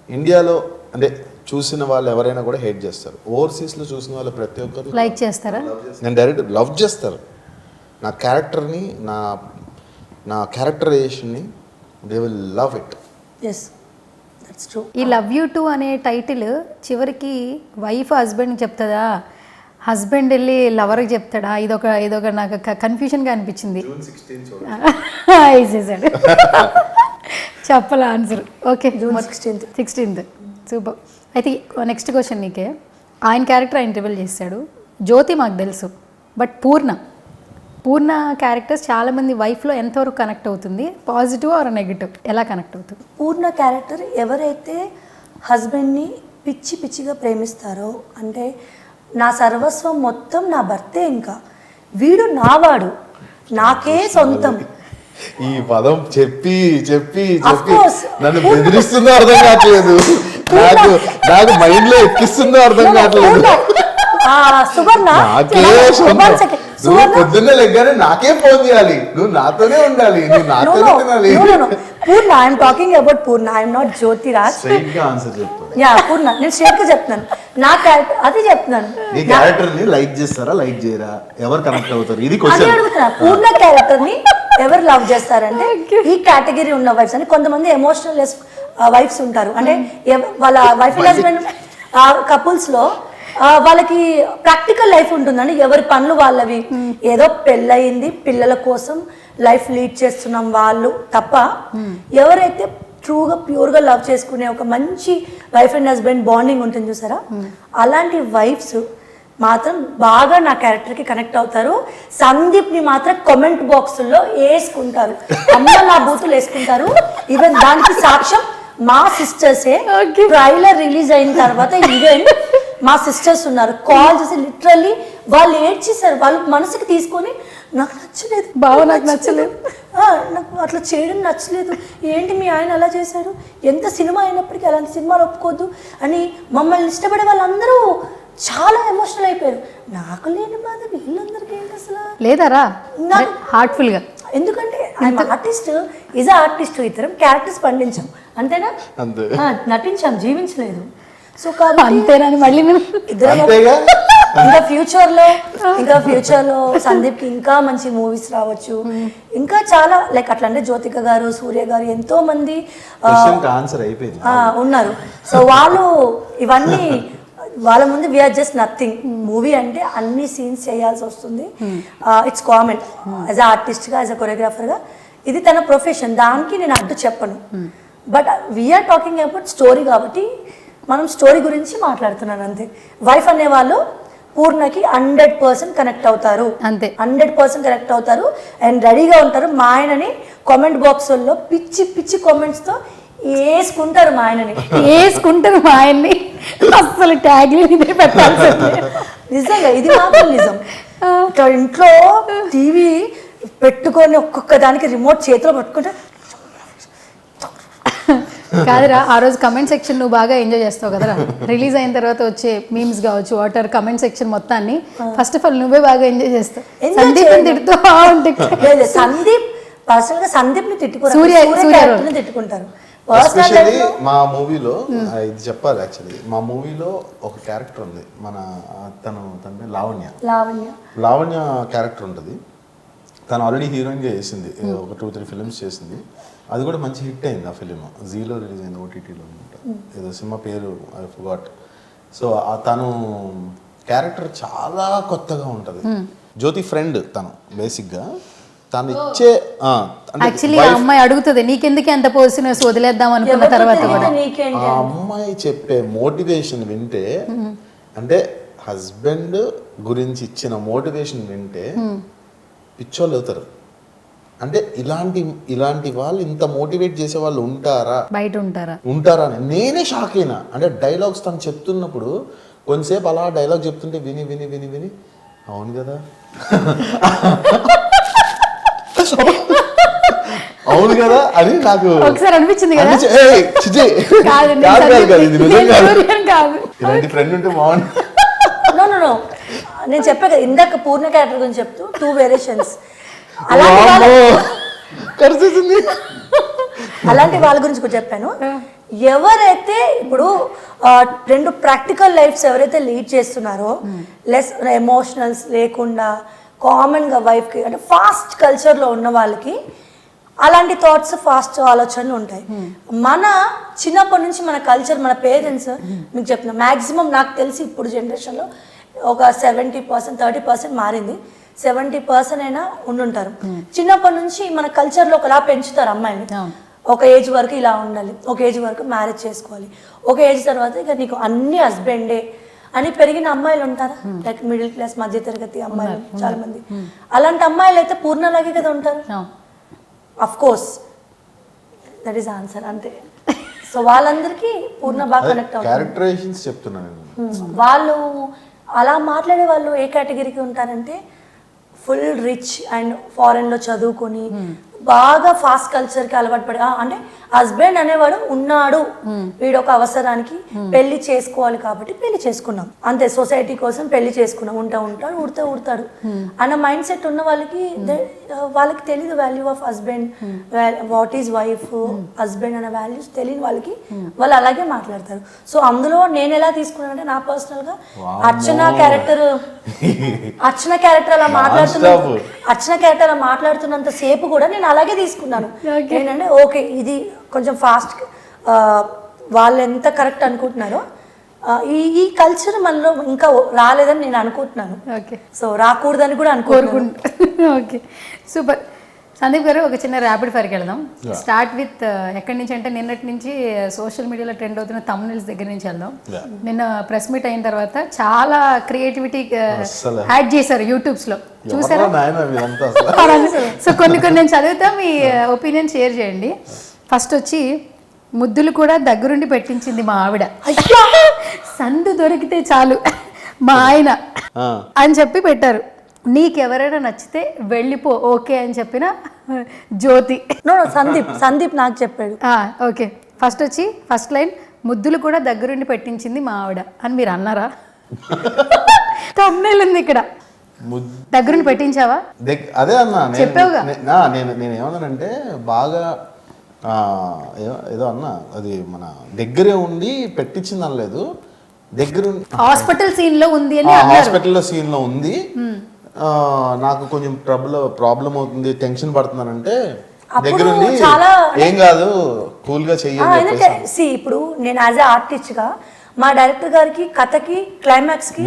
ఇండియాలో అంటే చూసిన వాళ్ళు ఎవరైనా కూడా హేట్ చేస్తారు. ఓవర్సీస్ లో చూసిన వాళ్ళు ప్రతి ఒక్కరు లైక్ చేస్తారా? నేను డైరెక్ట్ లవ్ చేస్తారు. నా క్యారెక్టర్ని, నా క్యారెక్టరైజేషన్ని they will love it. Yes that's true. ఈ లవ్ యూ టూ అనే టైటిల్ చివరికి వైఫ్ హస్బెండ్ చెప్తుందా, హస్బెండ్ వెళ్ళి లవర్కి చెప్తాడా? ఇదొక నాకు కన్ఫ్యూజన్గా అనిపించింది. వేసేసాడు చెప్పాల answer. Okay, June 16th. Super. అయితే నెక్స్ట్ క్వశ్చన్ నీకే. ఆయన క్యారెక్టర్ ఆయన రివీల్ చేశాడు, జ్యోతి మాకు తెలుసు, బట్ పూర్ణ క్యారెక్టర్స్ చాలామంది వైఫ్లో ఎంతవరకు కనెక్ట్ అవుతుంది? పాజిటివ్ ఆర్ నెగిటివ్, ఎలా కనెక్ట్ అవుతుంది? పూర్ణ క్యారెక్టర్ ఎవరైతే హస్బెండ్ని పిచ్చిగా ప్రేమిస్తారో, అంటే నా సర్వస్వం మొత్తం నా భర్తే, ఇంకా వీడు నావాడు, నాకే సొంతం, ఈ పదం చెప్పి చెప్పి Of చెప్పి course. నన్ను బెదిరిస్తుందో అర్థం కావట్లేదు, నాకు నాకు మైండ్ లో ఎక్కిస్తుందో అర్థం కావట్లేదు. సువర్ణ నాకే one సొంతం. second. నువ్వు సువర్ణ పొద్దున్నే లెగ్గానే నాకే ఫోన్ చేయాలి, నువ్వు నాతోనే ఉండాలి, నువ్వు నాతోనే తినాలి. Poorna I'm talking about Poorna, I'm not Jyothiraj. Straight గా ఆన్సర్ చెప్పు. యా పూర్ణ, నేను స్ట్రైట్ గా చెప్తున్నాను నా క్యారెక్టర్ అది చెప్తున్నాను. ఈ క్యారెక్టర్ ని లైక్ చేస్తారా లైక్ చేయరా, ఎవరు కనెక్ట్ అవుతారు, ఇది అదే క్వశ్చన్. అడుగుతున్నా, పూర్ణ క్యారెక్టర్ ని ఎవరు లవ్ చేస్తారంటే ఈ కేటగిరీ ఉన్న వైఫ్స్ అని. కొంతమంది ఎమోషనల్ వైఫ్స్ ఉంటారు, అంటే వాళ్ళ వైఫ్ అండ్ హస్బెండ్ కపుల్స్ లో వాళ్ళకి ప్రాక్టికల్ లైఫ్ ఉంటుందండి, ఎవరి పనులు వాళ్ళవి, ఏదో పెళ్ళయింది పిల్లల కోసం లైఫ్ లీడ్ చేస్తున్నాం వాళ్ళు తప్ప, ఎవరైతే ట్రూగా ప్యూర్గా లవ్ చేసుకునే ఒక మంచి వైఫ్ అండ్ హస్బెండ్ బాండింగ్ ఉంటుంది చూసారా, అలాంటి వైఫ్స్ మాత్రం బాగా నా క్యారెక్టర్కి కనెక్ట్ అవుతారు. సందీప్ని మాత్రం కామెంట్ బాక్సుల్లో వేసుకుంటారు, అమ్మ నా బూతులు వేసుకుంటారు. ఈవెన్ దానికి సాక్ష్యం మా సిస్టర్సే. ట్రైలర్ రిలీజ్ అయిన తర్వాత ఈవెన్ మా సిస్టర్స్ ఉన్నారు, కాల్ చేసి లిటరల్లీ వాళ్ళు ఏడ్చేసారు, వాళ్ళు మనసుకి తీసుకొని నాకు నచ్చలేదు బావ, నాకు నచ్చలేదు, నాకు అట్లా చేయడం నచ్చలేదు, ఏంటి మీ ఆయన అలా చేశారు, ఎంత సినిమా అయినప్పటికీ అలాంటి సినిమాలు ఒప్పుకోద్దు అని మమ్మల్ని ఇష్టపడే వాళ్ళందరూ చాలా ఎమోషనల్ అయిపోయారు. నాకు లేని బాధ వీళ్ళందరికీ ఏంటి అసలు లేదారా నాకు హార్ట్ఫుల్ గా. ఎందుకంటే ఆర్టిస్ట్ ఈజ్ ఆర్టిస్ట్, ఇద్దరం క్యారెక్టర్స్ పండించాం అంతేనా, అంతే. నటించాం, జీవించలేదు. సో అంతేనని మళ్ళీ నేను ఇద్దరం అంతేగా. ఇంకా ఫ్యూచర్ లో సందీప్ కి ఇంకా మంచి మూవీస్ రావచ్చు, ఇంకా చాలా లైక్ అట్లా అంటే జ్యోతిక గారు, సూర్య గారు, ఎంతో మంది ఆన్సర్ అయిపోయింది ఉన్నారు. సో వాళ్ళు ఇవన్నీ వాళ్ళ ముందు వీఆర్ జస్ట్ నథింగ్. మూవీ అంటే అన్ని సీన్స్ చేయాల్సి వస్తుంది, ఇట్స్ కామన్. యాజ్ అ ఆర్టిస్ట్గా, యాజ్ అ కొరియోగ్రాఫర్గా ఇది తన ప్రొఫెషన్, దానికి నేను అడ్డు చెప్పను. But we are talking about story కాబట్టి మనం స్టోరీ గురించి మాట్లాడుతున్నాను అంతే. వైఫ్ అనేవాళ్ళు పూర్ణకి 100% కనెక్ట్ అవుతారు, అంతే 100% కనెక్ట్ అవుతారు అండ్ రెడీగా ఉంటారు. మా ఆయనని కామెంట్ బాక్సుల్లో పిచ్చి పిచ్చి కామెంట్స్తో వేసుకుంటారు, మా ఆయనని వేసుకుంటారు, మా ఆయన్ని అసలు ట్యాగ్ ఇదే పెట్టాల్సిందే. నిజంగా ఇది మాత్రం నిజం. ఇక్కడ ఇంట్లో టీవీ పెట్టుకొని ఒక్కొక్క దానికి రిమోట్ చేతిలో పట్టుకుంటే కాదురా, ఆ రోజు కమెంట్ సెక్షన్ నువ్వు బాగా ఎంజాయ్ చేస్తావు కదరా, రిలీజ్ అయిన తర్వాత వచ్చే మీమ్స్ కావచ్చు, వాటర్ కమెంట్ సెక్షన్ మొత్తాన్ని ఫస్ట్ ఆఫ్ ఆల్ నువ్వే బాగా ఎంజాయ్ చేస్తావు. సందీప్ తిడుతూ లేదు, సందీప్ పర్సనల్ గా సందీప్ ని తిట్టుకుంటారు. ఎస్పెషల్లీ మా మూవీలో ఇది చెప్పాలి, యాక్చువల్లీ మా మూవీలో ఒక క్యారెక్టర్ ఉంది, మన తన లావణ్య క్యారెక్టర్ ఉంటుంది. తను ఆల్రెడీ హీరోయిన్గా చేసింది, ఒక 2-3 ఫిలిమ్స్ చేసింది, అది కూడా మంచి హిట్ అయింది. ఆ ఫిలిం జీలో రిలీజ్ అయింది, ఓటీటీలో అనమాట, ఏదో సినిమా పేరు ఐ ఫర్గాట్. సో తను క్యారెక్టర్ చాలా కొత్తగా ఉంటుంది. జ్యోతి ఫ్రెండ్ తను బేసిక్గా, తను ఇచ్చే యాక్చువల్లీ ఆ అమ్మాయి అడుగుతుంది నీకెందుకే అంత పోసినస్ వదిలేద్దాం అనుకున్న తర్వాత కూడా ఆ అమ్మాయి చెప్పే మోటివేషన్ వింటే, అంటే హస్బెండ్ గురించి ఇచ్చిన మోటివేషన్ వింటే పిచ్చోళ్ళు అవుతారు. అంటే ఇలాంటి వాళ్ళు ఇంత మోటివేట్ చేసే వాళ్ళు బయట ఉంటారా అని నేనే షాక్ అయినా. అంటే డైలాగ్స్ తను చెప్తున్నప్పుడు కొంతసేపు అలా డైలాగ్ చెప్తుంటే విని విని విని విని అవును కదా అవును కదా అని నాకు ఒకసారి అనిపించింది కదా. ఇలాంటి ఫ్రెండ్ ఉంటే బాగుంది. నో నేను చెప్పా కదా ఇందాక పూర్ణ క్యారెక్టర్ గురించి చెప్తూ 2 వేరియేషన్స్ అలాంటి వాళ్ళ గురించి కూడా చెప్పాను. ఎవరైతే ఇప్పుడు 2 ప్రాక్టికల్ లైఫ్స్ ఎవరైతే లీడ్ చేస్తున్నారో, లెస్ ఎమోషనల్స్ లేకుండా కామన్గా వైఫ్కి అంటే ఫాస్ట్ కల్చర్లో ఉన్న వాళ్ళకి అలాంటి థాట్స్, ఫాస్ట్ ఆలోచనలు ఉంటాయి. మన చిన్నప్పటి నుంచి మన కల్చర్, మన పేరెంట్స్ మీకు చెప్తున్నా మ్యాక్సిమం నాకు తెలిసి ఇప్పుడు జనరేషన్లో ఒక 70%, 30% మారింది, 70% అయినా ఉండుంటారు. చిన్నప్పటి నుంచి మన కల్చర్లో ఒకలా పెంచుతారు అమ్మాయిని, ఒక ఏజ్ వరకు ఇలా ఉండాలి, ఒక ఏజ్ వరకు మ్యారేజ్ చేసుకోవాలి, ఒక ఏజ్ తర్వాత ఇక నీకు అన్ని హస్బెండే అని పెరిగిన అమ్మాయిలు ఉంటారా, లైక్ మిడిల్ క్లాస్ మధ్య తరగతి అమ్మాయిలు చాలా మంది. అలాంటి అమ్మాయిలు అయితే పూర్ణలాగే కదా ఉంటారు. Of course that is answer అంతే. సో వాళ్ళందరికీ పూర్ణ బాగా కనెక్ట్ అవుతుంది. వాళ్ళు అలా మాట్లాడే వాళ్ళు ఏ కేటగిరీకి ఉంటారంటే ఫుల్ రిచ్ అండ్ ఫారెన్లో చదువుకొని బాగా ఫాస్ట్ కల్చర్కి అలవాటు పడి అంటే హస్బెండ్ అనేవాడు ఉన్నాడు, వీడు ఒక అవసరానికి పెళ్లి చేసుకోవాలి కాబట్టి పెళ్లి చేసుకున్నాం అంతే, సొసైటీ కోసం పెళ్లి చేసుకున్నాం, ఉంటాడు ఉడతాడు అన్న మైండ్ సెట్ ఉన్న వాళ్ళకి తెలియదు value of husband, what is wife, husband అనే వాల్యూస్ తెలియని వాళ్ళకి వాళ్ళు అలాగే మాట్లాడతారు. సో అందులో నేను ఎలా తీసుకున్నానంటే నా పర్సనల్ గా అర్చన క్యారెక్టర్ అలా మాట్లాడుతున్నంత సేపు కూడా నేను అలాగే తీసుకున్నాను. ఏంటంటే ఓకే ఇది కొంచెం ఫాస్ట్, వాళ్ళు ఎంత కరెక్ట్ అనుకుంటున్నారో ఈ కల్చర్ మనలో ఇంకా రాలేదని నేను అనుకుంటున్నాను. సో రాకూడదని కూడా అనుకోరుకుంటున్నాను. Okay, super. సందీప్ గారు ఒక చిన్న ర్యాపిడ్ ఫైర్కి వెళ్దాం. స్టార్ట్ విత్ ఎక్కడి నుంచి అంటే నిన్నటి నుంచి సోషల్ మీడియాలో ట్రెండ్ అవుతున్న థంబ్నెయిల్స్ దగ్గర నుంచి వెళ్దాం. నిన్న ప్రెస్ మీట్ అయిన తర్వాత చాలా క్రియేటివిటీ యాడ్ చేశారు యూట్యూబ్స్ లో, చూసారా? సో కొన్ని నేను చదివితే మీ ఒపీనియన్ షేర్ చేయండి. ఫస్ట్ వచ్చి ముద్దులు కూడా దగ్గరుండి పెట్టించింది మా ఆవిడ, సందు దొరికితే చాలు మా ఆయన అని చెప్పి పెట్టారు. నీకెవరైనా నచ్చితే వెళ్ళిపో ఓకే అని చెప్పిన జ్యోతి. సందీప్ నాకు చెప్పాడు. ఓకే, ఫస్ట్ వచ్చి ఫస్ట్ లైన్ ముద్దులు కూడా దగ్గరుండి పెట్టించింది మా ఆవిడ అని మీరు అన్నారా? థంబ్నెయిల్ ఉంది ఇక్కడ, దగ్గరుండి పెట్టించావా? అదే అన్నా, చెప్పావుగా. నేను ఏమన్నానంటే బాగా ఏదో అన్నా, అది మన దగ్గరే ఉండి పెట్టించింది అనలేదు, దగ్గర హాస్పిటల్ సీన్ లో ఉంది అని, హాస్పిటల్లో సీన్ లో ఉంది, నాకు కొంచెం ప్రాబ్లం అవుతుంది, టెన్షన్ పడుతున్నానంటే దగ్గర ఉండి ఏం కాదు కూల్ గా చెయ్యాలి. ఇప్పుడు నేను యాజ్ ఆర్టిస్ట్ గా మా డైరెక్టర్ గారికి కథకి క్లైమాక్స్ కి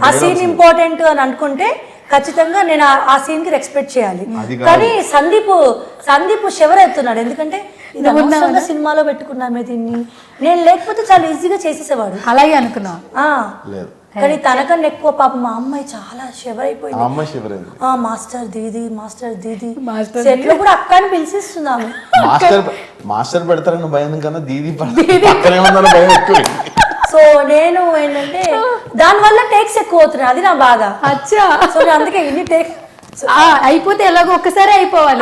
ఆ సీన్ ఇంపార్టెంట్ అని అనుకుంటే ఖచ్చితంగా నేను ఆ సీన్ కి రెస్పెక్ట్ చేయాలి. కానీ సందీప్ షవర్ అవుతున్నాడు, ఎందుకంటే సినిమాలో పెట్టుకున్నామే దీన్ని, నేను లేకపోతే చాలా ఈజీగా చేసేసేవాడు. అలాగే అనుకున్నా. కానీ తనకన్నా ఎక్కువ పాప మా అమ్మాయి చాలా షవర్ అయిపోయింది. మాస్టర్ దీది సెట్లో కూడా అక్క అని పిలిచిస్తున్నాము. మాస్టర్ పెడతారని భయం కన్నా దీది భయం ఎక్కువ. సో నేను ఏంటంటే దానివల్ల టేక్స్ ఎక్కువ అవుతున్నాయి, అది నా బాధ. అచ్చా, సో అందుకే ఇన్ని టేక్స్ అయిపోతే ఎలాగో ఒక్కసారి అయిపోవాలి.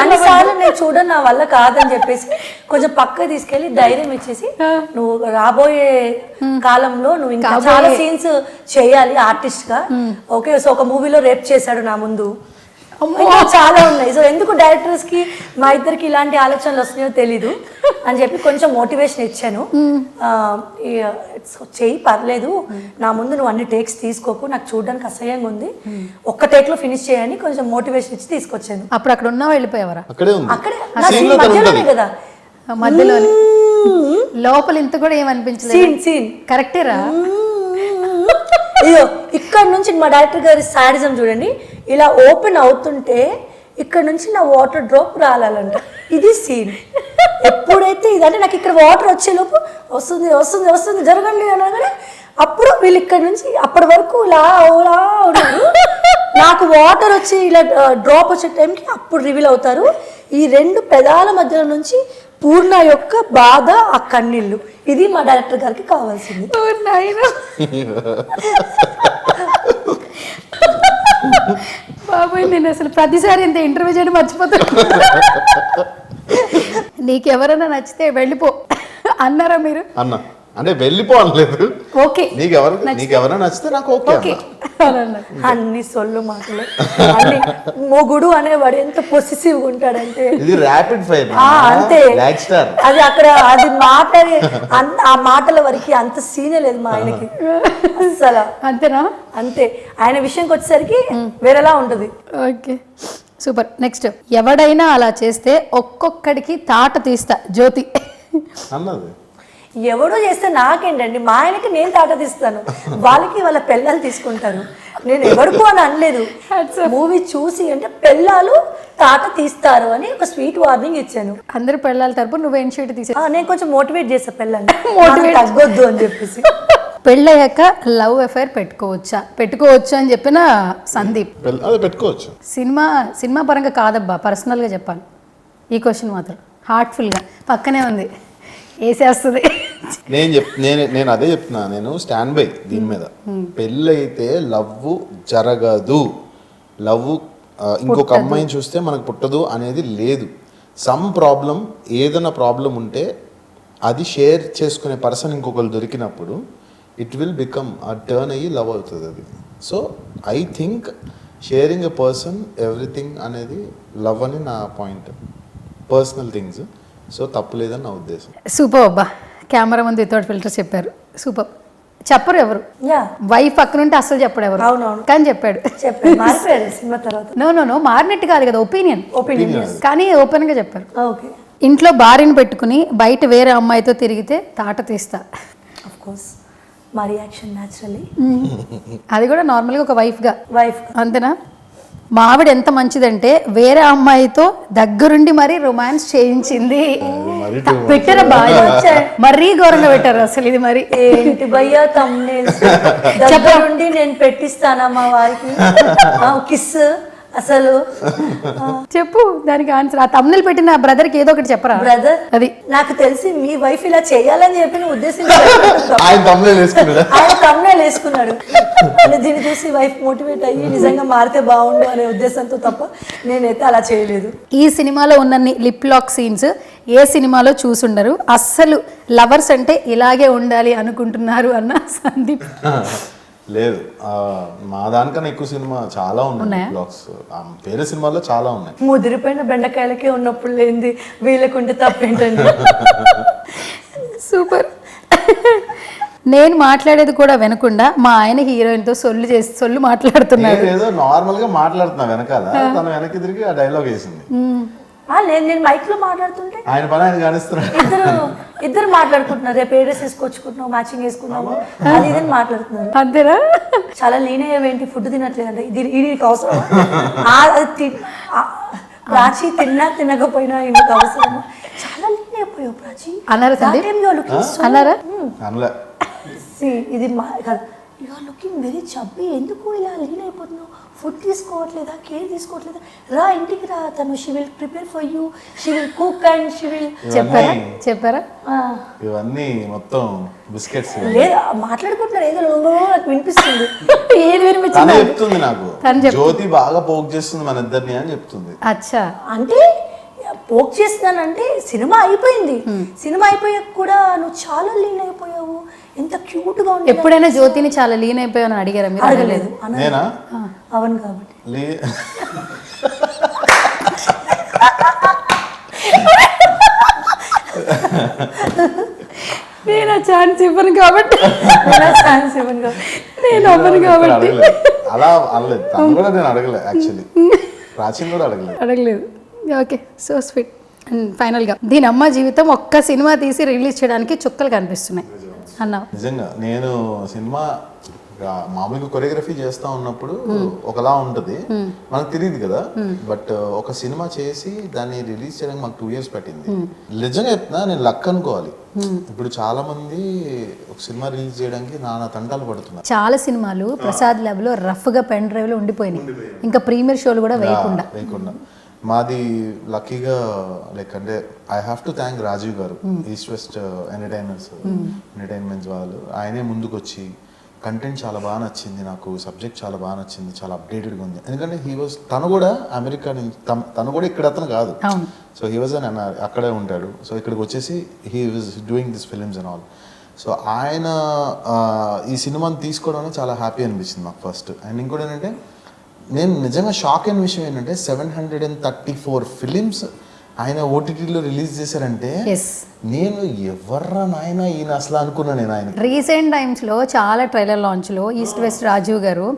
అన్నిసార్లు నేను చూడను, నా వల్ల కాదని చెప్పేసి కొంచెం పక్క తీసుకెళ్లి ధైర్యం ఇచ్చేసి నువ్వు రాబోయే కాలంలో నువ్వు ఇంకా చాలా సీన్స్ చేయాలి ఆర్టిస్ట్ గా. ఓకే, సో ఒక మూవీలో రేప్ చేశాడు నా ముందు, చాలా ఉన్నాయి. సో ఎందుకు డైరెక్టర్స్ కి మా ఇద్దరికి ఇలాంటి ఆలోచనలు వస్తున్నాయో తెలీదు అని చెప్పి కొంచెం మోటివేషన్ ఇచ్చాను. చెయ్యి పర్లేదు, నా ముందు నువ్వు అన్ని టేక్స్ తీసుకోకు, నాకు చూడడానికి అసహ్యంగా ఉంది, ఒక్క టేక్ లో ఫినిష్ చేయని కొంచెం మోటివేషన్ ఇచ్చి తీసుకొచ్చాను. అప్పుడు అక్కడ ఉన్నావా వెళ్ళిపోయావరా? అక్కడే మధ్యలోనే కదా, మధ్యలో లోపల ఇంత కూడా ఏమనిపించలేదు. సీన్ కరెక్టేరా? అయ్యో, ఇక్కడ నుంచి మా డైరెక్టర్ గారి సాడిజం చూడండి, ఇలా ఓపెన్ అవుతుంటే ఇక్కడ నుంచి నా వాటర్ డ్రాప్ రాలంట. ఇది సీన్. ఎప్పుడైతే ఇదంటే నాకు ఇక్కడ వాటర్ వచ్చేలోపు వస్తుంది జరగండి అనగానే అప్పుడు వీళ్ళు ఇక్కడ నుంచి అప్పటి వరకు ఇలా నాకు వాటర్ వచ్చి ఇలా డ్రాప్ వచ్చే టైంకి అప్పుడు రివీల్ అవుతారు. ఈ రెండు పెదాల మధ్యలో నుంచి పూర్ణ యొక్క బాధ, ఆ కన్నీళ్ళు, ఇది మా డైరెక్టర్ గారికి కావాల్సింది. బాబాయ్, నేను అసలు ప్రతిసారి ఇంత ఇంటర్వ్యూ చేయడం మర్చిపోతాను. నీకెవరైనా నచ్చితే వెళ్ళిపో అన్నారా మీరు? అన్నా అంటే వెళ్ళిపో అనలేదు. ఓకే, నీకెవరైనా నచ్చితే నాకు ఓకే. అన్ని సొల్లు మాటలు. మొగుడు అనేవాడు ఎంత పొసెసివ్ గా ఉంటాడంటే ఇది ర్యాపిడ్ ఫైర్ అంతే. అది అక్కడ అది ఆ మాటల వరకు అంత సీనే లేదు మా ఆయనకి అసలు. అంతేనా? అంతే. ఆయన విషయంకి వచ్చేసరికి వేరేలా ఉంటుంది. Okay, super. నెక్స్ట్, ఎవడైనా అలా చేస్తే ఒక్కొక్కడికి తాట తీస్తా జ్యోతి అన్నది. ఎవడో చేస్తే నాకేంటండి, మా ఆయనకి నేను తాట తీస్తాను, వాళ్ళకి వాళ్ళ పిల్లలు తీసుకుంటారు. నేను ఎవరికో అని అనలేదు, మూవీ చూసి అంటే పిల్లలు తాట తీస్తారు అని ఒక స్వీట్ వార్నింగ్ ఇచ్చాను. అందరు పిల్లల తరపు నువ్వేం షీట్ తీసా? నేను కొంచెం మోటివేట్ చేసా పిల్లల్ని, తగ్గొద్దు అని చెప్పేసి. పెళ్ళయ్యాక లవ్ అఫైర్ పెట్టుకోవచ్చు అని చెప్పిన సందీప్. పెట్టుకోవచ్చు. సినిమా పరంగా కాదబ్బా, పర్సనల్గా చెప్పాను. ఈ క్వశ్చన్ మాత్రం హార్ట్ఫుల్గా పక్కనే ఉంది, వేసేస్తుంది. నేను అదే చెప్తున్నా, నేను స్టాండ్ బై దీని మీద. పెళ్ళి అయితే లవ్ జరగదు, లవ్ ఇంకొక అమ్మాయిని చూస్తే మనకు పుట్టదు అనేది లేదు. సమ్ ప్రాబ్లం, ఏదైనా ప్రాబ్లం ఉంటే అది షేర్ చేసుకునే పర్సన్ ఇంకొకరు దొరికినప్పుడు ఇట్ విల్ బికమ్ ఆ టర్న్ అయ్యి లవ్ అవుతుంది అది. So I think sharing a person everything అనేది లవ్ అని నా పాయింట్, పర్సనల్ థింగ్స్. సో తప్పు లేదని నా ఉద్దేశం. సూపర్ అబ్బా, కెమెరా ముందు వితౌట్ ఫిల్టర్ చెప్పారు. సూపర్. చెప్పరు ఎవరు, యా వైఫ్ పక్కన ఉంటే అసలు చెప్పడు ఎవరు, అవునవును. కానీ చెప్పాడు. చెప్పాను మారిపోయాడు సినిమా తర్వాత. నో మారినట్టు కాదు కదా, ఒపీనియన్ కానీ ఓపెన్ గా చెప్పారు. ఓకే ఇంట్లో భార్యను పెట్టుకుని బయట వేరే అమ్మాయితో తిరిగితే తాట తీస్తా. ఆఫ్ కోర్స్ మా రియాక్షన్ న్యాచురల్లీ, అది కూడా నార్మల్గా ఒక వైఫ్గా. వైఫ్ అంతేనా? మా ఆవిడ ఎంత మంచిదంటే వేరే అమ్మాయితో దగ్గరుండి మరీ రొమాన్స్ చేయించింది. పెట్టారా బాగా, మరీ ఘోరంగా పెట్టారు అసలు. ఇది మరి ఏంటి భయ్యా thumbnails దగ్గరుండి నేను పెట్టిస్తానా మా వారికి కిస్ అసలు చెప్పు దానికి ఆన్సర్. ఆ తమ్ముళ్ళు పెట్టిన బ్రదర్ కి ఏదో ఒకటి చెప్పరా. బ్రదర్ అది నాకు తెలిసి మీ వైఫ్ ఇలా చేయాలని చెప్పిన ఉద్దేశం ఆయన thumbnail వేసుకున్నాడా? ఆయన thumbnail వేసుకున్నాడు. దీన్ని చూసి వైఫ్ మోటివేట్ అయ్యి నిజంగా మారితే బాగుండు అనే ఉద్దేశంతో తప్ప నేనైతే అలా చేయలేదు. ఈ సినిమాలో ఉన్నన్ని లిప్ లాక్ సీన్స్ ఏ సినిమాలో చూసుండరు. అస్సలు లవర్స్ అంటే ఇలాగే ఉండాలి అనుకుంటున్నారు అన్న సందీప్. లేదు, మా దానికన్నా ఎక్కువ సినిమా చాలా ఉన్నాయి బ్లాగ్స్, వేరే సినిమాల్లో చాలా ఉన్నాయి. ముదిరిపోయిన బెండకాయలకే ఉన్నప్పుడు లేనిది వీళ్ళకుంటే తప్పేంటండి. సూపర్. నేను మాట్లాడేది కూడా వినకుండా మా ఆయన హీరోయిన్ తో సొల్లు మాట్లాడుతున్నాడు. ఏదో నార్మల్ గా మాట్లాడుతున్నా వెనకాల, తను వెనక్కి తిరిగి ఆ డైలాగ్ వేసింది. నేను మైక్ లో మాట్లాడుతుంటే ఆయన పని ఆయన కానిస్తున్నాడు. ఇద్దరు మాట్లాడుకుంటున్నారు. రేపు ఏ డ్రెస్ వేసుకొచ్చుకుంటున్నావు, మ్యాచింగ్ వేసుకున్నాము, అది ఇదని మాట్లాడుతున్నారు. అంతేనా? చాలా లీన్ అయ్యేవేంటి, ఫుడ్ తినట్లేదంటే ఇది అవసరం. ప్రాచి తినకపోయినా ఇందుకు అవసరం. చాలా లీన్ అయిపోయావు ప్రాచి అన్నారా సందీప్? అన్నారా? ఇది యూఆర్ లుకింగ్ వెరీ చబ్బీ, ఎందుకు ఇలా లీన్ అయిపోతున్నావు, ఫుడ్ తీసుకోవట్లేదా, కేర్ తీసుకోవట్లేదా, రా ఇంటికి రా, తను she will prepare for you, she will cook and she will. చెప్పారా? ఇవన్నీ మొత్తం బిస్కెట్స్ లేదు మాట్లాడుకుంటున్నారు, ఏదో నాకు వినిపిస్తుంది. ఏది వినిపించింది? చెప్తుంది నాకు, జ్యోతి బాగా పోక్ చేస్తుంది మన ఇద్దరిని అని చెప్తుంది. అచ్చా, అంటే పోక్ చేస్తున్నానంటే సినిమా అయిపోయింది, సినిమా అయిపోయాక కూడా నువ్వు చాలా లీన్ అయిపోయావు, ఎంత క్యూట్ గా ఉంది. ఎప్పుడైనా జ్యోతిని చాలా లీన్ అయిపోయావు అడిగారా మీరు? అడగలేదు. నేనా? అవును కాబట్టి నేను ఛాన్స్ ఇవ్వను కాబట్టి నేను అవ్వను కాబట్టి అలా అనలేదు. తను కూడా నేను అడగలే, యాక్చువల్లీ ప్రాచీన్ కూడా అడగలేదు. Okay, so sweet. అండ్ ఫైనల్గా దీని అమ్మ జీవితం ఒక్క సినిమా తీసి రిలీజ్ చేయడానికి చుక్కలు కనిపిస్తున్నాయి అన్నావు. నిజంగా నేను సినిమా మామూలుగా కొరియోగ్రఫీ చేస్తా ఉన్నప్పుడు ఒకలా ఉంటుంది, మనకు తెలియదు కదా. బట్ ఒక సినిమా చేసి దాన్ని రిలీజ్ చేయడానికి మాకు 2 years పట్టింది. నిజంగా చెప్తున్నా, నేను లక్ అనుకోవాలి. ఇప్పుడు చాలా మంది ఒక సినిమా రిలీజ్ చేయడానికి నానా తంటాలు పడుతున్నారు. చాలా సినిమాలు ప్రసాద్ ల్యాబ్ లో రఫ్ గా పెన్ డ్రైవ్ లో ఉండిపోయినాయి, ఇంకా ప్రీమియర్ షోలు కూడా వేయకుండా. మాది లక్కీగా లైక్ అంటే I have to thank Rajeev garu, East west entertainments వాళ్ళు. ఆయనే ముందుకు వచ్చి కంటెంట్ చాలా బాగా నచ్చింది నాకు, సబ్జెక్ట్ చాలా బాగా నచ్చింది, చాలా అప్డేటెడ్గా ఉంది. ఎందుకంటే తను కూడా అమెరికా నుంచి, తను కూడా ఇక్కడ అతను కాదు. సో హీ వాజ్ అన్ అక్కడే ఉంటాడు. సో ఇక్కడికి వచ్చేసి he was doing this films and all. So ఆయన ఈ సినిమాని తీసుకోవడం చాలా హ్యాపీ అనిపించింది నాకు ఫస్ట్. అండ్ ఇంకోటి ఏంటంటే, నేను నిజంగా షాక్ అయిన విషయం ఏంటంటే 734 ఫిలిమ్స్ ఆయన ఓటీటీలో రిలీజ్ చేశారంటే నేను ఎవర్రా నాయన ఈయన అసలు అనుకున్నా. నేను ఆయన రీసెంట్ టైమ్స్లో చాలా ట్రైలర్ లాంచ్లో ఈస్ట్ వెస్ట్ రాజీవ్ గారు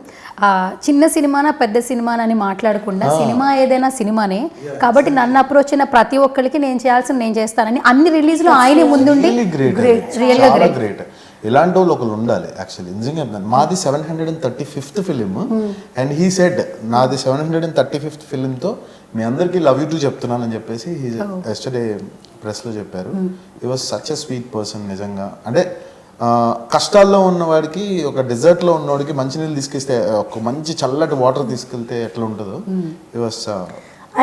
చిన్న సినిమానా పెద్ద సినిమానా అని మాట్లాడకుండా సినిమా ఏదైనా సినిమానే కాబట్టి నన్ను అప్రోచ్ అయిన ప్రతి ఒక్కరికి నేను చేయాల్సింది నేను చేస్తానని అన్ని రిలీజ్లో ఆయనే ముందుండి రియల్గా గ్రేట్. ఇలాంటి వాళ్ళు ఒకళ్ళు ఉండాలి యాక్చువల్లీ. నిజంగా చెప్తాను, మాది 735th film and he said నాది 735th ఫిలింతో మీ అందరికీ లవ్ యూ టు చెప్తున్నానని చెప్పేసి ఎస్టర్డే ప్రెస్లో చెప్పారు. He was such a sweet person నిజంగా. అంటే కష్టాల్లో ఉన్నవాడికి, ఒక డెజర్ట్లో ఉన్నవాడికి మంచినీళ్ళు తీసుకెళ్తే, ఒక మంచి చల్లటి వాటర్ తీసుకెళ్తే ఎట్లా ఉంటుందో, he was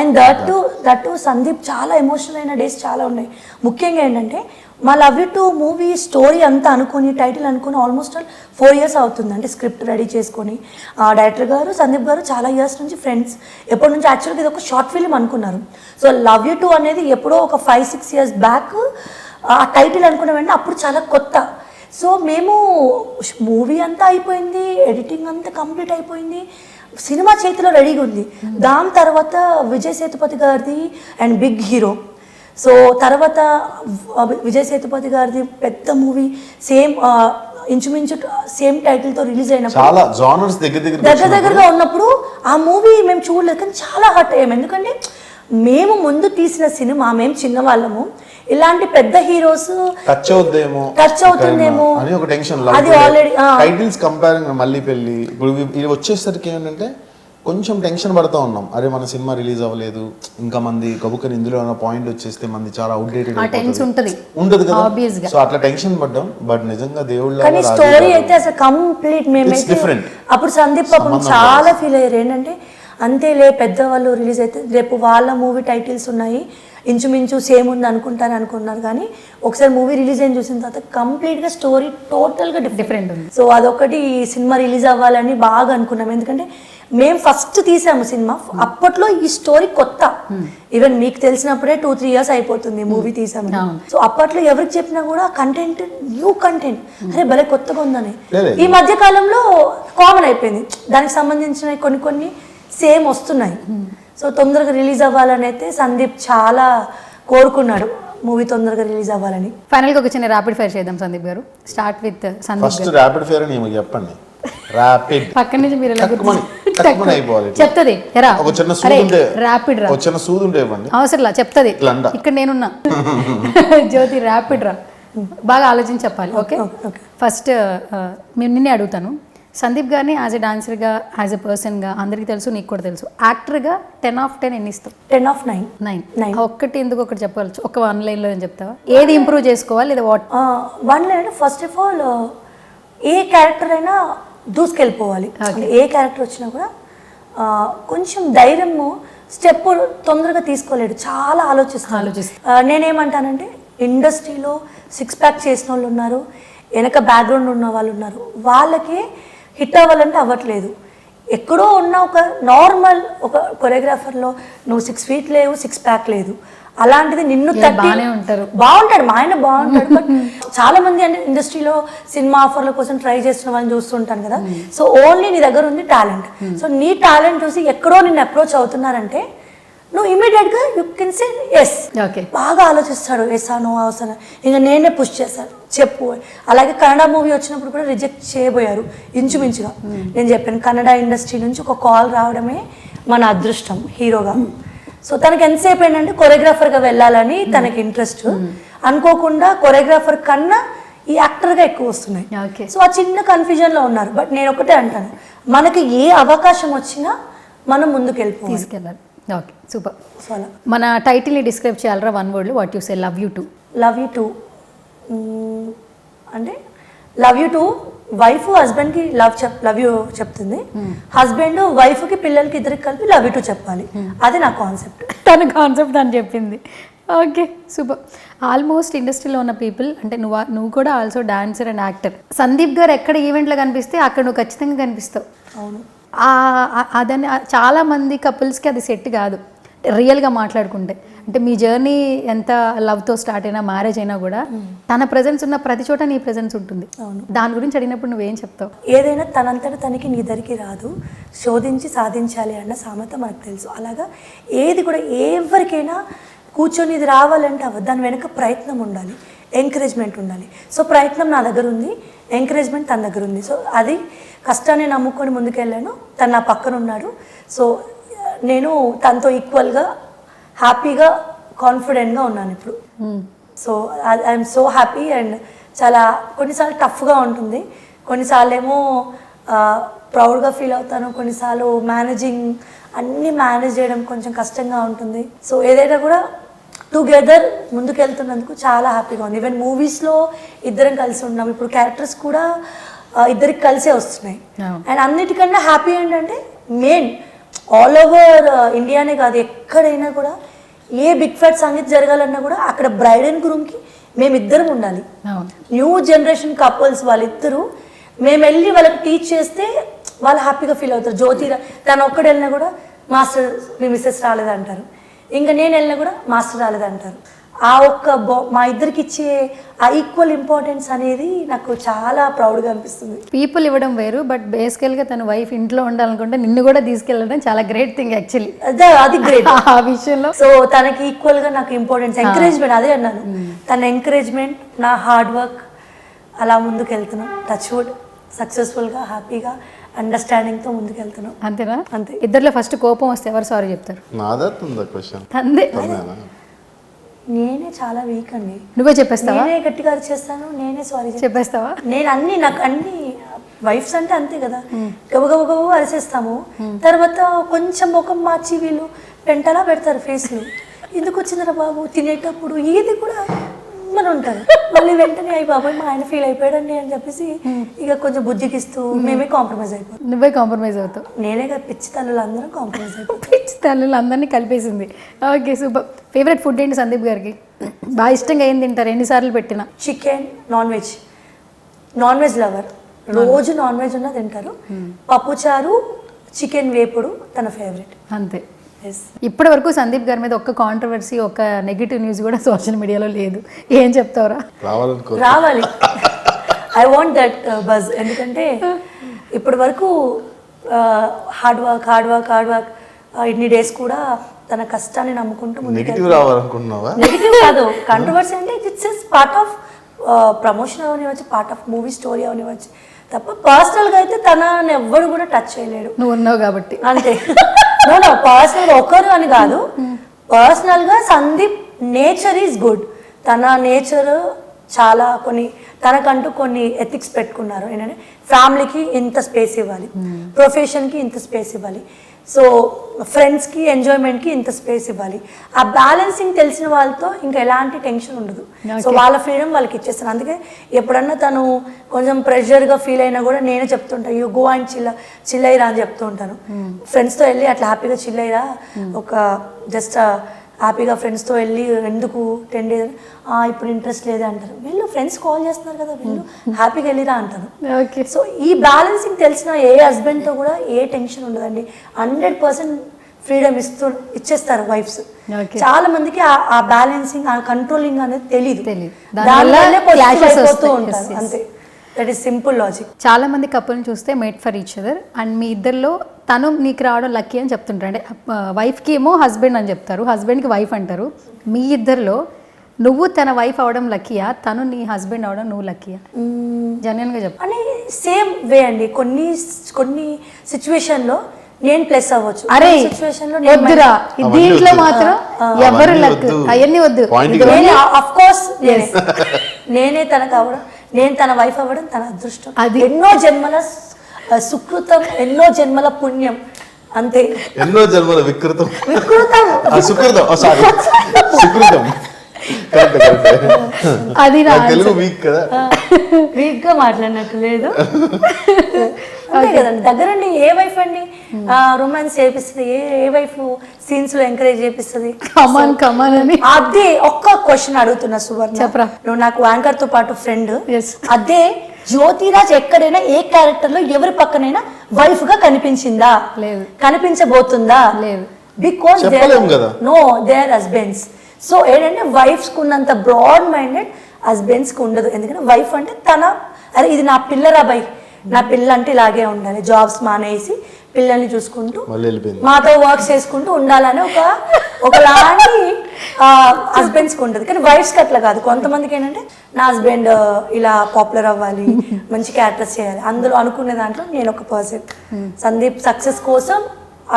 and that Sandeep చాలా ఎమోషనల్ అయిన డేస్ చాలా ఉన్నాయి. ముఖ్యంగా ఏంటంటే మా love you too movie story అంతా అనుకుని టైటిల్ అనుకుని ఆల్మోస్ట్ 4 years అవుతుంది. అంటే స్క్రిప్ట్ రెడీ చేసుకొని డైరెక్టర్ గారు సందీప్ గారు చాలా ఇయర్స్ నుంచి ఫ్రెండ్స్. ఎప్పటి నుంచి యాక్చువల్గా ఇది ఒక షార్ట్ ఫిల్మ్ అనుకున్నారు. సో లవ్ యూ టు అనేది ఎప్పుడో ఒక 5-6 years బ్యాక్ ఆ టైటిల్ అనుకున్న వెంటనే అప్పుడు చాలా కొత్త. సో మేము మూవీ అంతా అయిపోయింది, ఎడిటింగ్ అంతా కంప్లీట్ అయిపోయింది, సినిమా చేతిలో రెడీగా ఉంది. దాని తర్వాత విజయ్ సేతుపతి గారిది అండ్ బిగ్ హీరో. సో తర్వాత విజయ్ సేతుపతి గారిది పెద్ద మూవీ సేమ్ ఇంచుమించు సేమ్ టైటిల్తో రిలీజ్ అయినప్పుడు చాలా జానర్స్ దగ్గరగా ఉన్నప్పుడు ఆ మూవీ మేము చూడలేదు, కానీ చాలా హర్ట్ అయ్యాము. ఎందుకంటే మేము ముందు తీసిన సినిమా, మేము చిన్నవాళ్ళము, ఇలాంటి పెద్ద హీరోస్ టచ్ అవుతుందేమో అని ఒక టెన్షన్. అది ఆల్రెడీ టైటిల్స్ కంపేరింగ్ మళ్ళీ పెళ్ళి ఇప్పుడు ఇది వచ్చేసరికి ఏంటంటే కొంచెం టెన్షన్ పడుతూ ఉన్నాం. అరే మన సినిమా రిలీజ్ అవ్వలేదు, ఇంకా మంది కబుకని ఇందులో ఉన్న పాయింట్ వచ్చేస్తే మంది చాలా అవుట్డేటెడ్ ఉంటుంది కదా. సో అట్లా టెన్షన్ పడ్డాం. బట్ నిజంగా దేవుళ్ళ కానీ స్టోరీ అయితే అసలు కంప్లీట్ మేమైతే అప్పుడు సందీప్ పాపం చాలా ఫీల్ అయ్యారు. ఏంటంటే అంతేలే పెద్దవాళ్ళు రిలీజ్ అయితే రేపు వాళ్ళ మూవీ టైటిల్స్ ఉన్నాయి, ఇంచుమించు సేమ్ ఉంది అనుకున్నారు. కానీ ఒకసారి మూవీ రిలీజ్ అయిన చూసిన తర్వాత కంప్లీట్గా స్టోరీ టోటల్గా డిఫరెంట్ ఉంది. సో అదొకటి సినిమా రిలీజ్ అవ్వాలని బాగా అనుకున్నాం. ఎందుకంటే మేము ఫస్ట్ తీసాము సినిమా, అప్పట్లో ఈ స్టోరీ కొత్త. ఈవెన్ మీకు తెలిసినప్పుడే 2-3 years అయిపోతుంది మూవీ తీసాము. సో అప్పట్లో ఎవరికి చెప్పినా కూడా కంటెంట్ న్యూ కంటెంట్, అరే భలే కొత్తగా ఉందని. ఈ మధ్య కాలంలో కామన్ అయిపోయింది, దానికి సంబంధించిన కొన్ని సేమ్ వస్తున్నాయి. సో తొందరగా రిలీజ్ అవ్వాలని అయితే సందీప్ చాలా కోరుకున్నాడు, మూవీ తొందరగా రిలీజ్ అవ్వాలని. ఫైనల్గా ఒక చిన్న ర్యాపిడ్ ఫైర్ చేద్దాం సందీప్ గారు. Start with Sandeep. First rapid fire అని చెప్పండి. ర్యాపిడ్ పక్కన నుంచి మీరు అయిపోవాలి. చెప్తుంది ఒక చిన్న సూది ఉంటే ర్యాపిడ్ రా, ఒక చిన్న సూది ఉంటే ఇవ్వండి. అవసరంలా చెప్తుంది. ఇక్కడ నేనున్నా. జ్యోతి ర్యాపిడ్ రా, బాగా ఆలోచించి చెప్పాలి. ఓకే ఫస్ట్ నిన్నే అడుగుతాను. సందీప్ గారిని యాజ్ ఎ డాన్సర్గా, యాజ్ ఎ పర్సన్గా అందరికీ తెలుసు, నీకు కూడా తెలుసు. యాక్టర్గా 10 of 10 ఎన్ని ఇస్తావు? 10 of 9. 9 ఒక్కటి ఎందుకు ఒకటి చెప్పవచ్చు? ఒక 1 line లో ఏం చెప్తావా? ఏది ఇంప్రూవ్ చేసుకోవాలి లేదా వాట్? 1 line అంటే first of all A character అయినా దూసుకెళ్ళిపోవాలి. ఏ క్యారెక్టర్ వచ్చినా కూడా కొంచెం ధైర్యము, స్టెప్ తొందరగా తీసుకోలేడు, చాలా ఆలోచిస్తాను. నేనేమంటానంటే ఇండస్ట్రీలో 6 pack చేసిన వాళ్ళు ఉన్నారు, వెనక బ్యాక్గ్రౌండ్ ఉన్న వాళ్ళు ఉన్నారు, వాళ్ళకి హిట్ అవ్వాలంటే అవ్వట్లేదు. ఎక్కడో ఉన్న ఒక నార్మల్ ఒక కొరియోగ్రాఫర్లో నువ్వు 6 feet లేవు, 6 pack లేదు, అలాంటిది నిన్ను బాగుంటాడు, మా ఆయన బాగుంటాడు. బట్ చాలా మంది అంటే ఇండస్ట్రీలో సినిమా ఆఫర్ల కోసం ట్రై చేస్తున్న వాళ్ళని చూస్తుంటాను కదా. సో ఓన్లీ నీ దగ్గర ఉంది టాలెంట్. సో నీ టాలెంట్ చూసి ఎక్కడో నిన్ను అప్రోచ్ అవుతున్నారంటే నువ్వు ఇమీడియట్గా యూ కెన్ సే ఎస్. బాగా ఆలోచిస్తాడు, ఎస్ నో అవసరం, ఇంకా నేనే పుష్ చేస్తాను చెప్పు. అలాగే కన్నడ మూవీ వచ్చినప్పుడు కూడా రిజెక్ట్ చేయబోయారు ఇంచుమించుగా. నేను చెప్పాను కన్నడ ఇండస్ట్రీ నుంచి ఒక కాల్ రావడమే మన అదృష్టం హీరోగా. సో తనకి ఎంతసేపు ఏంటంటే కొరియోగ్రాఫర్గా వెళ్ళాలని తనకి ఇంట్రెస్ట్. అనుకోకుండా కొరియోగ్రాఫర్ కన్నా ఈ యాక్టర్గా ఎక్కువ వస్తున్నాయి. సో ఆ చిన్న కన్ఫ్యూజన్లో ఉన్నారు. బట్ నేను ఒకటే అంటాను, మనకి ఏ అవకాశం వచ్చినా మనం ముందుకు తీసుకెళ్ళాలి. Okay super. మన టైటిల్ని డిస్క్రైబ్ చేయాలరా 1 word లో? What you say? Love you to. Love you to అంటే లవ్ యూ టు వైఫ్ హస్బెండ్కి లవ్ యూ చెప్తుంది, హస్బెండ్ వైఫ్కి పిల్లలకి ఇద్దరికి కలిపి లవ్ యూ టు చెప్పాలి. అది నా కాన్సెప్ట్. తన కాన్సెప్ట్ అని చెప్పింది. Okay super. ఆల్మోస్ట్ ఇండస్ట్రీలో ఉన్న పీపుల్ అంటే నువ్వు కూడా also dancer and actor. Sandeep గారు ఎక్కడ ఈవెంట్లో కనిపిస్తే అక్కడ నువ్వు ఖచ్చితంగా కనిపిస్తావు. అవును. అదని చాలామంది కపుల్స్కి అది సెట్ కాదు రియల్గా మాట్లాడుకుంటే. అంటే మీ జర్నీ ఎంత లవ్తో స్టార్ట్ అయినా, మ్యారేజ్ అయినా కూడా తన ప్రెజెన్స్ ఉన్న ప్రతి చోట నీ ప్రెజెన్స్ ఉంటుంది. దాని గురించి అడిగినప్పుడు నువ్వేం చెప్తావు? ఏదైనా తనంతట తనకి నీ దరికి రాదు, శోధించి సాధించాలి అన్న సామెత మనకు తెలుసు. అలాగా ఏది కూడా ఎవరికైనా కూర్చొని ఇది రావాలంటే అవ్వదు, దాని వెనక ప్రయత్నం ఉండాలి, ఎంకరేజ్మెంట్ ఉండాలి. సో ప్రయత్నం నా దగ్గర ఉంది, ఎంకరేజ్మెంట్ తన దగ్గర ఉంది. సో అది కష్టాన్ని నమ్ముకొని ముందుకెళ్ళాను, తను నా పక్కన ఉన్నాడు. సో నేను తనతో ఈక్వల్గా హ్యాపీగా కాన్ఫిడెంట్గా ఉన్నాను ఇప్పుడు. So I'm so happy. And చాలా కొన్నిసార్లు టఫ్గా ఉంటుంది, కొన్నిసార్లు ఏమో ప్రౌడ్గా ఫీల్ అవుతాను, కొన్నిసార్లు మేనేజింగ్ అన్నీ మేనేజ్ చేయడం కొంచెం కష్టంగా ఉంటుంది. సో ఏదైనా కూడా టుగెదర్ ముందుకెళ్తున్నందుకు చాలా హ్యాపీగా ఉంది. ఈవెన్ మూవీస్లో ఇద్దరం కలిసి ఉన్నాం, ఇప్పుడు క్యారెక్టర్స్ కూడా ఇద్దరికి కలిసే వస్తున్నాయి. అండ్ అన్నిటికన్నా హ్యాపీ ఏంటంటే మెయిన్ ఆల్ ఓవర్ ఇండియానే కాదు, ఎక్కడైనా కూడా ఏ బిగ్ ఫ్యాట్ సంగీత్ జరగాలన్నా కూడా అక్కడ బ్రైడ్ అండ్ గ్రూమ్కి మేమిద్దరం ఉండాలి. అవును. న్యూ జనరేషన్ కపుల్స్ వాళ్ళిద్దరూ మేము వెళ్ళి వాళ్ళకి టీచ్ చేస్తే వాళ్ళు హ్యాపీగా ఫీల్ అవుతారు. జ్యోతి తను ఒక్కడు వెళ్ళినా కూడా మాస్టర్ మీ మిస్సెస్ రాలేదంటారు, ఇంకా నేను వెళ్ళినా కూడా మాస్టర్ రాలేదంటారు. ఆ ఒక్క మా ఇద్దరికి ఇచ్చే ఆ ఈక్వల్ ఇంపార్టెన్స్ అనేది నాకు చాలా ప్రౌడ్గా అనిపిస్తుంది. పీపుల్ ఇవ్వడం వేరు, బట్ బేసికల్గా తన వైఫ్ ఇంట్లో ఉండాలనుకుంటే నిన్ను కూడా తీసుకెళ్ళడం చాలా గ్రేట్ థింగ్ యాక్చువల్లీ. అది గ్రేట్ ఆ విషయంలో. సో తనకి ఈక్వల్గా నాకు ఇంపార్టెన్స్, ఎంకరేజ్మెంట్, అదే అన్నాను. తన ఎంకరేజ్మెంట్, నా హార్డ్ వర్క్, అలా ముందుకు వెళ్తున్నాం. టచ్ వుడ్ సక్సెస్ఫుల్గా హ్యాపీగా అండర్స్టాండింగ్తో ముందుకు వెళ్తున్నాం. అంతేనా? అంతే. ఇద్దరిలో ఫస్ట్ కోపం వస్తే ఎవరు సారీ చెప్తారు? నాదా ఉందా క్వశ్చన్? తందే. నేనే చాలా వీక్ అండి. నువ్వే చెప్పేస్తావా? నేనే గట్టిగా చేస్తాను, నేనే సారీ చెప్పేస్తావా? నేను నాకు అన్ని వైఫ్స్ అంటే అంతే కదా, గబగబ అరిసేస్తాము. తర్వాత కొంచెం ముఖం మార్చి వీళ్ళు పెంటలా పెడతారు ఫేస్లు. ఎందుకు వచ్చిందరా బాబు తినేటప్పుడు, ఇది కూడా మన ఉంటారు. మళ్ళీ వెంటనే అయ్యి బాబాయ్ మా ఆయన ఫీల్ అయిపోయాడండి అని చెప్పేసి ఇక కొంచెం బుద్ధికిస్తూ మేమే కాంప్రమైజ్ అయిపోతాం. నువ్వే కాంప్రమైజ్ అవుతావు? నేనే కదా, పిచ్చి తల్లులు అందరం కాంప్రమైజ్ అయిపోతాం. పిచ్చి తల్లులు అందరినీ కలిపేసింది. Okay, super. ఫేవరెట్ ఫుడ్ ఏంటి సందీప్ గారికి? బాగా ఇష్టంగా ఏం తింటారు ఎన్నిసార్లు పెట్టినా? చికెన్, నాన్ వెజ్ లవర్, రోజు నాన్ వెజ్ ఉన్నా తింటారు. పప్పుచారు, చికెన్ వేపుడు తన ఫేవరెట్. అంతే. ఇప్పటి వరకు సందీప్ గారి మీద ఒక్క కాంట్రవర్సీ, ఒక్క నెగిటివ్ న్యూస్ కూడా సోషల్ మీడియాలో లేదు. ఏం చెప్తావురా? రావాలి. I want that buzz. ఎందుకంటే ఇప్పటి వరకు హార్డ్ వర్క్ ఇన్ని డేస్ కూడా తన కష్టాన్ని నమ్ముకుంటూ నెగిటివ్ రావాలనుకుంటున్నావా? నెగిటివ్ కాదు, కాంట్రవర్సీ అంటే ఇట్స్ పార్ట్ ఆఫ్ ప్రమోషన్ అవనివచ్చు, పార్ట్ ఆఫ్ మూవీ స్టోరీ అవనివచ్చు తప్ప పర్సనల్గా అయితే తనని ఎవ్వరు కూడా టచ్ చేయలేడు. నువ్వు ఉన్నావు కాబట్టి అంతే. నో పర్సనల్గా ఒకరు అని కాదు, పర్సనల్గా సందీప్ నేచర్ ఈజ్ గుడ్. తన నేచర్ చాలా తనకంటూ కొన్ని ఎథిక్స్ పెట్టుకున్నారు. ఏంటంటే ఫ్యామిలీకి ఇంత స్పేస్ ఇవ్వాలి, ప్రొఫెషన్కి ఇంత స్పేస్ ఇవ్వాలి, సో ఫ్రెండ్స్కి ఎంజాయ్మెంట్కి ఇంత స్పేస్ ఇవ్వాలి. ఆ బ్యాలెన్సింగ్ తెలిసిన వాళ్ళతో ఇంకా ఎలాంటి టెన్షన్ ఉండదు. సో వాళ్ళ ఫ్రీడమ్ వాళ్ళకి ఇచ్చేస్తాను. అందుకే ఎప్పుడన్నా తను కొంచెం ప్రెషర్గా ఫీల్ అయినా కూడా నేనే చెప్తుంటాను, యూ గో అండ్ చిల్ అయ్యిరా అని చెప్తూ ఉంటాను. ఫ్రెండ్స్తో వెళ్ళి అట్లా హ్యాపీగా చిల్ అయ్యిరా, ఒక జస్ట్ హ్యాపీగా ఫ్రెండ్స్తో వెళ్ళి ఎందుకు 10 days ఇప్పుడు ఇంట్రెస్ట్ లేదే అంటారు. వీళ్ళు ఫ్రెండ్స్ కాల్ చేస్తున్నారు కదా, వీళ్ళు హ్యాపీగా వెళ్ళిరా అంటారు. సో ఈ బ్యాలెన్సింగ్ తెలిసిన ఏ హస్బెండ్తో కూడా ఏ టెన్షన్ ఉండదండి. 100% ఫ్రీడమ్ ఇచ్చేస్తారు వైఫ్స్. చాలా మందికి ఆ బ్యాలెన్సింగ్, ఆ కంట్రోలింగ్ అనేది తెలియదు, ఉంటారు. అంతే, దట్ ఈస్ సింపుల్ లాజిక్. చాలా మంది కపుల్ని చూస్తే made for each other, and మీ ఇద్దరిలో తను నీకు రావడం లక్కీ అని చెప్తుంటారు. అంటే వైఫ్కి ఏమో హస్బెండ్ అని చెప్తారు, హస్బెండ్కి వైఫ్ అంటారు. మీ ఇద్దరిలో నువ్వు తన వైఫ్ అవడం లక్కీయా, తను నీ హస్బెండ్ అవడం నువ్వు లక్కీయా? జెన్యున్గా చెప్పు. అని సేమ్ వే అండి. కొన్ని సిచ్యువేషన్లో నేను ప్లస్ అవ్వచ్చు. అరే సిచ్యువేషన్లో వద్దురా, దీంట్లో మాత్రం ఎవరు లక్, అవన్నీ వద్దు. అఫ్ కోర్స్ నేనే తనకు అవ్వడం, నేను తన వైఫ్ అవ్వడం తన అదృష్టం. అది ఎన్నో జన్మల సుకృతం, ఎన్నో జన్మల పుణ్యం. అంతే. ఎన్నో జన్మల వికృతం, అది తెలుగు వీక్ కదా, వీక్ గా మాట్లాడినట్టు లేదు. అంతే కదండి. దగ్గరండి ఏ వైఫ్ అండి రొమాన్స్ చేపిస్తుంది, ఏ వైఫ్ సీన్స్ లో ఎంకరేజ్ చేపిస్తుంది? కమాన్ అని. అదే ఒక్క క్వశ్చన్ అడుగుతున్నా సువర్ణ, చెప్పరా. నువ్వు నాకు యాంకర్ తో పాటు ఫ్రెండ్. అదే జ్యోతిరాజ్ ఎక్కడైనా ఏ క్యారెక్టర్ లో ఎవరి పక్కనైనా వైఫ్ గా కనిపించిందా? లేదు. కనిపించబోతుందా? లేదు. Because no they are husbands. So ఏంటంటే వైఫ్స్ కు ఉన్నంత బ్రాడ్ మైండెడ్ హస్బెండ్స్ కు ఉండదు. ఎందుకంటే వైఫ్ అంటే అరే ఇది నా పిల్లరా బై, నా పిల్ల అంటే ఇలాగే ఉండాలి, జాబ్స్ మానేసి పిల్లల్ని చూసుకుంటూ మాతో వర్క్ చేసుకుంటూ ఉండాలని ఒకలాంటి హస్బెండ్స్కి ఉంటుంది. కానీ వైఫ్స్కి అట్లా కాదు. కొంతమందికి ఏంటంటే నా హస్బెండ్ ఇలా పాపులర్ అవ్వాలి, మంచి క్యారెక్టర్స్ చేయాలి, అందులో అనుకునే దాంట్లో నేను ఒక పర్సన్. సందీప్ సక్సెస్ కోసం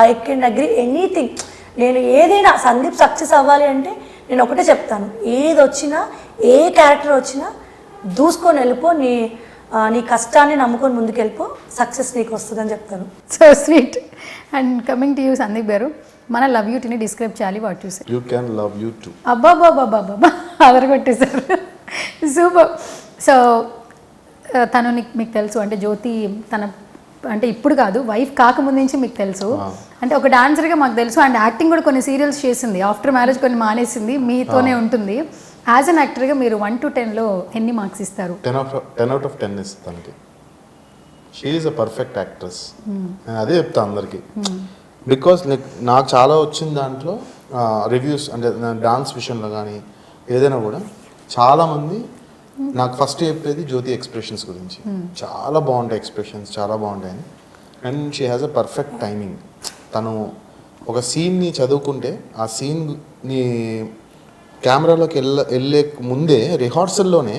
ఐ కెన్ అగ్రీ ఎనీథింగ్. నేను ఏదైనా సందీప్ సక్సెస్ అవ్వాలి అంటే నేను ఒకటే చెప్తాను, ఏది వచ్చినా ఏ క్యారెక్టర్ వచ్చినా దూసుకొని వెళ్ళిపో, నీ కష్టాన్ని నమ్ముకొని ముందుకు వెళ్ళిపో, సక్సెస్ నీకు వస్తుందని చెప్తాను. So sweet. And coming to you Sandeep గారు, మన లవ్ యూ టీని డిస్క్రైబ్ చేయాలి. What you say? You can love you too. అబ్బాబాబాబాబా అదరగొట్టేశారు. సూపర్. సో తను మీకు తెలుసు అంటే జ్యోతి తన అంటే ఇప్పుడు కాదు, వైఫ్ కాకముందు నుంచి మీకు తెలుసు, అంటే ఒక డాన్సర్గా మాకు తెలుసు, అండ్ యాక్టింగ్ కూడా కొన్ని సీరియల్స్ చేసింది, ఆఫ్టర్ మ్యారేజ్ కొన్ని మానేసింది, మీతోనే ఉంటుంది. యాజ్ అన్ యాక్టర్గా మీరు 1 to 10లో ఎన్ని మార్క్స్ ఇస్తారు? 10 out of 10 ఇస్తాను తనకి. She is a perfect actress. నేను అదే చెప్తాను అందరికీ. బికాస్ నాకు చాలా వచ్చిన దాంట్లో రివ్యూస్, అంటే డాన్స్ విషయంలో కానీ ఏదైనా కూడా చాలామంది నాకు ఫస్ట్ చెప్పేది జ్యోతి ఎక్స్ప్రెషన్స్ గురించి. చాలా బాగుంటాయి ఎక్స్ప్రెషన్స్, చాలా బాగుంటాయి. And she has a perfect timing. తను ఒక సీన్ని చదువుకుంటే ఆ సీన్ని కెమెరాలోకి వెళ్ళే ముందే రిహార్సల్లోనే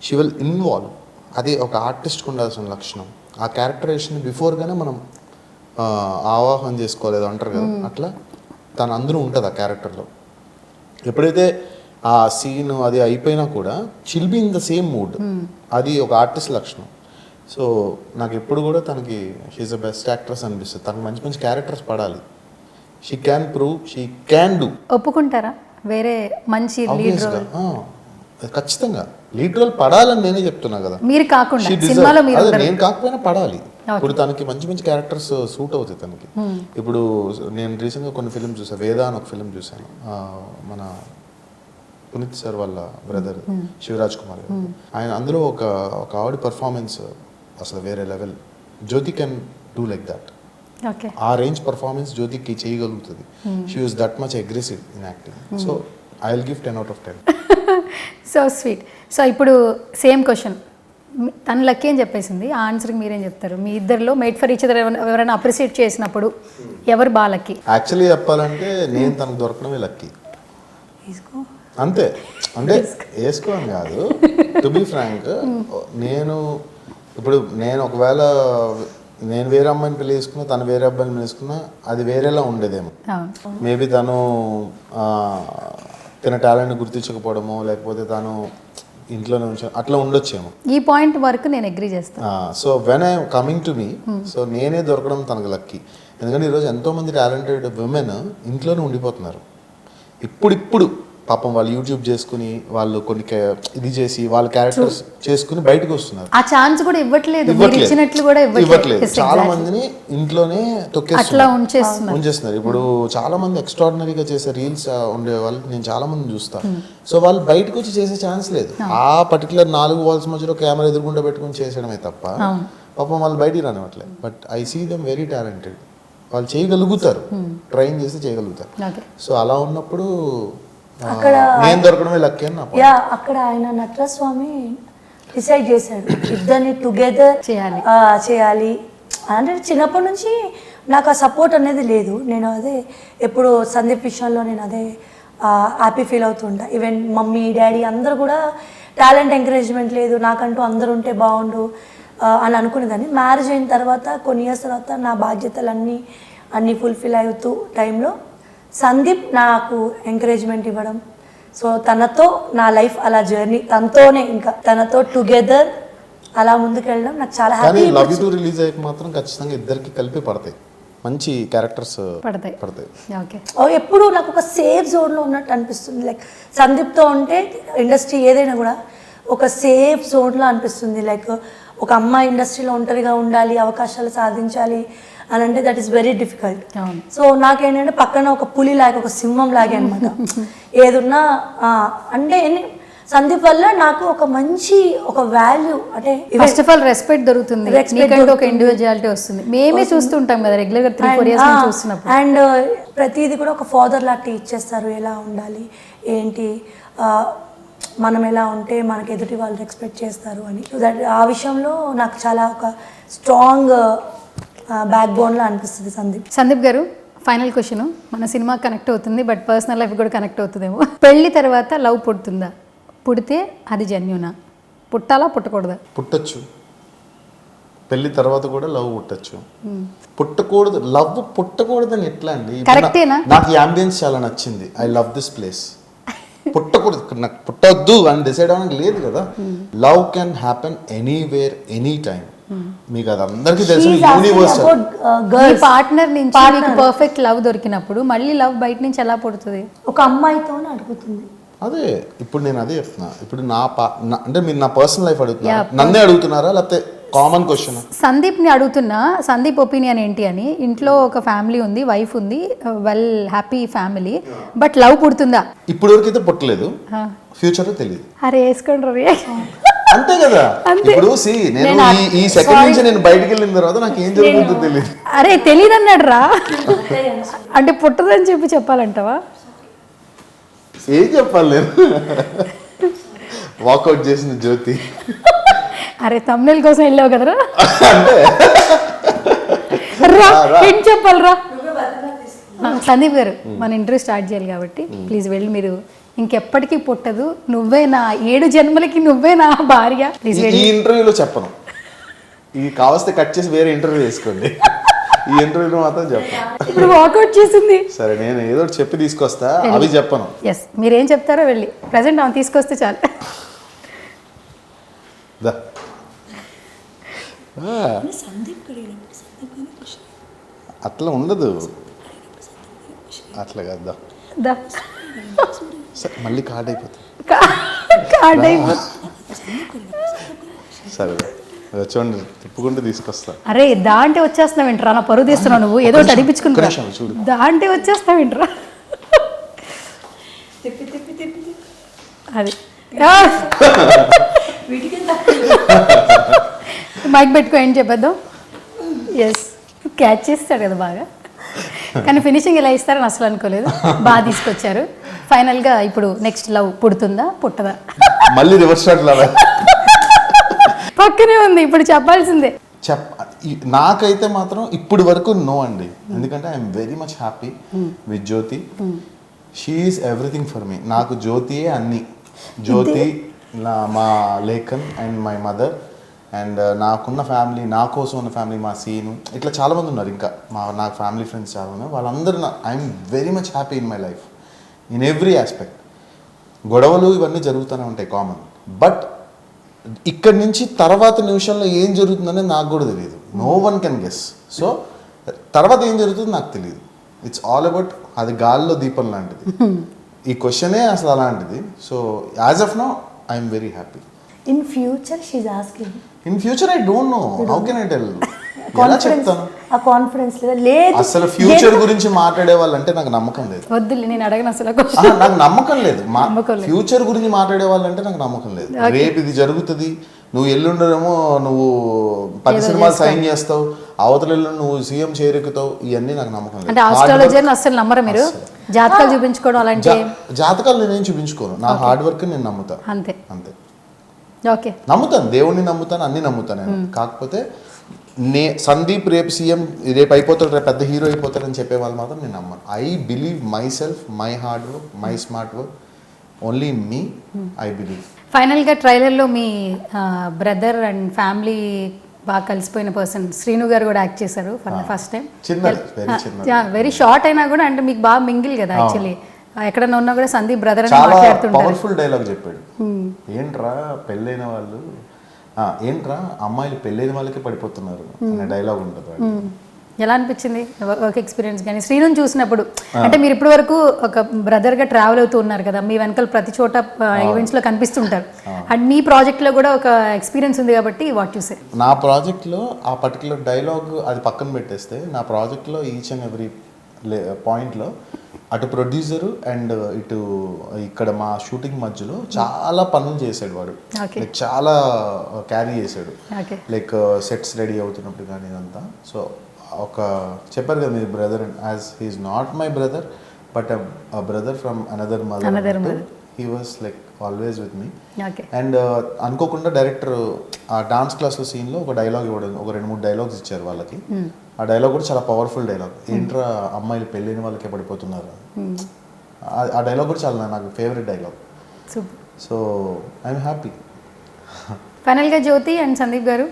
షీ విల్ ఇన్వాల్వ్. అది ఒక ఆర్టిస్ట్కి ఉండాల్సిన లక్షణం. ఆ క్యారెక్టరైజేషన్ బిఫోర్గానే మనం ఆవాహన చేసుకోలేదు అంటారు కదా, అట్లా తను అందరూ ఉంటుంది ఆ క్యారెక్టర్లో. ఎప్పుడైతే ఆ సీన్ అది అయిపోయినా కూడా షిల్ be in the same mood. అది ఒక ఆర్టిస్ట్ లక్షణం. సో నాకు ఎప్పుడు కూడా తనకి షీఈస్ ద బెస్ట్ యాక్ట్రెస్ అనిపిస్తుంది. తనకు మంచి మంచి క్యారెక్టర్స్ పడాలి. She can prove, she can do. ఒప్పుకుంటారా వేరే మంచి లీడ్ రోల్? ఖచ్చితంగా లీడ్ రోల్ పడాలని నేనే చెప్తున్నా కదా. మీరు కాకుండా She deserve- సినిమాలో మీరు అదే ఉండరు. నేను కాకపోయినా పడాలి. ఇప్పుడు తనకి మంచి మంచి క్యారెక్టర్స్ సూట్ అవుతాయి తనకి. ఇప్పుడు నేను రీసెంట్గా కొన్ని ఫిల్మ్ చూసాను, వేద అని ఒక ఫిల్మ్ చూశాను. మన పునీత్ సార్ వాళ్ళ బ్రదర్ శివరాజ్ కుమార్ గారు. ఆయన అందులో ఒక ఆవిడ పర్ఫార్మెన్స్ అసలు వేరే level. Jyothi can do like that. Okay, ఆ రేంజ్ పర్ఫార్మెన్స్ జ్యోతికి చేయగలుగుతుంది. She was that much aggressive in acting. So I will give 10 out of 10. So sweet. So ఇప్పుడు సేమ్ క్వశ్చన్, తను లక్కీ అని చెప్పేసింది, ఆ ఆన్సర్కి మీరేం చెప్తారు? మీ ఇద్దరిలో మేడ్ ఫర్ ఈచ్ అదర్ ఎవరైనా అప్రిషియేట్ చేసినప్పుడు ఎవరు బాగా లక్కీ? యాక్చువల్లీ చెప్పాలంటే నేను తనకు దొరకడమే లక్కీ. అంతే. అంటే వేసుకోని కాదు, టు బి ఫ్రాంక్. నేను ఒకవేళ నేను వేరే అమ్మాయిని పెళ్లి చేసుకున్నా, తను వేరే అబ్బాయిని పెళ్లి చేసుకున్నా, అది వేరేలా ఉండేదేమో. మేబీ తను తన టాలెంట్ గుర్తించకపోవడమో, లేకపోతే తను ఇంట్లోనే అట్లా ఉండొచ్చేమో. ఈ పాయింట్ వరకు నేను అగ్రీ చేస్తాను. So when I coming to me, so నేనే దొరకడం తనకు లక్కీ. ఎందుకంటే ఈరోజు ఎంతోమంది టాలెంటెడ్ విమెన్ ఇంట్లోనే ఉండిపోతున్నారు. ఇప్పుడు పాపం వాళ్ళు యూట్యూబ్ చేసుకుని, వాళ్ళు కొన్ని ఇది చేసి వాళ్ళ క్యారెక్టర్స్ చేసుకుని బయటకు వస్తున్నారు. ఆ ఛాన్స్ కూడా ఇవ్వట్లేదు, మీరు ఇచ్చినట్లు కూడా ఇవ్వట్లేదు. చాలా మందిని ఇంట్లోనే అట్లా ఉంచేస్తున్నారు. ఇప్పుడు చాలా మంది ఎక్స్ట్రాడినరీగా చేసే రీల్స్ ఉండే వాళ్ళు నేను చాలా మంది చూస్తాను. సో వాళ్ళు బయటకు వచ్చి చేసే ఛాన్స్ లేదు. ఆ పర్టికులర్ 4 వాల్స్ మధ్యలో కెమెరా ఎదురుకుండా పెట్టుకుని చేసడమే తప్ప పాపం వాళ్ళు బయటికి రానివ్వట్లేదు. But I see them very talented. వాళ్ళు చేయగలుగుతారు, ట్రైన్ చేసి చేయగలుగుతారు. సో అలా ఉన్నప్పుడు అక్కడ నేను దొరకడమే లక్కీ అని నా point. అక్కడ ఆయన నటరాజస్వామి డిసైడ్ చేశాడు ఇద్దరిని టుగెదర్ చేయాలి. అంటే చిన్నప్పటి నుంచి నాకు ఆ సపోర్ట్ అనేది లేదు. నేను అదే ఎప్పుడు సందీప్ విషయంలో నేను అదే హ్యాపీ ఫీల్ అవుతుంటా. ఈవెన్ మమ్మీ డాడీ అందరూ కూడా టాలెంట్ ఎంకరేజ్మెంట్ లేదు, నాకంటూ అందరూ ఉంటే బాగుండు అని అనుకునేదాన్ని. మ్యారేజ్ అయిన తర్వాత కొన్ని ఇయర్స్ తర్వాత నా బాధ్యతలన్నీ ఫుల్ఫిల్ అవుతూ టైంలో సందీప్ నాకు ఎంకరేజ్మెంట్ ఇవ్వడం, సో తనతో నా లైఫ్ అలా జర్నీ, తనతోనే ఇంకా తనతో టుగెదర్ అలా ముందుకెళ్ళడం నాకు చాలా happy. Love you to release అయ్యాక మాత్రం ఖచ్చితంగా ఇద్దరికి కలిపి పడతాయి, మంచి క్యారెక్టర్స్ పడతాయి. ఎప్పుడు నాకు ఒక సేఫ్ జోన్లో ఉన్నట్టు అనిపిస్తుంది. లైక్ సందీప్తో ఉంటే ఇండస్ట్రీ ఏదైనా కూడా ఒక సేఫ్ జోన్లో అనిపిస్తుంది. లైక్ ఒక అమ్మాయి ఇండస్ట్రీలో ఒంటరిగా ఉండాలి, అవకాశాలు సాధించాలి అని అంటే that is very difficult. So నాకేంటంటే పక్కన ఒక పులి లాగా, ఒక సింహం లాగే అనమాట. ఏదున్నా అంటే సందీప్ వల్ల నాకు ఒక మంచి ఒక వాల్యూ, అంటే ఫస్ట్ ఆఫ్ ఆల్ రెస్పెక్ట్ దొరుకుతుంది, ఒక ఇండివిజువాలిటీ వస్తుంది. మేమే చూస్తుంటాం కదా రెగ్యులర్ గా 3-4 years నుంచి చూస్తున్నప్పుడు. అండ్ ప్రతిదీ కూడా ఒక ఫాదర్ లా టీచ్ చేస్తారు, ఎలా ఉండాలి ఏంటి, మనం ఎలా ఉంటే మనకి ఎదుటి వాళ్ళు రెస్పెక్ట్ చేస్తారు అని. దట్ ఆ విషయంలో నాకు చాలా ఒక స్ట్రాంగ్ బ్యాక్ బోన్లా అనిపిస్తుంది సందీప్ గారు. ఫైనల్ క్వశ్చన్, మన సినిమా కనెక్ట్ అవుతుంది బట్ పర్సనల్ లైఫ్ కూడా కనెక్ట్ అవుతుందేమో. పెళ్లి తర్వాత లవ్ పుడుతుందా? పుడితే అది జెన్యూనా? పుట్టాలా పుట్టకూడదా? పుట్టచ్చు. పెళ్లి తర్వాత కూడా లవ్ పుట్టచ్చు. పుట్టకూడదు, లవ్ పుట్టకూడదని ఎట్లా అండి? కరెక్టేనా? నాకు ఈ అంబియన్స్ చాలా నచ్చింది, ఐ లవ్ దిస్ ప్లేస్. పుట్టకూడదు, నాకు పుట్టొద్దు అని డిసైడ్ అవ్వడానికి లేదు కదా. Love can happen anywhere any time. మీకు అది అందరికీ తెలుసు, యూనివర్సల్. మీ పార్ట్నర్ నుంచి మీకు పర్ఫెక్ట్ లవ్ దొరికినప్పుడు మళ్ళీ లవ్ బయట నుంచి ఎలా పుడుతుంది? ఒక అమ్మాయితోనే అడుగుతుంది. అదే ఇప్పుడు నేను అదే చెప్తున్నా. ఇప్పుడు అంటే మీరు నా పర్సనల్ లైఫ్ అడుగుతున్నారు, నన్నే అడుగుతున్నారా లేకపోతే కామన్ క్వశ్చన్. సందీప్ని అడుగుతున్నా, సందీప్ ఒపీనియన్ ఏంటి అని. ఇంట్లో ఒక ఫ్యామిలీ ఉంది, వైఫ్ ఉంది, well happy family, but love పుడుతుందా? ఇప్పుడు వరకు అయితే పుట్టలేదు, ఫ్యూచర్ లో తెలియదు. అరే వేసుకోండి రవి. అంతే కదా. ఇప్పుడు నేను ఈ సెకండ్ నుంచి నేను బయటికి వెళ్ళిన తర్వాత నాకు ఏం జరుగుతుందో తెలియదు. అరే తెలియదు అన్నాడు రా. అంటే పుట్టదని చెప్పాలంటావా? ఏం చెప్పాలి నేను. వాకౌట్ చేసిన జ్యోతి. అరే తమ్ముళ్ళ కోసం వెళ్ళావు కదరా. ఏం చెప్పాలరా? సందీప్ గారు, మన ఇంటర్వ్యూ స్టార్ట్ చేయాలి కాబట్టి ప్లీజ్ వెళ్ళి, మీరు ఇంకెప్పటికీ పుట్టదు, నువ్వే నా 7 జన్మలకి నువ్వే నా భార్య. ప్లీజ్ ఈ ఇంటర్వ్యూలో చెప్పను, ఇది కావస్తే కట్ చేసి వేరే ఇంటర్వ్యూ చేసుకోండి. ఈ ఇంటర్వ్యూలో మాత్రం చెప్పను. ఇప్పుడు వాకౌట్ చేసింది. సరే, నేను ఏదో చెప్పి తీసుకొస్తా, అవి చెప్పను. ఎస్, మీరేం చెప్తారో వెళ్ళి ప్రజెంట్ ఆమె తీసుకొస్తే చాలు. అట్లా ఉండదు, అట్లా కదా. మళ్ళీ కార్డ్ అయిపోతుంది. సరే చూడండి, తిప్పుకుంటూ తీసుకొస్తా. అరే దాంటే వచ్చేస్తున్నావు ఏంట్రా, నా పరువు తీస్తున్నావు నువ్వు, ఏదో అడిపించుకుంటా. దాంటే వచ్చేస్తావు ఏంట్రా. అది మైక్ పెట్టుకో, ఏం చెప్పేద్దాం. ఎస్, క్యాచ్ చేస్తాడు కదా బాగా, కానీ ఫినిషింగ్ ఇలా ఇస్తారని అసలు అనుకోలేదు. బాగా తీసుకొచ్చారు. ఫైనల్గా ఇప్పుడు నెక్స్ట్ లవ్ పుడుతుందా పుట్టదా? మళ్ళీ రివర్స్ షాట్ లాగా పక్కనే ఉంది, ఇప్పుడు చెప్పాల్సిందే. నాకైతే మాత్రం ఇప్పుడు వరకు నో అండి, ఎందుకంటే I'm very much happy with Jyothi. She is everything for me. నాకు జ్యోతియే అన్ని. జ్యోతి, మా Lekhan and my mother, and నాకున్న ఫ్యామిలీ, నా కోసం ఉన్న ఫ్యామిలీ, మా సీను, ఇట్లా చాలామంది ఉన్నారు. ఇంకా నాకు ఫ్యామిలీ ఫ్రెండ్స్ చాలా ఉన్నారు. వాళ్ళందరూ I'm very much happy in my life in every aspect. గొడవలు ఇవన్నీ జరుగుతూనే ఉంటాయి, కామన్. బట్ ఇక్కడి నుంచి తర్వాత నిమిషంలో ఏం జరుగుతుందనేది నాకు కూడా తెలియదు. No one can guess. So తర్వాత ఏం జరుగుతుందో నాకు తెలియదు. ఇట్స్ ఆల్ అబౌట్, అది గాల్లో దీపం లాంటిది. ఈ క్వశ్చనే అసలు అలాంటిది. So as of now I'm very happy. In future she's asking. In future I don't know, how can I tell? ఎలా చెప్తాను? ఆ కాన్ఫిడెన్స్ లేదు. అసలు ఫ్యూచర్ గురించి మాట్లాడే వాళ్ళంటే నాకు నమ్మకం లేదు. వద్దు, నేను అడగను అసలు. నాకు నమ్మకం లేదు. ఫ్యూచర్ గురించి మాట్లాడే వాళ్ళంటే నాకు నమ్మకం లేదు. రేపు ఇది జరుగుతుంది, నువ్వు ఎల్లుండేమో నువ్వు 10 సినిమాలు సైన్ చేస్తావు, అవతల ఎల్లుండి నువ్వు సీఎం చేరెక్కుతావు, ఇవన్నీ నాకు నమ్మకం లేదు. అంటే ఆస్ట్రాలజీని అసలు నమ్మరా మీరు? జాతకాలు చూపించుకోవడం అలాంటి జాతకాలు నేనేం చూపించుకోను. నా హార్డ్ వర్క్ నేను నమ్ముతా, అంతే అంతే. ఓకే, నమ్ముతాను, దేవుణ్ణి నమ్ముతాను, అన్ని నమ్ముతాను నేను. కాకపోతే సందీప్ రేపు సీఎం, రేపు అయిపోతాడు, రేపు పెద్ద హీరో అయిపోతాడని చెప్పే వాళ్ళు మాత్రం నేను నమ్మను. I believe my self, my hard work, my smart work, only in me I believe. ఫైనల్గా ట్రైలర్లో మీ బ్రదర్ అండ్ ఫ్యామిలీ బాగా కలిసిపోయిన పర్సన్ శ్రీను గారు కూడా యాక్ట్ చేశారు ఫస్ట్ టైం. వెరీ షార్ట్ అయినా కూడా, అంటే మీకు బాగా మింగిల్ కదా యాక్చువల్లీ. ఎక్కడన్నా ఉన్నా కూడా సందీప్ బ్రదర్ అని మాట్లాడుతుంటారు. పవర్ఫుల్ డైలాగ్ చెప్పాడు. ఏంట్రా పెళ్ళైన వాళ్ళు, ఏంట్రా అమ్మాయిలు పెళ్ళైన వాళ్ళకి పడిపోతున్నారు అనే డైలాగ్ ఉంటుంది. ఎలా అనిపించింది వర్క్ ఎక్స్పీరియన్స్? కానీ శ్రీను చూసినప్పుడు, అంటే మీరు ఇప్పటి వరకు ఒక బ్రదర్గా ట్రావెల్ అవుతూ ఉన్నారు కదా, మీ వెనకాల ప్రతి చోట ఈవెంట్స్లో కనిపిస్తుంటారు, అండ్ మీ ప్రాజెక్ట్లో కూడా ఒక ఎక్స్పీరియన్స్ ఉంది కాబట్టి వాట్ చూసే. నా ప్రాజెక్ట్లో ఆ పర్టికులర్ డైలాగ్ అది పక్కన పెట్టేస్తే, నా ప్రాజెక్ట్లో ఈచ్ అండ్ ఎవ్రీ పాయింట్లో అటు ప్రొడ్యూసరు అండ్ ఇటు ఇక్కడ మా షూటింగ్ మధ్యలో చాలా పనులు చేశాడు వాడు. లైక్ చాలా క్యారీ చేశాడు. లైక్ సెట్స్ రెడీ అవుతున్నప్పుడు కానీ ఇదంతా. సో ఒక చెప్పారు కదా మీరు brother, as he's not my brother but a brother from another mother. He was like always with me. And అనుకోకుండా డైరెక్టర్ ఆ డాన్స్ క్లాస్లో సీన్లో ఒక డైలాగ్ ఇవ్వడం, ఒక 2-3 డైలాగ్స్ ఇచ్చారు వాళ్ళకి. ఆ డైలాగ్ కూడా చాలా పవర్ఫుల్ డైలాగ్. ఏంట్రా అమ్మాయిలు పెళ్ళైన వాళ్ళకే పడిపోతున్నారు, ఆ డైలాగ్ కూడా చాలా నాకు favourite dialogue. So I'm happy. ఫైనల్గా జ్యోతి అండ్ సందీప్ గారు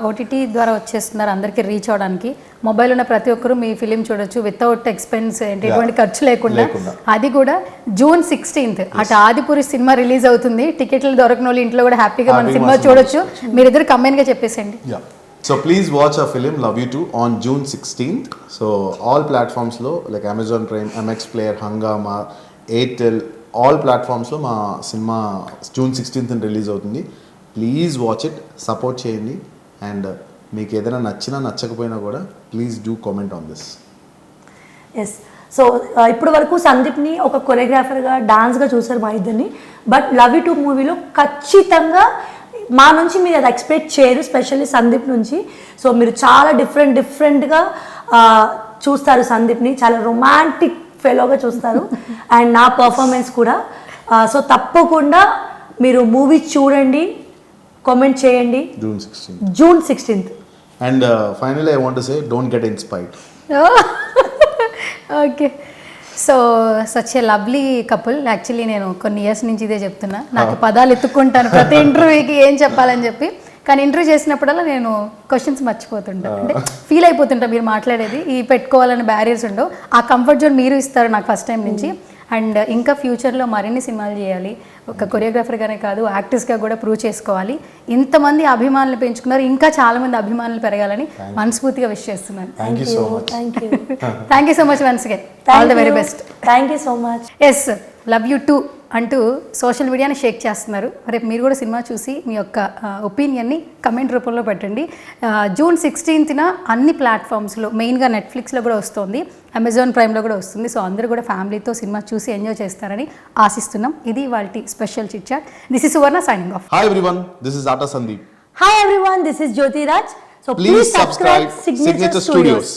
ఓటీటీ ద్వారా వచ్చేస్తున్నారు అందరికీ రీచ్ అవడానికి. మొబైల్ ఉన్న ప్రతి ఒక్కరూ మీ ఫిలిం చూడొచ్చు వితౌట్ ఎక్స్పెన్స్, ఎటువంటి ఖర్చు లేకుండా. అది కూడా June 16th అటు ఆదిపురి సినిమా రిలీజ్ అవుతుంది. టికెట్లు దొరకని వాళ్ళు ఇంట్లో కూడా హ్యాపీగా మన సినిమా చూడొచ్చు. మీరిద్దరు కంబైన్గా చెప్పేసండి. So please watch our film Love You Too on June 16th. So all platforms lo like Amazon Prime, MX Player, Hungama, Airtel, all platforms lo మా సినిమా June 16th రిలీజ్ అవుతుంది. ప్లీజ్ వాచ్ ఇట్, సపోర్ట్ చేయండి. And మీకు ఏదైనా నచ్చినా నచ్చకపోయినా కూడా please do comment on this. Yes. So ఇప్పటి వరకు సందీప్ని ఒక కొరియోగ్రాఫర్గా డాన్స్గా చూసారు మా ఇద్దరిని. బట్ లవ్ యూ 2 మూవీలో ఖచ్చితంగా మా నుంచి మీరు అది ఎక్స్పెక్ట్ చేయరు, స్పెషల్లీ సందీప్ నుంచి. సో మీరు చాలా డిఫరెంట్గా చూస్తారు సందీప్ని, చాలా రొమాంటిక్ ఫెలోగా చూస్తారు. అండ్ నా పర్ఫార్మెన్స్ కూడా. సో తప్పకుండా మీరు మూవీ చూడండి, కామెంట్ చేయండి. June 16th. And finally I want to say don't get inspired. Okay. So such a lovely couple. Actually నేను కొన్ని ఇయర్స్ నుంచి ఇదే చెప్తున్నా, నాకు పదాలు ఎత్తుక్కుంటాను ప్రతి ఇంటర్వ్యూకి ఏం చెప్పాలని చెప్పి. కానీ ఇంటర్వ్యూ చేసినప్పుడల్లా నేను క్వశ్చన్స్ మర్చిపోతుంటాను, అంటే ఫీల్ అయిపోతుంటా మీరు మాట్లాడేది. ఈ పెట్టుకోవాలని బ్యారియర్స్ ఉండవు, ఆ కంఫర్ట్ జోన్ మీరు ఇస్తారు నాకు ఫస్ట్ టైం నుంచి. అండ్ ఇంకా ఫ్యూచర్లో మరిన్ని సినిమాలు చేయాలి, ఒక కొరియోగ్రాఫర్గానే కాదు యాక్టర్స్గా కూడా ప్రూవ్ చేసుకోవాలి. ఇంతమంది అభిమానులు పెంచుకున్నారు, ఇంకా చాలామంది అభిమానులు పెరగాలని మనస్ఫూర్తిగా విష్ చేస్తున్నాను. Thank you so much. Thank you so much once again. All the very best. Thank you so much. Yes, love you 2 అంటూ సోషల్ మీడియాని షేక్ చేస్తున్నారు. రేపు మీరు కూడా సినిమా చూసి మీ యొక్క ఒపీనియన్ని కమెంట్ రూపంలో పెట్టండి. జూన్ 16th అన్ని ప్లాట్ఫామ్స్లో, మెయిన్గా నెట్ఫ్లిక్స్లో కూడా వస్తుంది, అమెజాన్ ప్రైమ్లో కూడా వస్తుంది. సో అందరూ కూడా ఫ్యామిలీతో సినిమా చూసి ఎంజాయ్ చేస్తారని ఆశిస్తున్నాం. ఇది వాళ్ళ special chit chat. This is Suvarna signing off. Hi everyone, this is Aata Sandeep. Hi everyone, this is Jyoti Raj. So please subscribe Signature Studios.